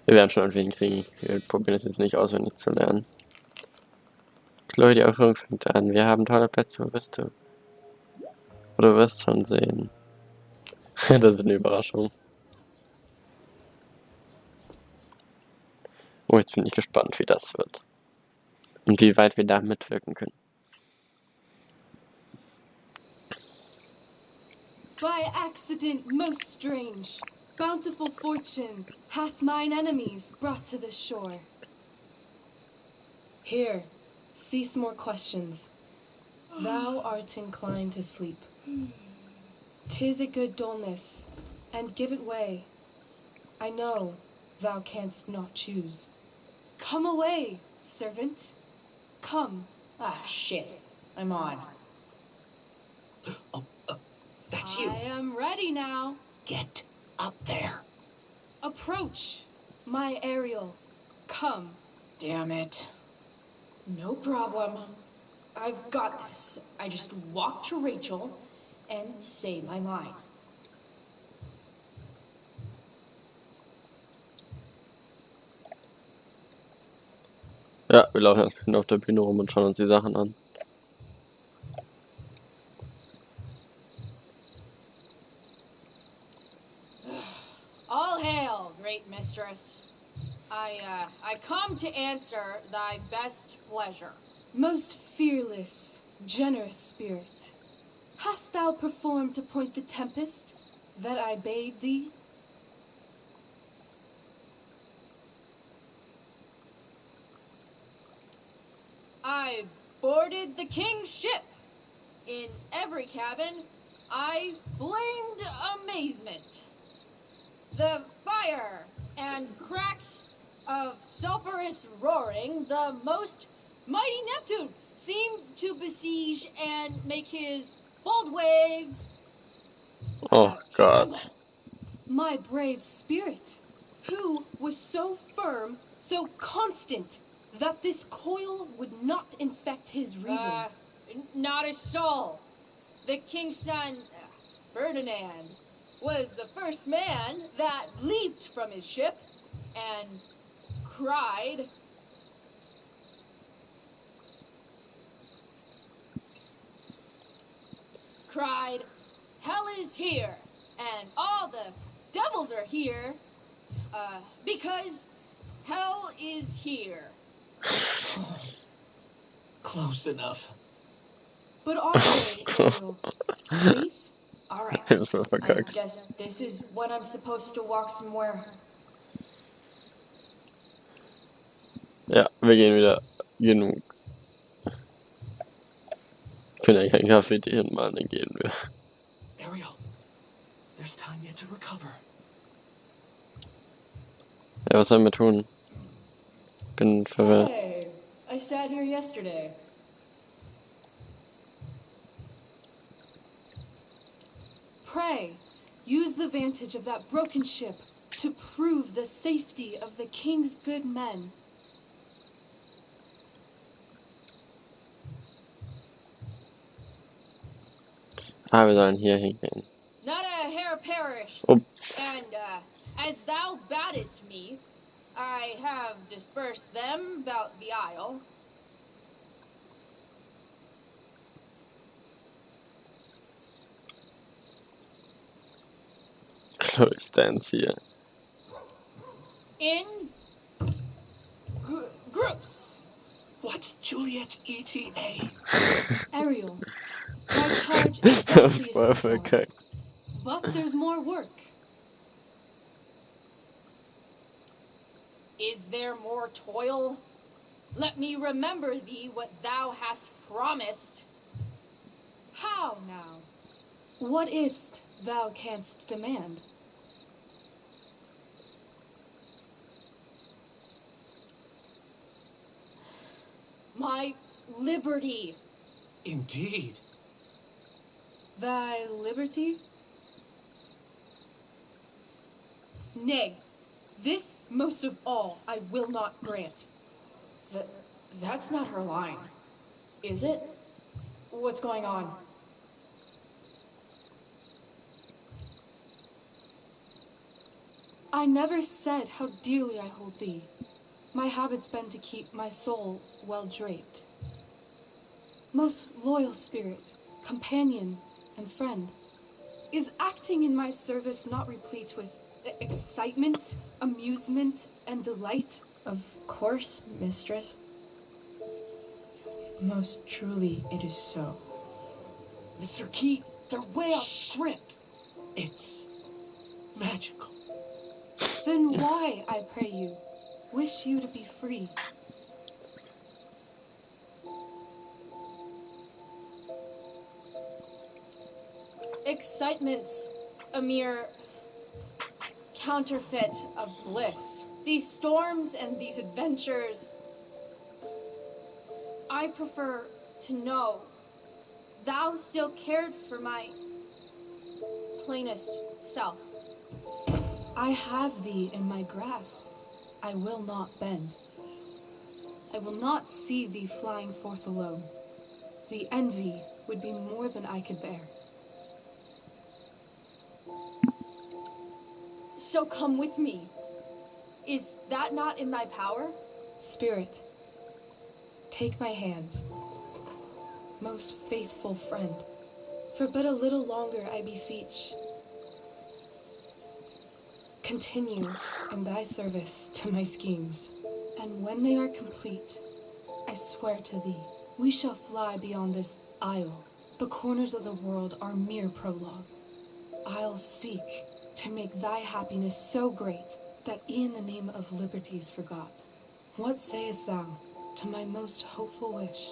Wir werden schon irgendwie hinkriegen. Wir probieren es jetzt nicht auswendig zu lernen. Chloe, die Aufführung fängt an. Wir haben tolle Plätze. Wo bist du? Oder du wirst schon sehen. Das wird eine Überraschung. Oh, jetzt bin ich gespannt, wie das wird. Und wie weit wir da mitwirken können. By accident most strange, bountiful fortune hath mine enemies brought to this shore. Here, cease more questions. Thou art inclined to sleep. 'Tis a good dullness, and give it way. I know thou canst not choose. Come away, servant. Come. Ah, shit. I'm on. That's you. I am ready now. Get up there. Approach, my Ariel. Come. Damn it. No problem. I've got this. I just walk to Rachel and say my line. Ja, wir laufen jetzt auf der Bühne rum und schauen uns die Sachen an. All hail, great mistress. I come to answer thy best pleasure. Most fearless, generous spirit, hast thou performed to point the tempest that I bade thee? I boarded the king's ship In every cabin, I flamed amazement. The fire and cracks of sulphurous roaring, the most mighty Neptune seemed to besiege and make his bold waves. Oh God. My brave spirit, who was so firm, so constant, that this coil would not infect his reason. Not a soul. The king's son, Ferdinand, was the first man that leaped from his ship and cried, "Hell is here, and all the devils are here, because hell is here." Close enough. But are they real? Grief? Alright. Das war I verkackt. guess this is when I'm supposed to walk somewhere. Ja, wir gehen wieder. Genug. Ich bin ja kein Kaffee trinken, Mann, dann gehen wir. Ariel, there's time yet to recover. Ja, was sollen wir tun? Bin verwirrt. Hey, I sat here yesterday. Pray, use the vantage of that broken ship to prove the safety of the king's good men. Ah, wir sollen hier hingehen. Not a hair perished. Oops. And, as thou badest me, I have dispersed them about the isle. Chloe stands hier. In groups. What's Juliet's ETA? Ariel, my charge exactly is Voll performed. verkackt. But there's more work. Is there more toil? Let me remember thee what thou hast promised. How now? What is't thou canst demand? My liberty. Indeed. Thy liberty? Nay, this most of all I will not grant. That's not her line. Is it? What's going on? I never said how dearly I hold thee. My habit's been to keep my soul well draped. Most loyal spirit, companion, and friend, is acting in my service not replete with excitement, amusement, and delight? Of course, mistress. Most truly it is so. Mr. Key, they're way off script. It's magical. Then why, I pray you, wish you to be free? Excitement's a mere counterfeit of bliss. These storms and these adventures, I prefer to know thou still cared for my plainest self. I have thee in my grasp. I will not bend. I will not see thee flying forth alone. The envy would be more than I could bear. So come with me. Is that not in thy power? Spirit, take my hands. Most faithful friend, for but a little longer I beseech. Continue in thy service to my schemes, and when they are complete, I swear to thee, we shall fly beyond this isle. The corners of the world are mere prologue. I'll seek to make thy happiness so great that e'en the name of liberty's forgot. What sayest thou to my most hopeful wish?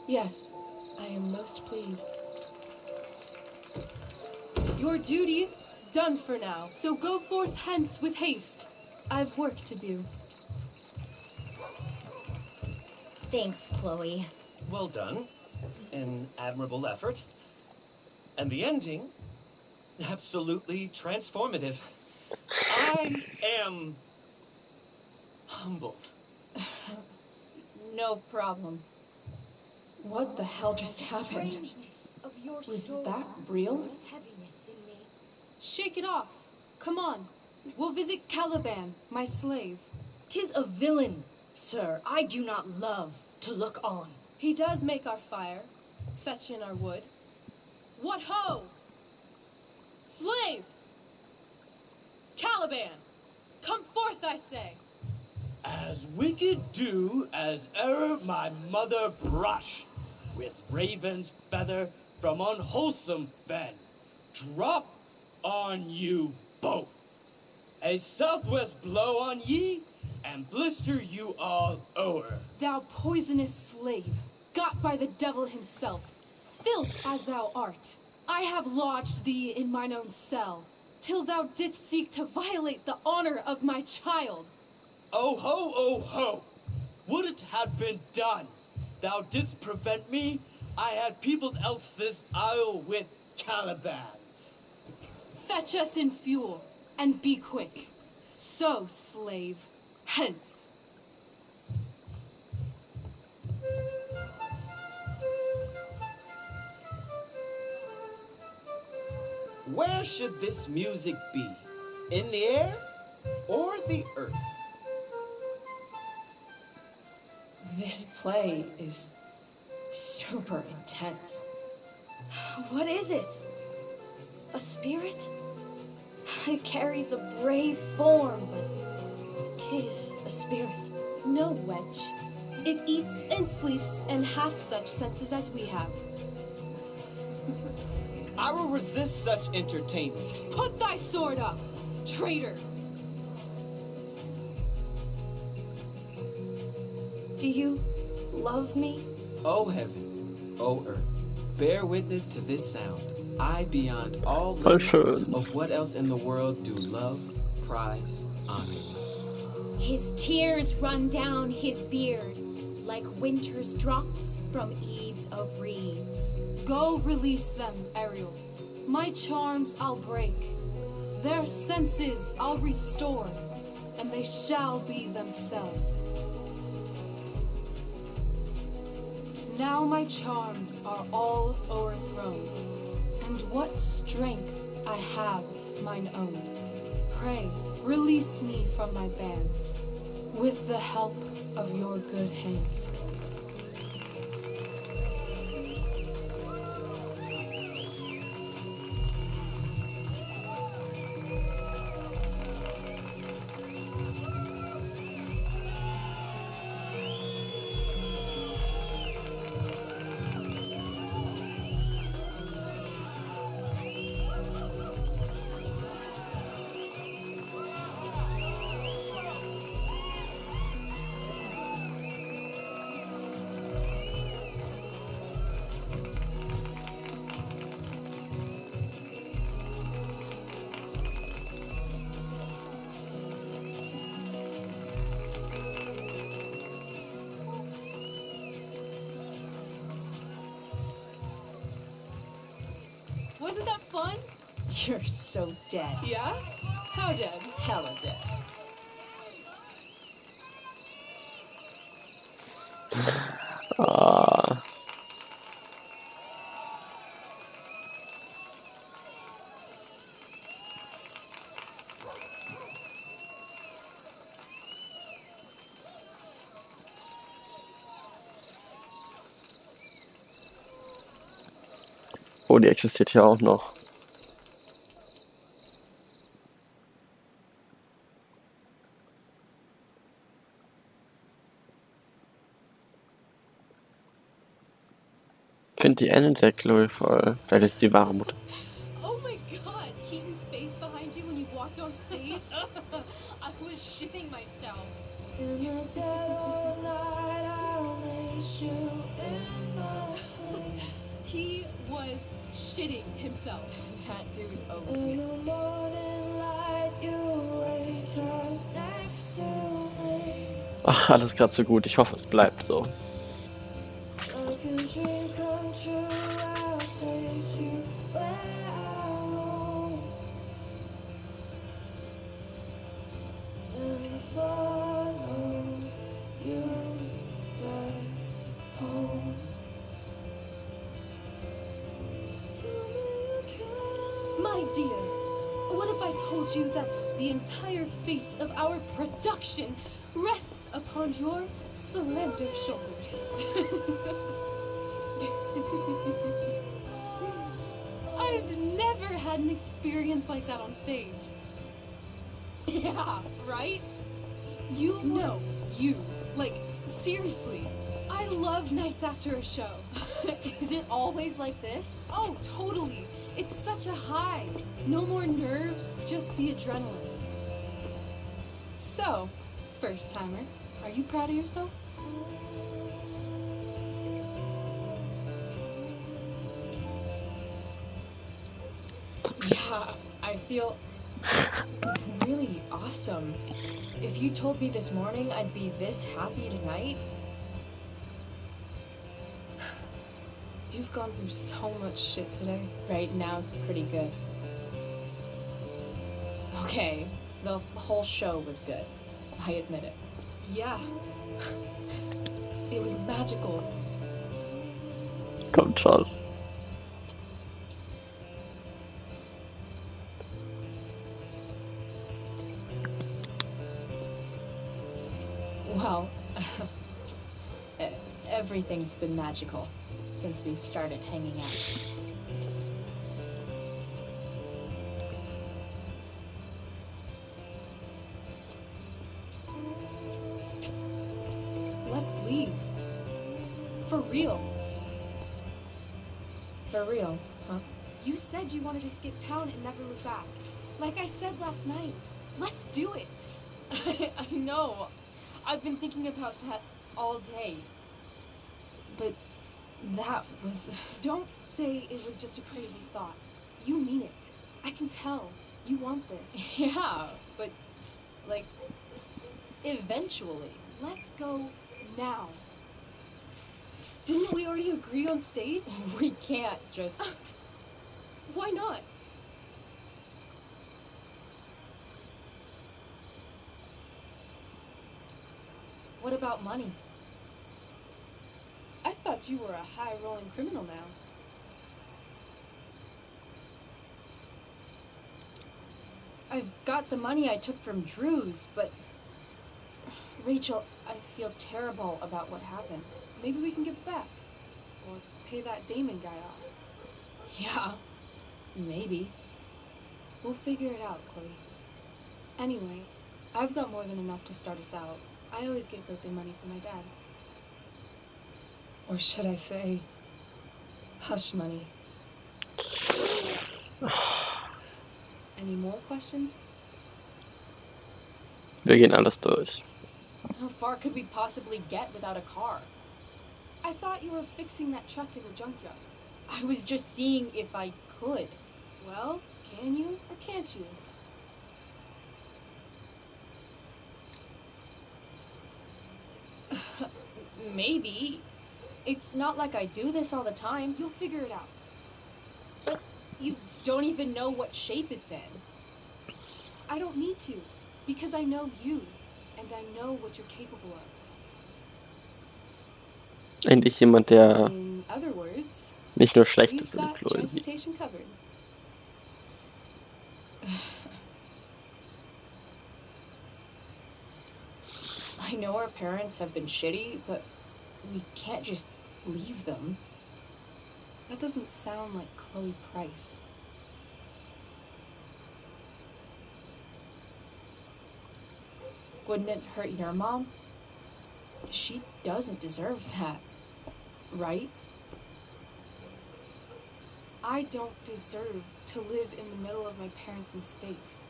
Yes, I am most pleased. Your duty done for now. So go forth hence with haste. I've work to do. Thanks, Chloe. Well done. An admirable effort. And the ending, absolutely transformative. I am humbled. No problem. What the hell just happened? Was that real? Shake it off. Come on. We'll visit Caliban, my slave. 'Tis a villain, sir. I do not love to look on. He does make our fire, fetch in our wood. What ho! Slave! Caliban! Come forth, I say! As wicked do as e'er my mother brush, with raven's feather from unwholesome fen, drop on you both. A southwest blow on ye, and blister you all o'er. Thou poisonous slave, got by the devil himself, filth as thou art, I have lodged thee in mine own cell, till thou didst seek to violate the honor of my child. Oh ho, oh ho! Would it had been done! Thou didst prevent me, I had peopled else this isle with Calibans. Fetch us in fuel, and be quick. So, slave, hence. Where should this music be? In the air or the earth? This play is super intense. What is it? A spirit? It carries a brave form, but 'tis a spirit. No, wench. It eats and sleeps and hath such senses as we have. I will resist such entertainment. Put thy sword up, traitor! Do you love me? O heaven, O earth, bear witness to this sound. I, beyond all Voll limit schön. of what else in the world do love, prize, honor. His tears run down his beard like winter's drops from eaves of reeds. Go release them, Ariel. My charms I'll break. Their senses I'll restore, and they shall be themselves. Now my charms are all o'erthrown, and what strength I have's mine own. Pray, release me from my bands, with the help of your good hands. Wasn't that fun? You're so dead. Yeah? How dead? Hella dead. Ah. Oh, die existiert ja auch noch. Ich finde die endet der Chloe voll. Vielleicht ist die wahre Mutter. Oh my god, Keaton's face behind you when you walked on stage? I was shitting myself. In the dead of night, I'll lay you in my was shitting himself. That dude owes me. Ach, alles gerade so gut. Ich hoffe, es bleibt so. My dear, what if I told you that the entire fate of our production rests upon your slender shoulders? I've never had an experience like that on stage. Yeah, right? You know, you. Like, seriously. I love nights after a show. Is it always like this? Oh, totally. It's such a high. No more nerves, just the adrenaline. So, first timer, are you proud of yourself? Yeah, I feel really awesome. If you told me this morning I'd be this happy tonight. You've gone through so much shit today. Right now's pretty good. Okay, the whole show was good. I admit it. Yeah. It was magical. Kommt schon. Well, everything's been magical since we started hanging out. Let's leave. For real. For real, huh? You said you wanted to skip town and never look back. Like I said last night. Let's do it. I know. I've been thinking about that all day. But that was... Don't say it was just a crazy thought. You mean it. I can tell. You want this. Yeah, but, like, eventually. Let's go now. Didn't we already agree on stage? We can't just... Why not? What about money? I thought you were a high-rolling criminal now. I've got the money I took from Drew's, but... Rachel, I feel terrible about what happened. Maybe we can give it back. Or pay that Damon guy off. Yeah, maybe. We'll figure it out, Chloe. Anyway, I've got more than enough to start us out. I always get birthday money from my dad. Or should I say, hush money. Any more questions? Wir gehen alles durch. How far could we possibly get without a car? I thought you were fixing that truck in the junkyard. I was just seeing if I could. Well, can you or can't you? Maybe. It's not like I do this all the time. You'll figure it out. But you don't even know what shape it's in. I don't need to, because I know you, and I know what you're capable of. Endlich jemand, der In other words, nicht nur schlecht ist we've in got Chloe. transportation covered. I know our parents have been shitty, but we can't just leave them. That doesn't sound like Chloe Price. Wouldn't it hurt your mom? She doesn't deserve that, right? I don't deserve to live in the middle of my parents' mistakes.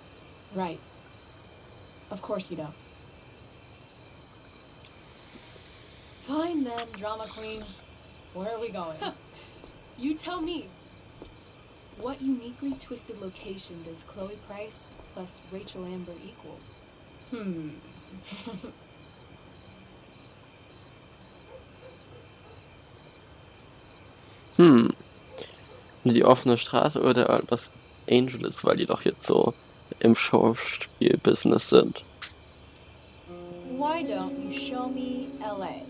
Right. Of course you don't. Fine then, drama queen. Where are we going? You tell me. What uniquely twisted location does Chloe Price plus Rachel Amber equal? Die offene Straße oder Los Angeles, weil die doch jetzt so im Schauspiel-Business sind. Why don't you show me LA?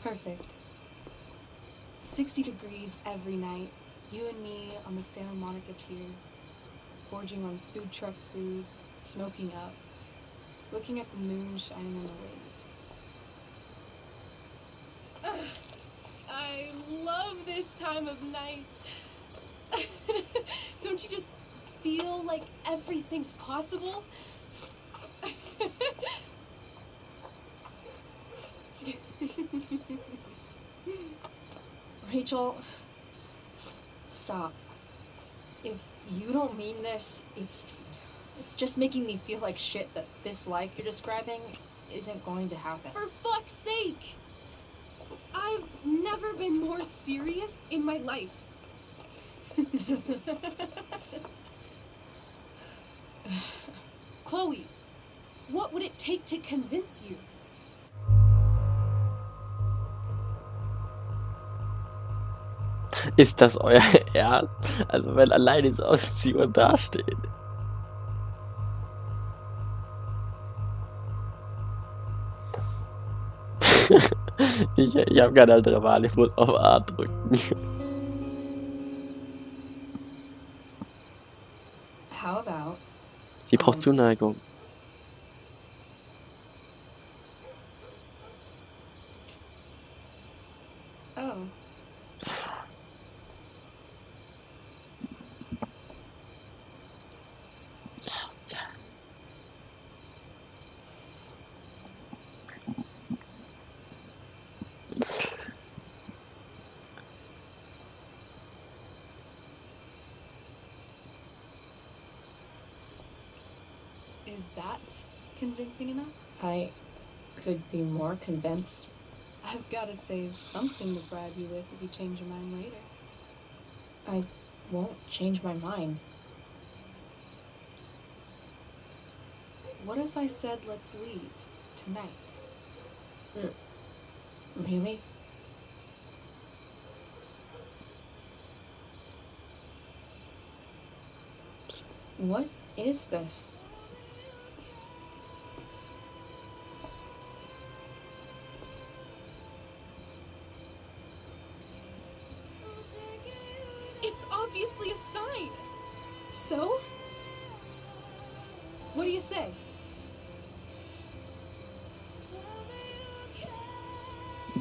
Perfect. 60 degrees every night. You and me on the Santa Monica Pier, gorging on food truck food, smoking up, looking at the moon shining on the waves. I love this time of night. Don't you just feel like everything's possible? Rachel, stop. If you don't mean this, it's just making me feel like shit that this life you're describing isn't going to happen. For fuck's sake! I've never been more serious in my life. Chloe, what would it take to convince you? Ist das euer Ernst? Also wenn allein diese Ausziehung dasteht. ich habe keine andere Wahl, ich muss auf A drücken. How about? Sie braucht Zuneigung. Oh. Is that convincing enough? I could be more convinced. I've got to say something to bribe you with if you change your mind later. I won't change my mind. What if I said let's leave tonight? Really? What is this? It's obviously a sign. So? What do you say?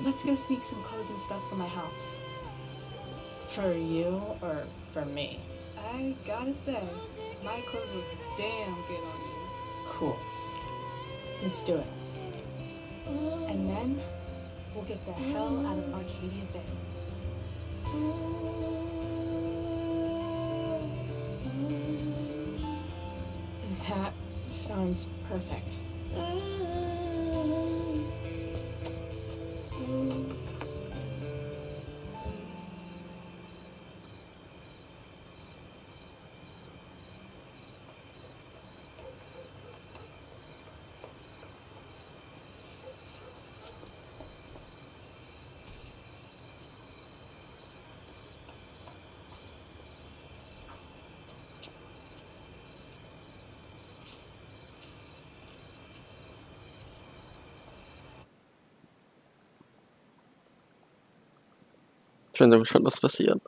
Let's go sneak some clothes and stuff from my house. For you or for me? I gotta say, my clothes look damn good on you. Cool. Let's do it. And then, we'll get the hell out of Arcadia Bay. That sounds perfect. Ich bin sehr gespannt, was passiert.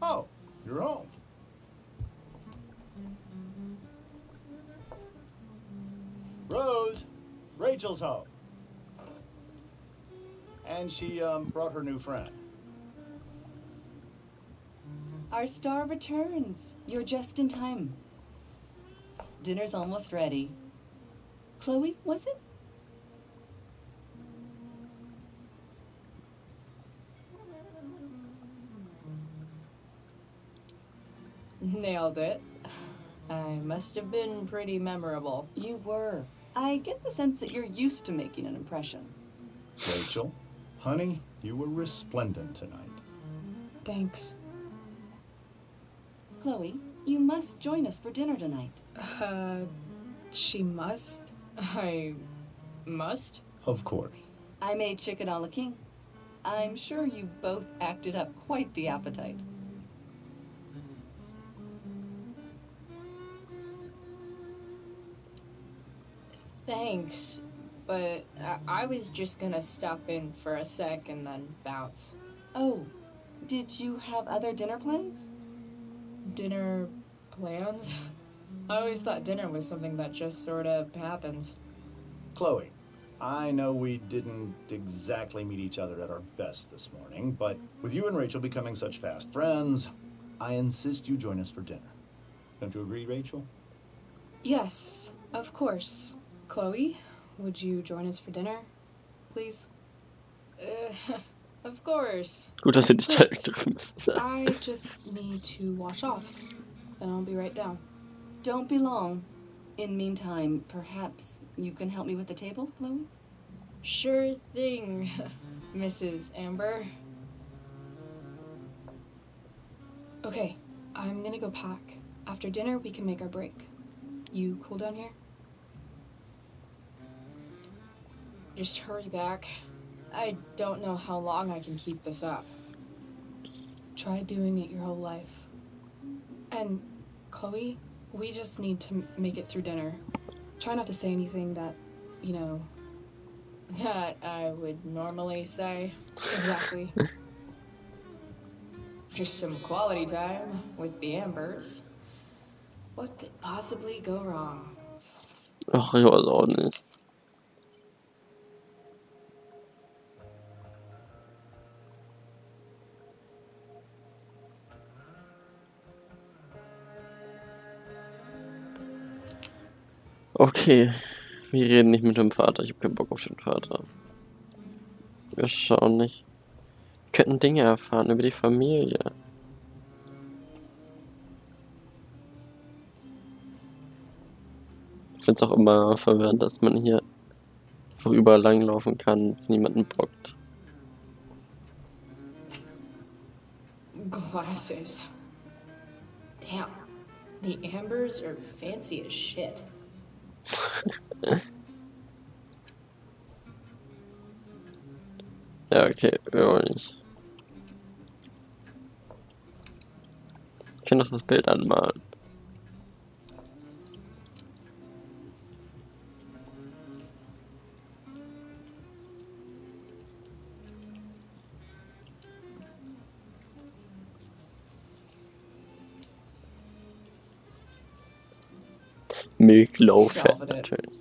Oh, you're home. Rose, Rachel's home. And she brought her new friend. Our star returns. You're just in time. Dinner's almost ready. Chloe, was it? Nailed it. I must have been pretty memorable. You were. I get the sense that you're used to making an impression. Rachel, honey, you were resplendent tonight. Thanks. Chloe, you must join us for dinner tonight. She must? I must? Of course. I made chicken a la king. I'm sure you both acted up quite the appetite. Thanks, but I was just gonna stop in for a sec and then bounce. Oh, did you have other dinner plans? Dinner plans? I always thought dinner was something that just sort of happens. Chloe, I know we didn't exactly meet each other at our best this morning, but with you and Rachel becoming such fast friends, I insist you join us for dinner. Don't you agree, Rachel? Yes, of course. Chloe, would you join us for dinner, please? Of course. Gut, dass ihr dich da gegriffen bist. I just need to wash off. Then I'll be right down. Don't be long. In meantime, perhaps you can help me with the table, Chloe? Sure thing, Mrs. Amber. Okay, I'm gonna go pack. After dinner, we can make our break. You cool down here? Just hurry back. I don't know how long I can keep this up. Try doing it your whole life. And, Chloe, we just need to make it through dinner. Try not to say anything that, you know... That I would normally say. Exactly. Just some quality time with the Ambers. What could possibly go wrong? Ach, ich weiß auch nicht. Okay, wir reden nicht mit dem Vater. Ich habe keinen Bock auf den Vater. Wir schauen nicht. Wir könnten Dinge erfahren über die Familie. Ich finde es auch immer verwirrend, dass man hier einfach überall langlaufen kann, dass niemanden bockt. Glasses. Damn. The Ambers are fancy as shit. Ja, okay, wir wollen nicht. Ich kann doch das Bild anmalen. Milk low fat natürlich.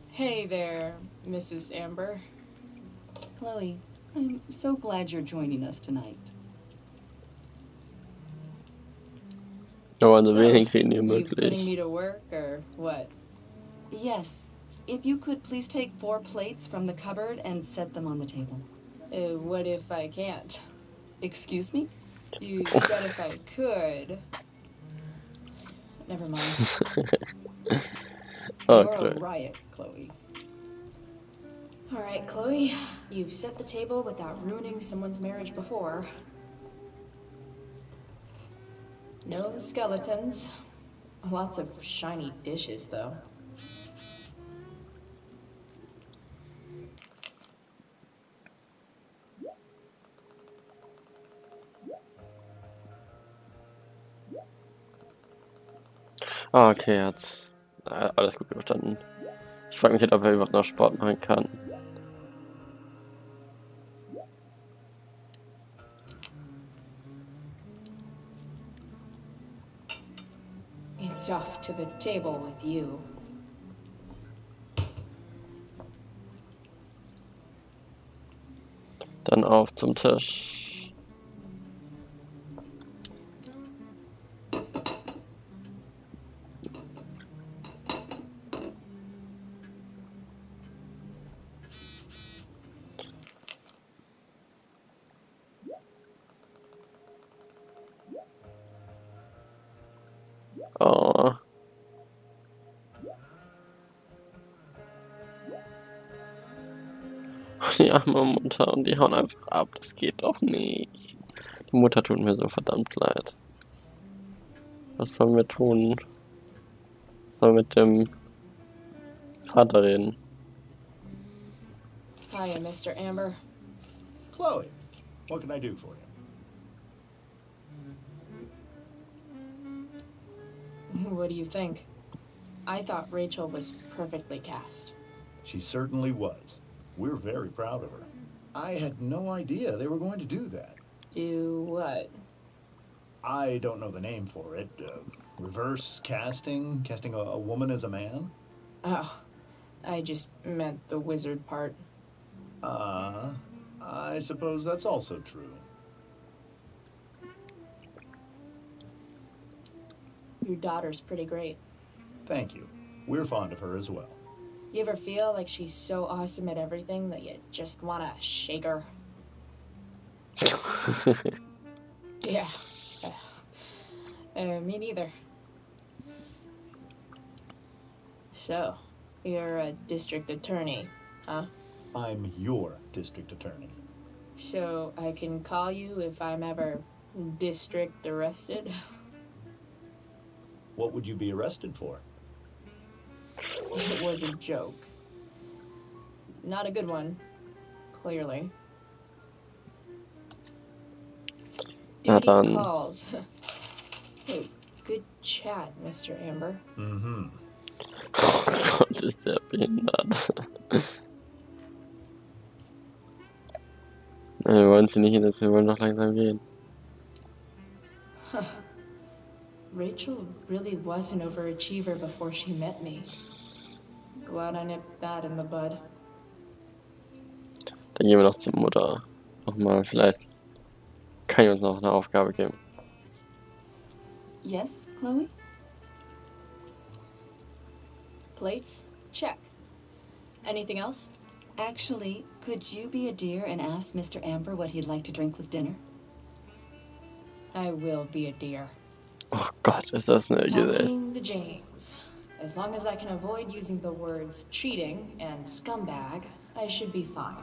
Hey there, Mrs. Amber. Chloe, I'm so glad you're joining us tonight. Da waren so So, wenig reden hier you putting möglich. me to work or what? Yes. If you could please take 4 plates from the cupboard and set them on the table. What if I can't? Excuse me? You said if I could. Never mind. You're a riot, Chloe. All right, Chloe, you've set the table without ruining someone's marriage before. No skeletons. Lots of shiny dishes, though. Ah, okay, er hat's alles gut überstanden. Ich frage mich halt, ob er überhaupt noch Sport machen kann. It's stuff to the table with you. Dann auf zum Tisch. Oh. Die arme Mutter und die hauen einfach ab. Das geht doch nicht. Die Mutter tut mir so verdammt leid. Was sollen wir tun? Sollen wir mit dem Vater reden? Hiya, Mr. Amber. Chloe, what can I do for you? What do you think? I thought Rachel was perfectly cast. She certainly was. We're very proud of her. I had no idea they were going to do that. Do what? I don't know the name for it. Reverse casting? Casting a woman as a man? Oh, I just meant the wizard part. I suppose that's also true. Your daughter's pretty great. Thank you. We're fond of her as well. You ever feel like she's so awesome at everything that you just want to shake her? Yeah. Me neither. So, you're a district attorney, huh? I'm your district attorney. So I can call you if I'm ever district arrested? What would you be arrested for? It was a joke. Not a good one, clearly. Na Duty dann. calls. Hey, good chat, Mr. Amber. Mhm. Oh Gott, ist der behindert. Nein, wir wollen sie nicht hin, wir wollen noch langsam gehen. Rachel really was an overachiever before she met me. Glad I nipped that in the bud. Dann gehen wir noch zur Mutter. Nochmal, vielleicht kann ich uns noch eine Aufgabe geben. Yes, Chloe? Plates? Check. Anything else? Actually, could you be a dear and ask Mr. Amber what he'd like to drink with dinner? I will be a dear. Oh Gott, ist das eine Gesellschaft. Talking to James. As long as I can avoid using the words cheating and scumbag, I should be fine.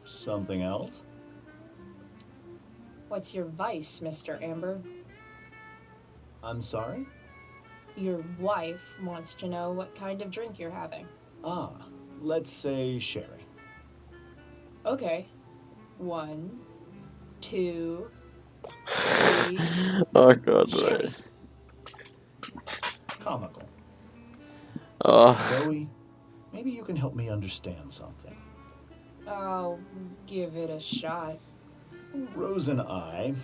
Something else? What's your vice, Mr. Amber? I'm sorry? Your wife wants to know what kind of drink you're having. Ah, let's say sherry. Okay. 1, 2, 3. Oh Gott, ey. Comical. Oh. Chloe, maybe you can help me understand something. I'll give it a shot. Rose and I,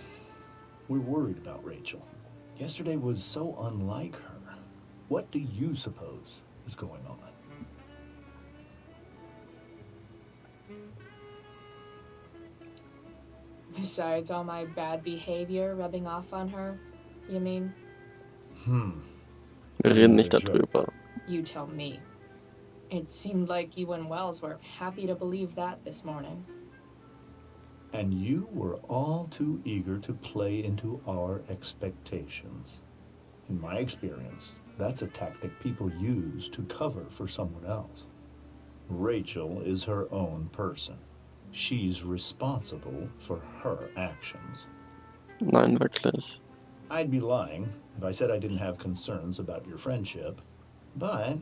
we're worried about Rachel. Yesterday was so unlike her. What do you suppose is going on? Besides all my bad behavior rubbing off on her, you mean? Wir reden nicht darüber. You tell me. It seemed like you and Wells were happy to believe that this morning. And you were all too eager to play into our expectations. In my experience, that's a tactic people use to cover for someone else. Rachel is her own person. She's responsible for her actions. Nein, wirklich. I'd be lying if I said I didn't have concerns about your friendship, but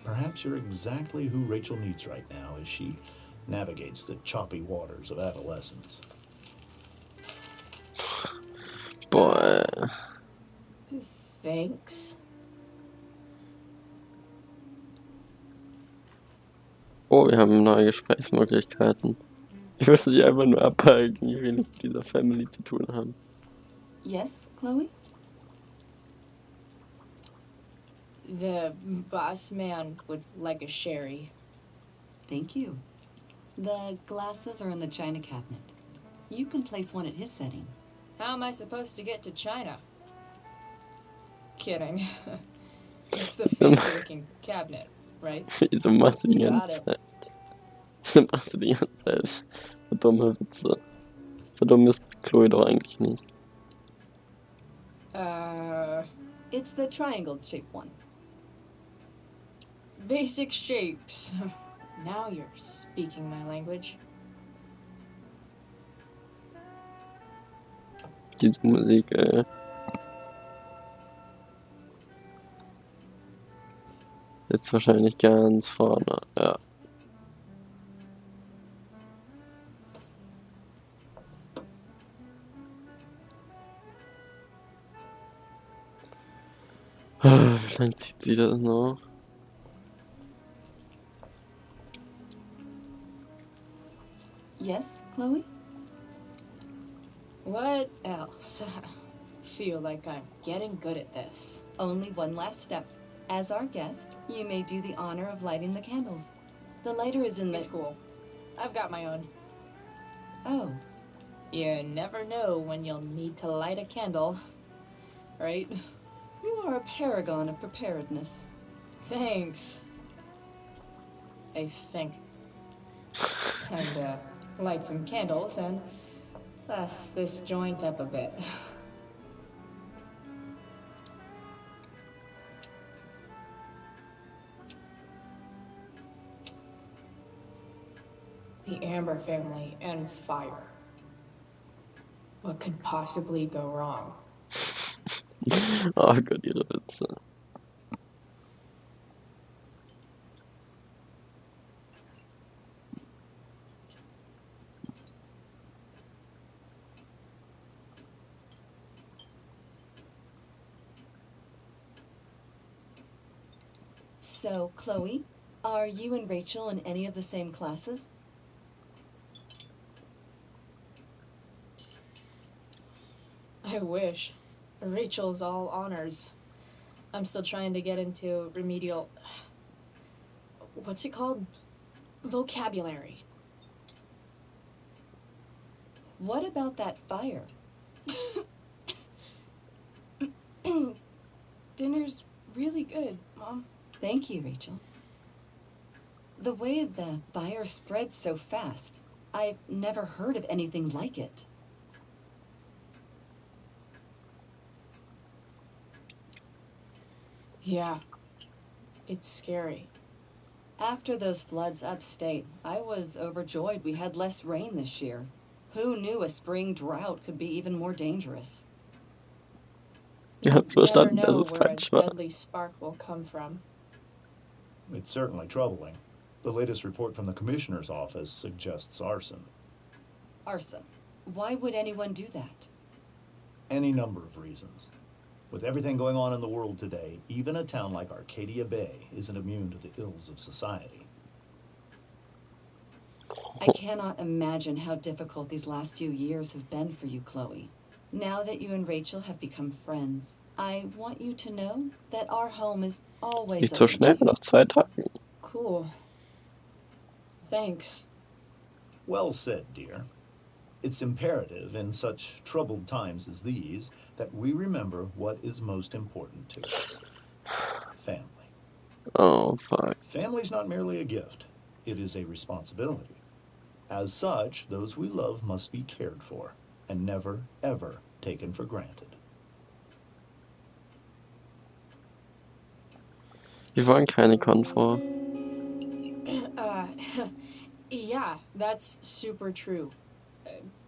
perhaps you're exactly who Rachel needs right now as she navigates the choppy waters of adolescence. Boah. Thanks. Oh, wir haben neue Gesprächsmöglichkeiten. Ich würde sie einfach nur abhalten, ich will nichts mit dieser Family zu tun haben. Yes, Chloe? The boss man would like a sherry. Thank you. The glasses are in the china cabinet. You can place one at his setting. How am I supposed to get to China? Kidding. It's the fancy-looking cabinet, right? Wieso machst du die You got ganze it. Zeit? Wieso machst du die ganze Zeit so dumme Witze? So dumm ist Chloe doch eigentlich nicht. It's the triangle-shaped one. Basic shapes. Now you're speaking my language. Diese Musik, ey. Jetzt wahrscheinlich ganz vorne, ja. Wie lange zieht sie das noch? Yes, Chloe? What else? Feel like I'm getting good at this. Only one last step. As our guest, you may do the honor of lighting the candles. The lighter is in the... It's cool. I've got my own. Oh. You never know when you'll need to light a candle, right? You are a paragon of preparedness. Thanks. I think. And, light some candles and bless this joint up a bit. The Amber family and fire. What could possibly go wrong? Oh Gott, ihre Witze. So, Chloe, are you and Rachel in any of the same classes? I wish. Rachel's all honors. I'm still trying to get into remedial... What's it called? Vocabulary. What about that fire? Dinner's really good, Mom. Thank you, Rachel. The way the fire spreads so fast, I've never heard of anything like it. Yeah. It's scary. After those floods upstate, I was overjoyed we had less rain this year. Who knew a spring drought could be even more dangerous? Ihr habt's verstanden, Never know dass es where a falsch war. deadly spark will come from. It's certainly troubling. The latest report from the commissioner's office suggests arson. Arson. Why would anyone do that? Any number of reasons. With everything going on in the world today, even a town like Arcadia Bay isn't immune to the ills of society. I cannot imagine how difficult these last few years have been for you, Chloe. Now that you and Rachel have become friends, I want you to know that our home is always Nicht so open schnell, to you. nach 2 Tagen. Cool. Thanks. Well said, dear. It's imperative in such troubled times as these that we remember what is most important to us. Family. Oh, fuck. Family's not merely a gift. It is a responsibility. As such, those we love must be cared for and never, ever taken for granted. Wir wollen keine Konvo. Yeah, that's super true.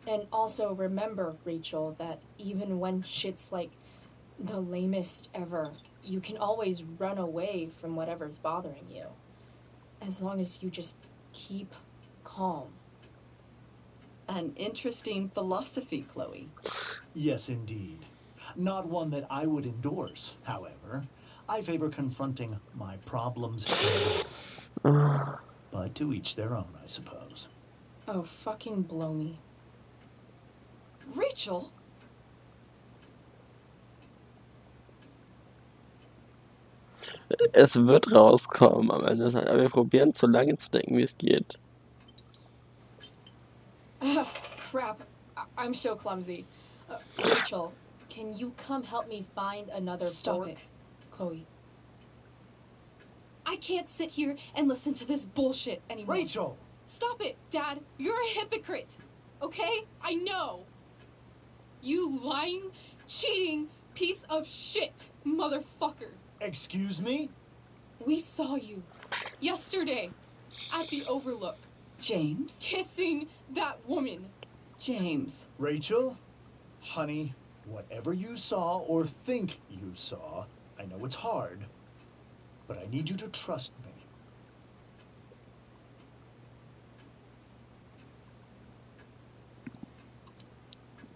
And also remember, Rachel, that even when shit's like the lamest ever, you can always run away from whatever's bothering you. As long as you just keep calm. An interesting philosophy, Chloe. Yes, indeed. Not one that I would endorse, however. I favor confronting my problems head-on. But to each their own, I suppose. Oh, fucking blow me. Rachel? Es wird rauskommen am Ende. Aber wir probieren so lange zu denken, wie es geht. Crap. I'm so clumsy. Rachel, can you come help me find another Stop fork? it, Chloe. I can't sit here and listen to this bullshit anymore. Rachel! Stop it, Dad. You're a hypocrite. Okay? I know. You lying, cheating piece of shit, motherfucker. Excuse me? We saw you yesterday at the Overlook. James? Kissing that woman. James. Rachel, honey, whatever you saw or think you saw, I know it's hard, but I need you to trust me.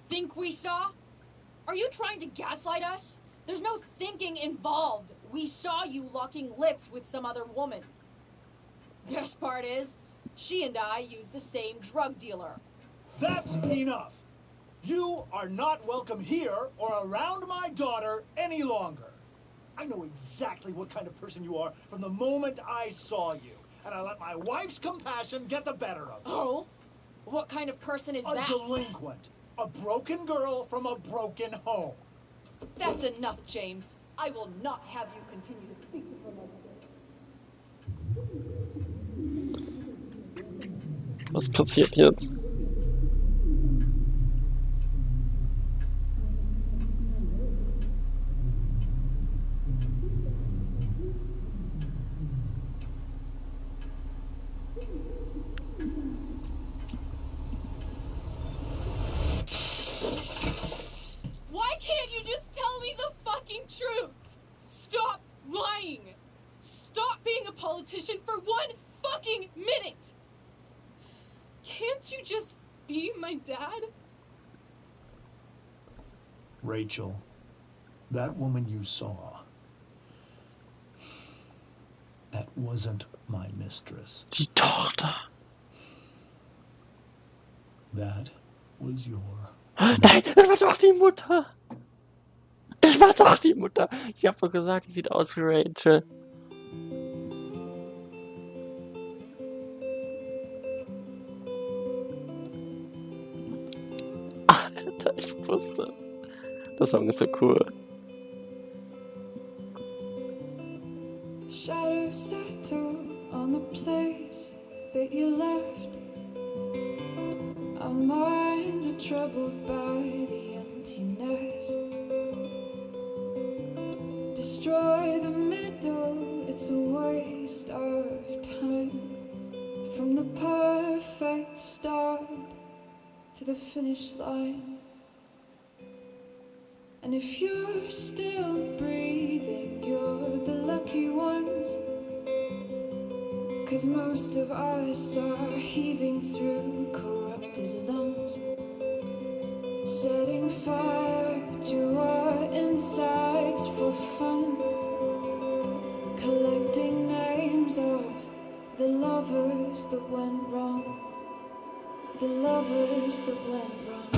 Think we saw? Are you trying to gaslight us? There's no thinking involved. We saw you locking lips with some other woman. Best part is, she and I used the same drug dealer. That's enough! You are not welcome here or around my daughter any longer. I know exactly what kind of person you are from the moment I saw you, and I let my wife's compassion get the better of me. Oh? What kind of person is that? A delinquent. A broken girl from a broken home. That's enough, James. I will not have you continue to speak to her like this. Was passiert jetzt? Why can't you just tell me the fucking truth? Stop lying. Stop being a politician for 1 fucking minute. Can't you just be my dad? Rachel, that woman you saw, that wasn't my mistress. Die Tochter. That was your... Nein, das war doch die Mutter. Das war doch die Mutter. Ich hab doch gesagt, die sieht aus wie Rachel. Alter, ich wusste. Das Song ist so cool. Shadows settle on the place that you left. Our minds are troubled by the emptiness. Destroy the middle, it's a waste of time. From the perfect start to the finish line. And if you're still breathing, you're the lucky ones. 'Cause most of us are heaving through corrupted lungs, setting fire to our insides for fun, collecting names of the lovers that went wrong, the lovers that went wrong.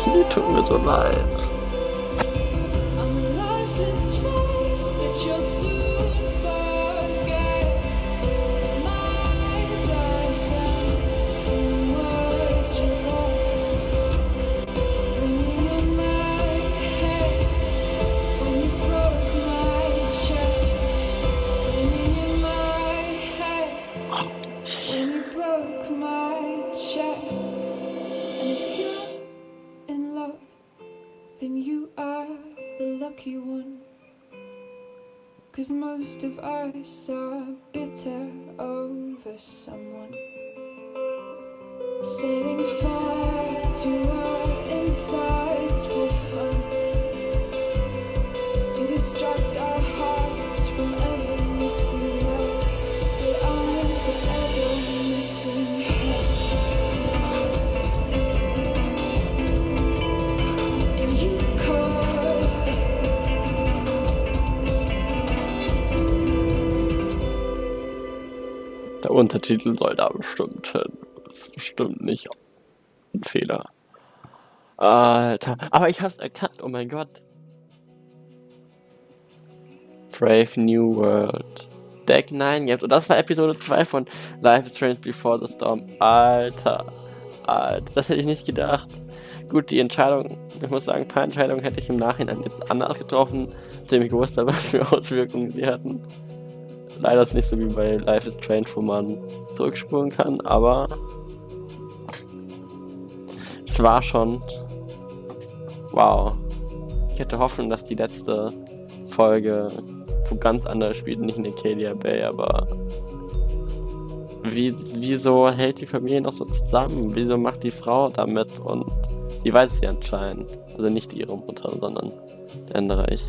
Die tut mir so leid. Cause most of us are bitter over someone, setting fire to our insides for fun, to distract our hearts from ever missing love. But I'm forever missing him. And you caused it. Der Untertitel soll da bestimmt hin. bestimmt nicht ein Fehler. Alter, aber ich hab's erkannt, oh mein Gott. Brave New World. Deck 9 jetzt. Und das war Episode 2 von Life is Strange Before the Storm. Alter. Das hätte ich nicht gedacht. Gut, die Entscheidung, ich muss sagen, ein paar Entscheidungen hätte ich im Nachhinein jetzt anders getroffen, nachdem ich gewusst habe, was für Auswirkungen sie hatten. Leider ist es nicht so wie bei Life is Strange, wo man zurückspulen kann, aber es war schon wow. Ich hätte Hoffnung, dass die letzte Folge wo ganz anders spielt, nicht in Acadia Bay, aber wieso hält die Familie noch so zusammen? Wieso macht die Frau damit? Und die weiß sie anscheinend. Also nicht ihre Mutter, sondern der andere. Will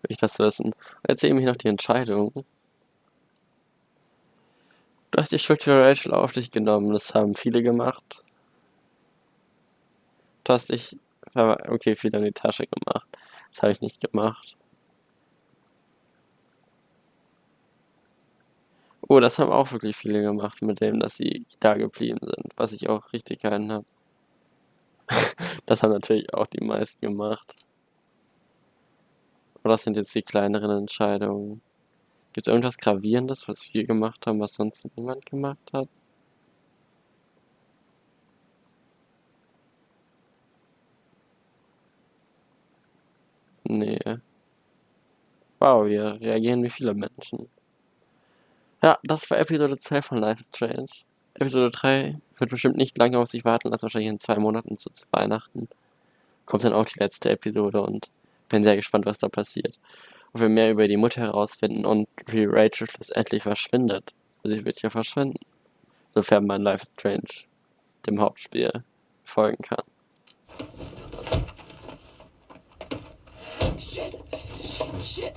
ich das wissen. Jetzt eben hier noch die Entscheidung. Du hast die Schuld für Rachel auf dich genommen. Das haben viele gemacht. Du hast dich... Okay, viele in die Tasche gemacht. Das habe ich nicht gemacht. Oh, das haben auch wirklich viele gemacht, mit dem, dass sie da geblieben sind. Was ich auch richtig gehalten habe. Das haben natürlich auch die meisten gemacht. Aber das sind jetzt die kleineren Entscheidungen. Gibt es irgendwas Gravierendes, was wir gemacht haben, was sonst niemand gemacht hat? Nee. Wow, wir reagieren wie viele Menschen. Ja, das war Episode 2 von Life is Strange. Episode 3 wird bestimmt nicht lange auf sich warten lassen, wahrscheinlich in 2 Monaten zu Weihnachten. Kommt dann auch die letzte Episode und bin sehr gespannt, was da passiert. Ob wir mehr über die Mutter herausfinden und wie Rachel schlussendlich verschwindet. Sie wird ja verschwinden. Sofern man Life is Strange dem Hauptspiel folgen kann. Shit!